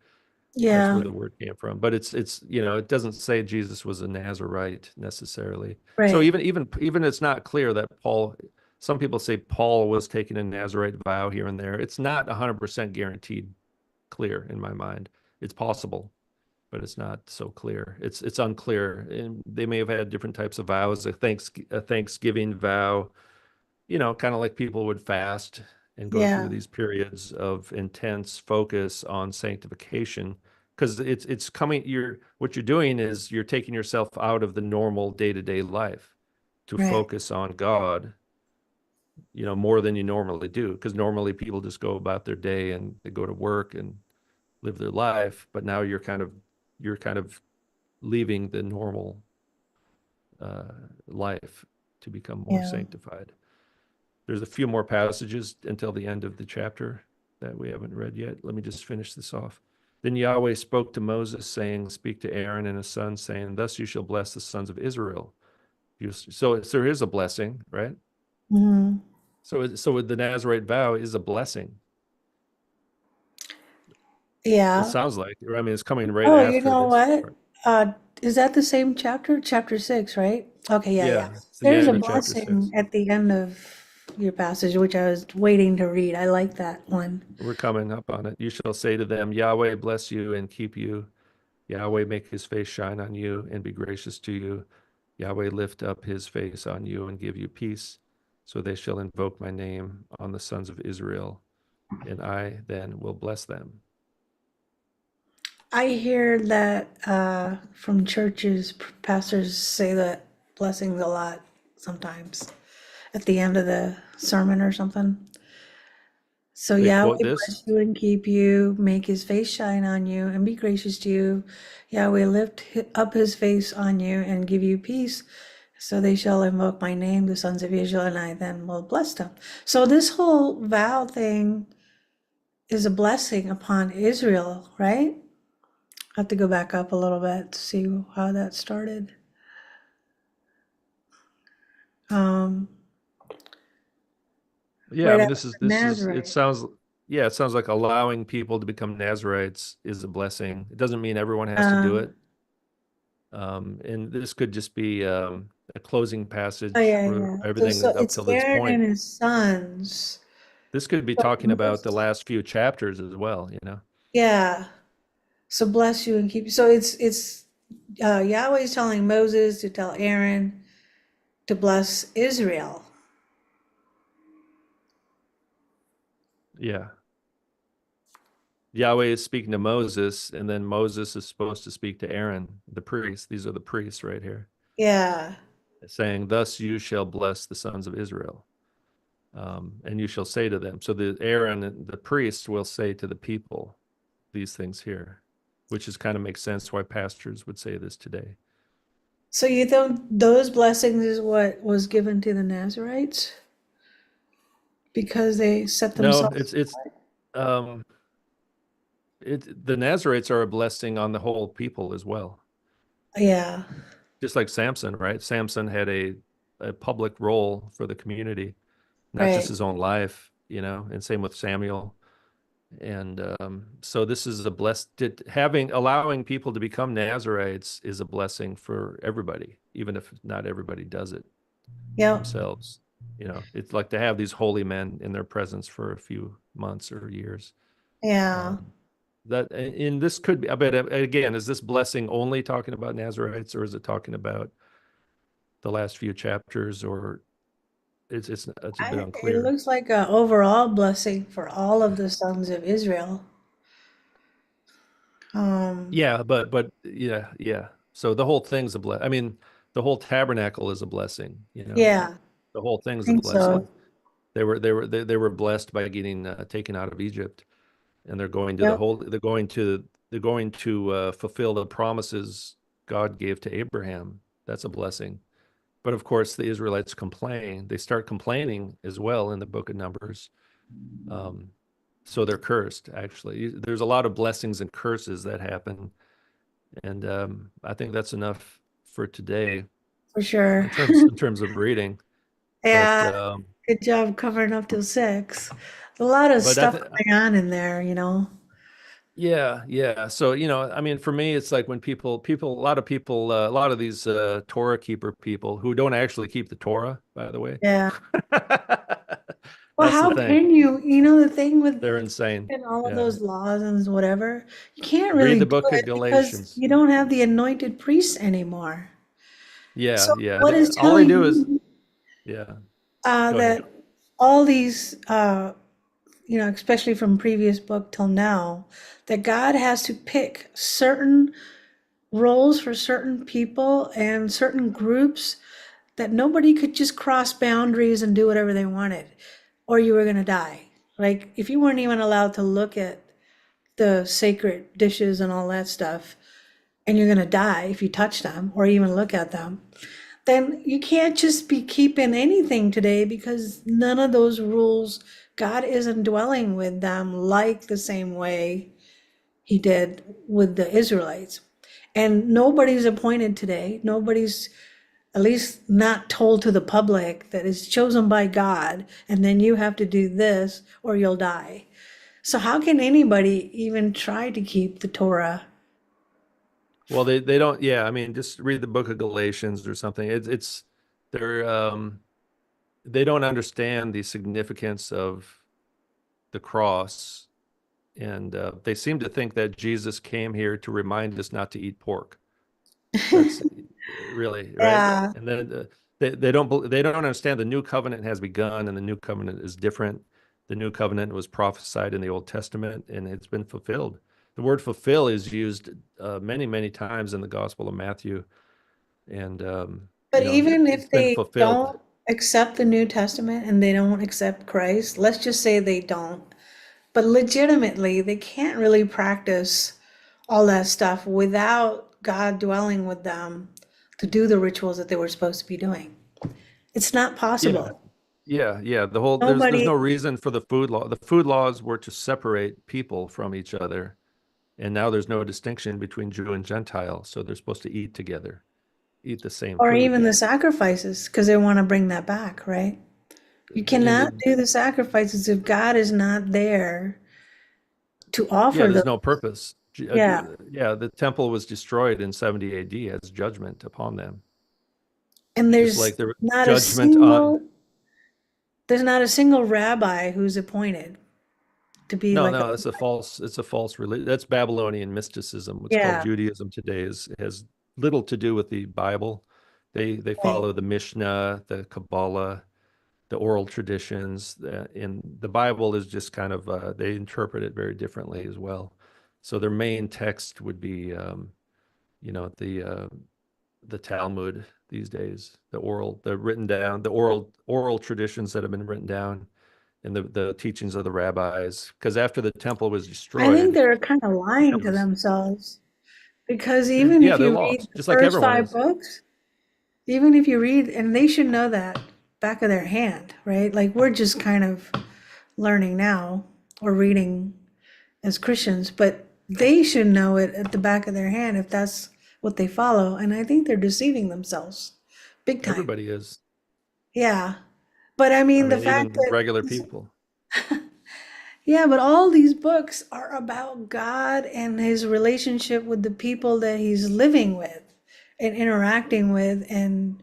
That's yeah, where the word came from. But it doesn't say Jesus was a Nazarite necessarily. So right, even it's not clear that Paul. Some people say Paul was taking a Nazarite vow here and there. It's not 100% guaranteed clear in my mind. It's possible, but it's not so clear. It's unclear. And they may have had different types of vows. A Thanksgiving vow, kind of like people would fast and go through yeah, these periods of intense focus on sanctification, because it's coming, what you're doing is you're taking yourself out of the normal day-to-day life to right, focus on God, more than you normally do, because normally people just go about their day and they go to work and live their life, but now you're kind of leaving the normal uh, life to become more yeah. sanctified. There's a few more passages until the end of the chapter that we haven't read yet. Let me just finish this off. Then Yahweh spoke to Moses, saying, Speak to Aaron and his sons, saying, Thus you shall bless the sons of Israel. So there is a blessing, right? Hmm. So the Nazarite vow is a blessing. It Yeah. sounds like. I mean, it's coming right Oh, you after know this what? part. Is that the same chapter? Chapter six, right? Okay, yeah, yeah. Yeah, it's the There's a end of chapter blessing 6. at the end of your passage, which I was waiting to read. I like that one. We're coming up on it. You shall say to them, Yahweh bless you and keep you. Yahweh make his face shine on you and be gracious to you. Yahweh lift up his face on you and give you peace. So they shall invoke my name on the sons of Israel, and I then will bless them. I hear that from churches, pastors say that blessings a lot sometimes at the end of the sermon or something. So They Yahweh quote this. bless you and keep you, make his face shine on you and be gracious to you. Yahweh lift up his face on you and give you peace. So they shall invoke my name, the sons of Israel, and I then will bless them. So this whole vow thing is a blessing upon Israel, right? I have to go back up a little bit to see how that started. Um, Yeah, I right mean, after this is it Nazarite. sounds yeah, it sounds like allowing people to become Nazarites is a blessing. It doesn't mean everyone has to do Um, it. And this could just be a closing oh passage yeah, for yeah. So everything up it's till this Aaron point. and his sons. This could be So talking about the last few chapters as well. yeah. So bless you and keep you. So it's Yahweh's telling Moses to tell Aaron to bless Israel. Yeah. Yahweh is speaking to Moses, and then Moses is supposed to speak to Aaron, the priest. These are the priests right here, Yeah. saying, Thus you shall bless the sons of Israel. And you shall say to them. So the Aaron, the priest, will say to the people these things here, which is kind of makes sense why pastors would say this today. So you think those blessings is what was given to the Nazarites because they set No, themselves. um the Nazarites are a blessing on the whole people as well. Yeah. Just like Samson, right? Samson had a a public role for the community, not just Right. his own life, and same with Samuel. And so this is a blessed having allowing people to become Nazarites is a blessing for everybody, even if not everybody does it Yep. themselves. It's like to have these holy men in their presence for a few months or years. Yeah. Um, that in this could be, but again, is this blessing only talking about Nazarites, or is it talking about the last few chapters, or it's a bit It unclear. looks like a overall blessing for all of the sons of Israel. Um, Yeah, but yeah, yeah. So the whole thing's a bless. I mean, the whole tabernacle is a blessing. yeah, The whole I thing's a think so, blessing. They were blessed by getting taken out of Egypt, and they're going to the yep. whole. They're going to fulfill the promises God gave to Abraham. That's a blessing. But of course, the Israelites complain. They start complaining as well in the book of Numbers. Um, so they're cursed, actually. There's a lot of blessings and curses that happen. And I think that's enough for today For sure. in terms of reading. But Yeah, good job covering up till 6. A lot of but I stuff think going on in there, you know? yeah, yeah. So, I mean, for me, it's like when a lot of these Torah keeper people who don't actually keep the Torah, by the way. Yeah. Well, That's the how thing. can you, the thing with They're insane. and all of Yeah. those laws and whatever, you can't Read really the do book of it because Galatians. you don't have the anointed priests anymore. So Yeah, yeah. what is All they telling do is, you yeah. Go ahead. that all these, especially from previous book till now, that God has to pick certain roles for certain people and certain groups that nobody could just cross boundaries and do whatever they wanted, or you were going to die. Like if you weren't even allowed to look at the sacred dishes and all that stuff, and you're going to die if you touch them or even look at them, then you can't just be keeping anything today because none of those rules, God isn't dwelling with them like the same way he did with the Israelites. And nobody's appointed today. Nobody's, at least not told to the public, that is chosen by God. And then you have to do this or you'll die. So how can anybody even try to keep the Torah? Well, they don't. Yeah, I mean, just read the book of Galatians or something. They're they don't understand the significance of the cross, and they seem to think that Jesus came here to remind us not to eat pork. That's really right. Yeah. And then they don't understand the new covenant has begun, and the new covenant is different. The new covenant was prophesied in the Old Testament, and it's been fulfilled. The word fulfill is used many, many times in the Gospel of Matthew, and But even it's if been they fulfilled. don't accept the New Testament and they don't accept Christ, let's just say they don't. But legitimately, they can't really practice all that stuff without God dwelling with them to do the rituals that they were supposed to be doing. It's not Yeah, possible. yeah, yeah. There's Nobody, no reason for the food law. The food laws were to separate people from each other, and now there's no distinction between Jew and Gentile, so they're supposed to eat together, eat the same or food. even the sacrifices, because they want to bring that back, right? You And cannot do the sacrifices if God is not there to yeah, offer there's them. no purpose. Yeah. Yeah, the temple was destroyed in 70 AD as judgment upon them, And just like there was not a judgment on. single, there's not a single rabbi who's appointed to be No, like a, no, it's a false religion. That's Babylonian mysticism. What's called yeah, Judaism today has little to do with the Bible. They right. follow the Mishnah, the Kabbalah, the oral traditions, and the Bible is just kind of they interpret it very differently as well. So their main text would be, you know, the Talmud these days, the oral traditions that have been written down, and the teachings of the rabbis. Because after the temple was I think destroyed, they're kind of lying it to was themselves because even yeah, if they're you read lost, the just like first everyone five is. books, even if you read, and they should know that back of their hand, right? Like we're just kind of learning now or reading as Christians, but they should know it at the back of their hand if that's what they follow. And I think they're deceiving themselves big time. Everybody is. Yeah. But I I mean, the mean, fact even that, regular people. yeah, but all these books are about God and his relationship with the people that he's living with and interacting with and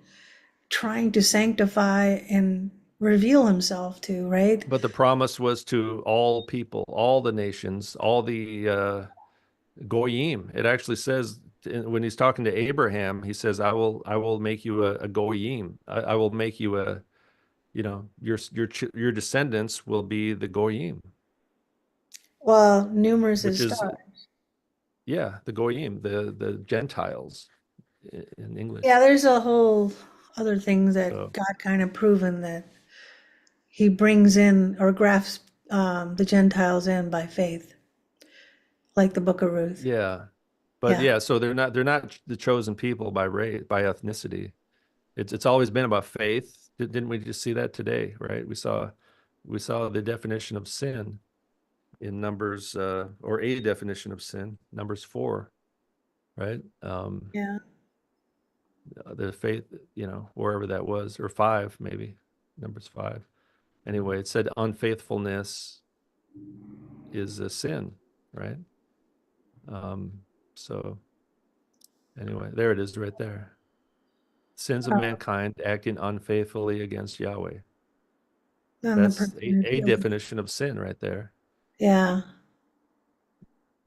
trying to sanctify and reveal himself to, right? But the promise was to all people, all the nations, all the goyim. It actually says when he's talking to Abraham, he says, I will make you a goyim. I will make you a, you know, your descendants will be the goyim, Well, numerous which as is, stars. yeah, the goyim, the Gentiles in Yeah, English. there's a whole other things that So God kind of proven that he brings in or grafts the Gentiles in by faith, like the book of Ruth. yeah, but Yeah. yeah, so they're not the chosen people by race, by ethnicity. It's always been about faith. Didn't we just see that today, right? We saw the definition of sin in Numbers, or a definition of sin, Numbers 4, right? Yeah. The faith, you know, wherever that was, or 5 maybe, Numbers 5. Anyway, it said unfaithfulness is a sin, right? Um, so anyway, there it is right there. Sins of Oh, mankind acting unfaithfully against Yahweh. then the That's person who a feels. definition of sin right there, Yeah.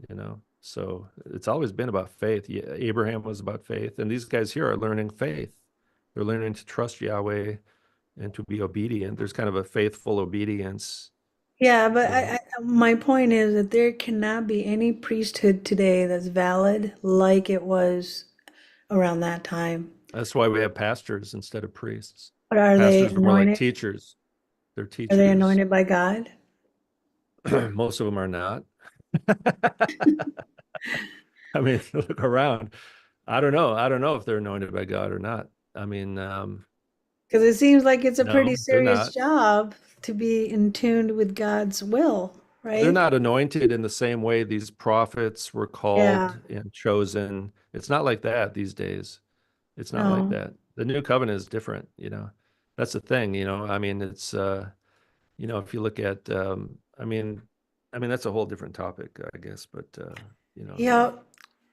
you know. So it's always been about faith. Yeah, Abraham was about faith, and these guys here are learning faith. They're learning to trust Yahweh and to be obedient. There's kind of a faithful obedience, Yeah, but you know. my point is that there cannot be any priesthood today that's valid like it was around that time. That's why we have pastors instead of priests. But are they Pastors are more like anointed? teachers. They're Are they teachers. anointed by God? Most of them are not. I mean, look around. I don't know. I don't know if they're anointed by God or not. I mean, Because it seems like it's a pretty no, they're serious not. job to be in tune with God's will, They're right? not anointed in the same way these prophets were Yeah, called and chosen. It's not like that these days. It's not like no. that. The new covenant is different, you know. That's the thing, you know. I mean, it's you know, if you look at I mean that's a whole different topic, I guess, but you know, Yeah,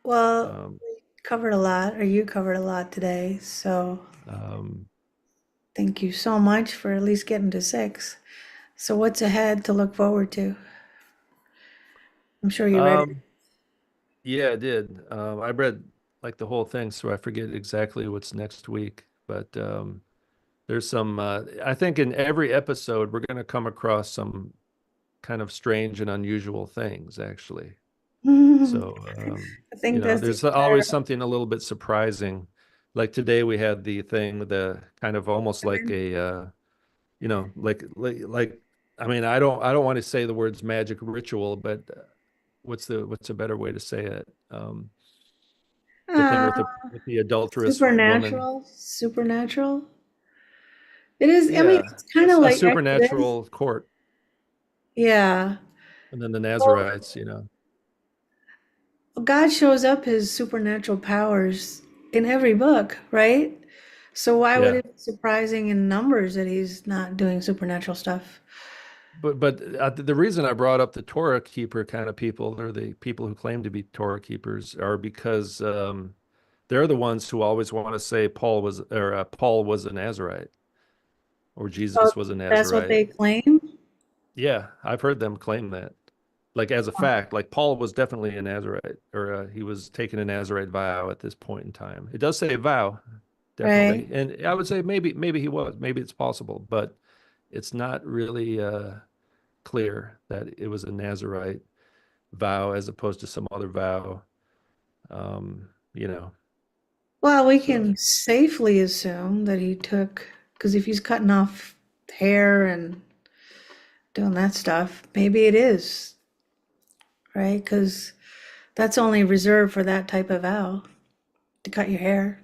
well, um covered a lot, or you covered a lot today, so um thank you so much for at least getting to six. So what's ahead to look forward to? I'm sure you read it. um yeah, I did. I read like the whole thing, so I forget exactly what's next week, but there's some I think in every episode we're going to come across some kind of strange and unusual things actually. So, I you think know, that's the there's always something a little bit surprising. Like today we had the thing with the kind of almost like entire. a, you know, like, I mean, I don't want to say the words magic ritual, but what's a better way to say it? The thing Uh, with the adulterous woman. supernatural, supernatural. It is, I mean, Yeah. it's kind of A like Exodus. supernatural court. Yeah. And then the Well, Nazarites, you know. God shows up his supernatural powers in every book, right? So why would Yeah. it be surprising in Numbers that he's not doing supernatural stuff? But the reason I brought up the Torah keeper kind of people, or the people who claim to be Torah keepers, are because they're the ones who always want to say Paul was a Nazarite or Oh, Jesus was a that's what Nazarite. they claim? Yeah, I've heard them claim that, like as a fact, like Paul was definitely a Nazarite, or he was taking a Nazarite vow at this point in time. It does say vow, Right? definitely, and I would say maybe he was, maybe it's possible, but it's not really clear that it was a Nazarite vow as opposed to some other vow. You know, Well, we so can safely assume that he took, because if he's cutting off hair and doing that stuff, maybe it is, right? Because that's only reserved for that type of vow, to cut your hair.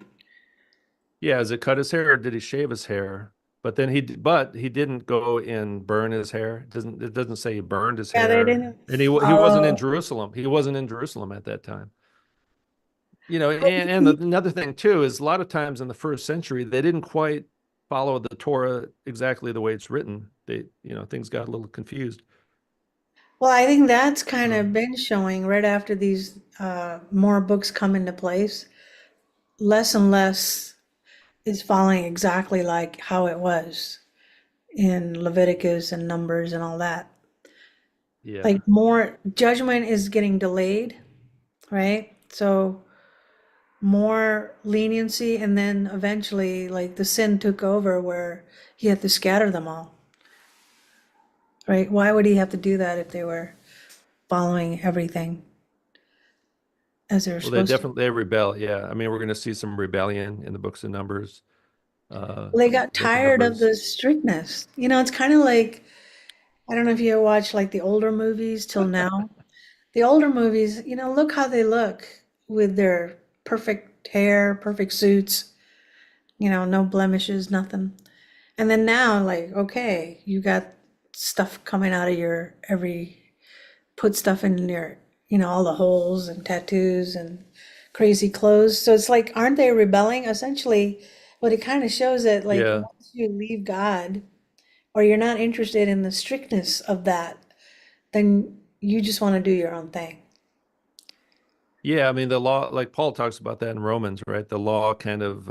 yeah, is it cut his hair or did he shave his hair? But he didn't go and burn his hair. It doesn't say he burned his Yeah, they hair, didn't and he wasn't in follow. Jerusalem. He wasn't in Jerusalem at that time. You know, But and another thing too is a lot of times in the first century they didn't quite follow the Torah exactly the way it's written. Things got a little confused. Well, I think that's kind So, of been showing right after these more books come into place. Less and less is following exactly like how it was in Leviticus and Numbers and all that. yeah. Like more judgment is getting delayed, right? So more leniency, and then eventually, like the sin took over where he had to scatter them all, right? Why would he have to do that if they were following everything as they were Well, they supposed to? definitely they rebel. Yeah. I mean, we're going to see some rebellion in the books of Numbers, They got book of tired of Numbers. the strictness. It's kind of like, I don't know if you watch like the older movies till now. The older movies, look how they look with their perfect hair, perfect suits, no blemishes, nothing. And then now, like, okay, you got stuff coming out of your put stuff in your, all the holes and tattoos and crazy clothes. So it's like, aren't they rebelling? Essentially, what it kind of shows that, like, Yeah. once you leave God or you're not interested in the strictness of that, then you just want to do your own thing. Yeah. I mean, the law, like Paul talks about that in Romans, right? The law kind of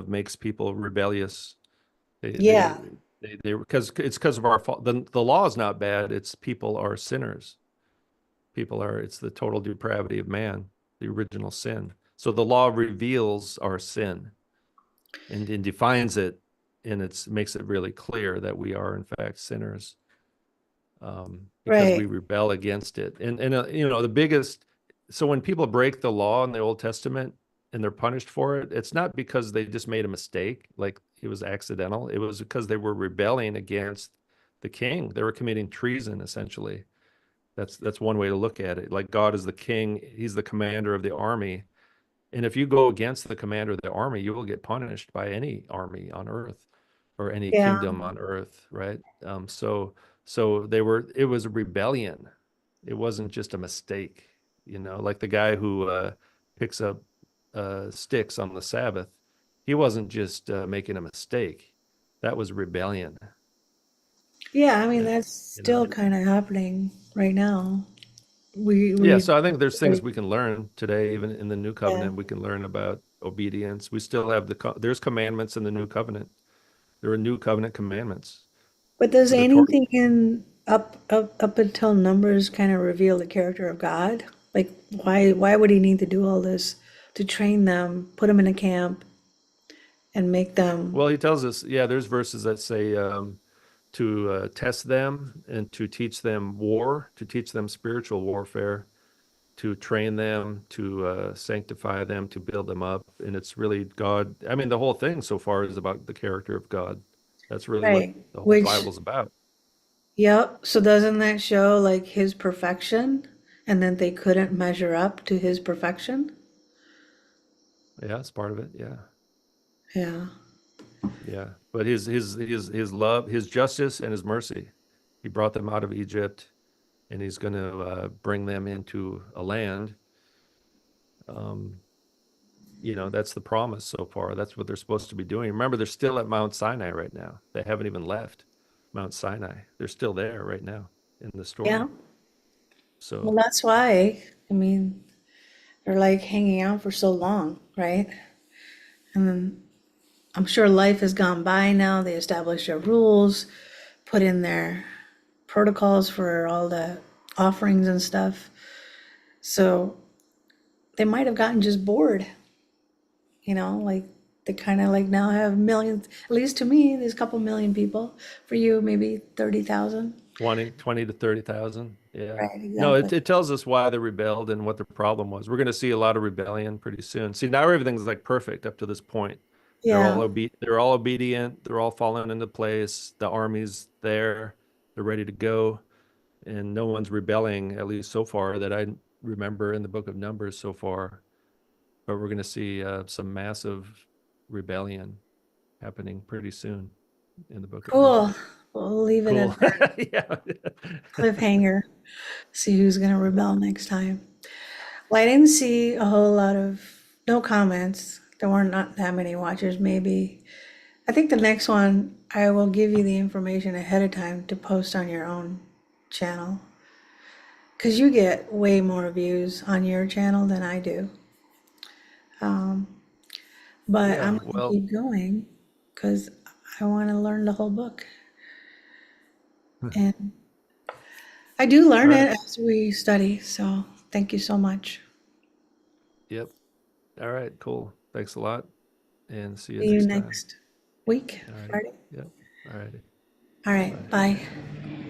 makes people rebellious. They, they, Yeah, because it's because of our fault. The law is not bad. It's people are sinners. It's the total depravity of man, the original sin. So the law reveals our sin and defines it, and it makes it really clear that we are in fact sinners, because we right. rebel against it. And the biggest, so when people break the law in the Old Testament and they're punished for it, it's not because they just made a mistake, like it was accidental. It was because they were rebelling against the king. They were committing treason, essentially. That's one way to look at it. Like God is the king, he's the commander of the army. And if you go against the commander of the army, you will get punished by any army on earth or any Yeah, kingdom on earth, right? So it was a rebellion. It wasn't just a mistake, like the guy who picks up sticks on the Sabbath. He wasn't just making a mistake. That was rebellion. yeah. I mean, And, that's you know, still kind of happening right now. We Yeah, we so I think there's things we can learn today, even in the new yeah. covenant. We can learn about obedience. We still have there's commandments in the new covenant. There are new covenant commandments. But does So the Torah, anything in up until Numbers kind of reveal the character of God? Like, why would he need to do all this to train them, put them in a camp, and make them? well, he tells us, yeah, there's verses that say to test them and to teach them war, to teach them spiritual warfare, to train them, to sanctify them, to build them up. And it's really God. I mean, the whole thing so far is about the character of God. That's really what Right. the whole Which, Bible's about. yep. So doesn't that show like his perfection, and then they couldn't measure up to his perfection? Yeah, it's part of it. Yeah. Yeah. Yeah, but his love, his justice, and his mercy, he brought them out of Egypt, and he's going to bring them into a land. Um, that's the promise so far. That's what they're supposed to be doing. Remember, they're still at Mount Sinai right now. They haven't even left Mount Sinai. They're still there right now in the Yeah. story. Well, So, that's why. I mean, they're like hanging out for so long, right? And then I'm sure life has gone by now. They established their rules, put in their protocols for all the offerings and stuff. So they might have gotten just bored, like they kind of like now have millions, at least to me, there's a couple million people. For you, maybe 30,000. 20 to 30,000. Yeah. Right, No, exactly. it tells us why they rebelled and what the problem was. We're going to see a lot of rebellion pretty soon. See, now everything's like perfect up to this point. Yeah. They're all obedient. They're all falling into place. The army's there. They're ready to go. And no one's rebelling, at least so far, that I remember in the book of Numbers so far. But we're going to see some massive rebellion happening pretty soon in the book of Cool. Numbers. We'll leave it at Cool. that Yeah. cliffhanger. See who's going to rebel next time. Well, I didn't see a whole lot of, no comments. There weren't not that many watchers, maybe. I think the next one, I will give you the information ahead of time to post on your own channel. Because you get way more views on your channel than I do. But I'm Yeah, going to well, keep going because I want to learn the whole book. And I do all learn it right. as we study. So thank you so much. Yep. All right, cool. Thanks a lot, and see you See you next time. next week, All righty. Friday. Yep. All righty. All right. Bye. Bye.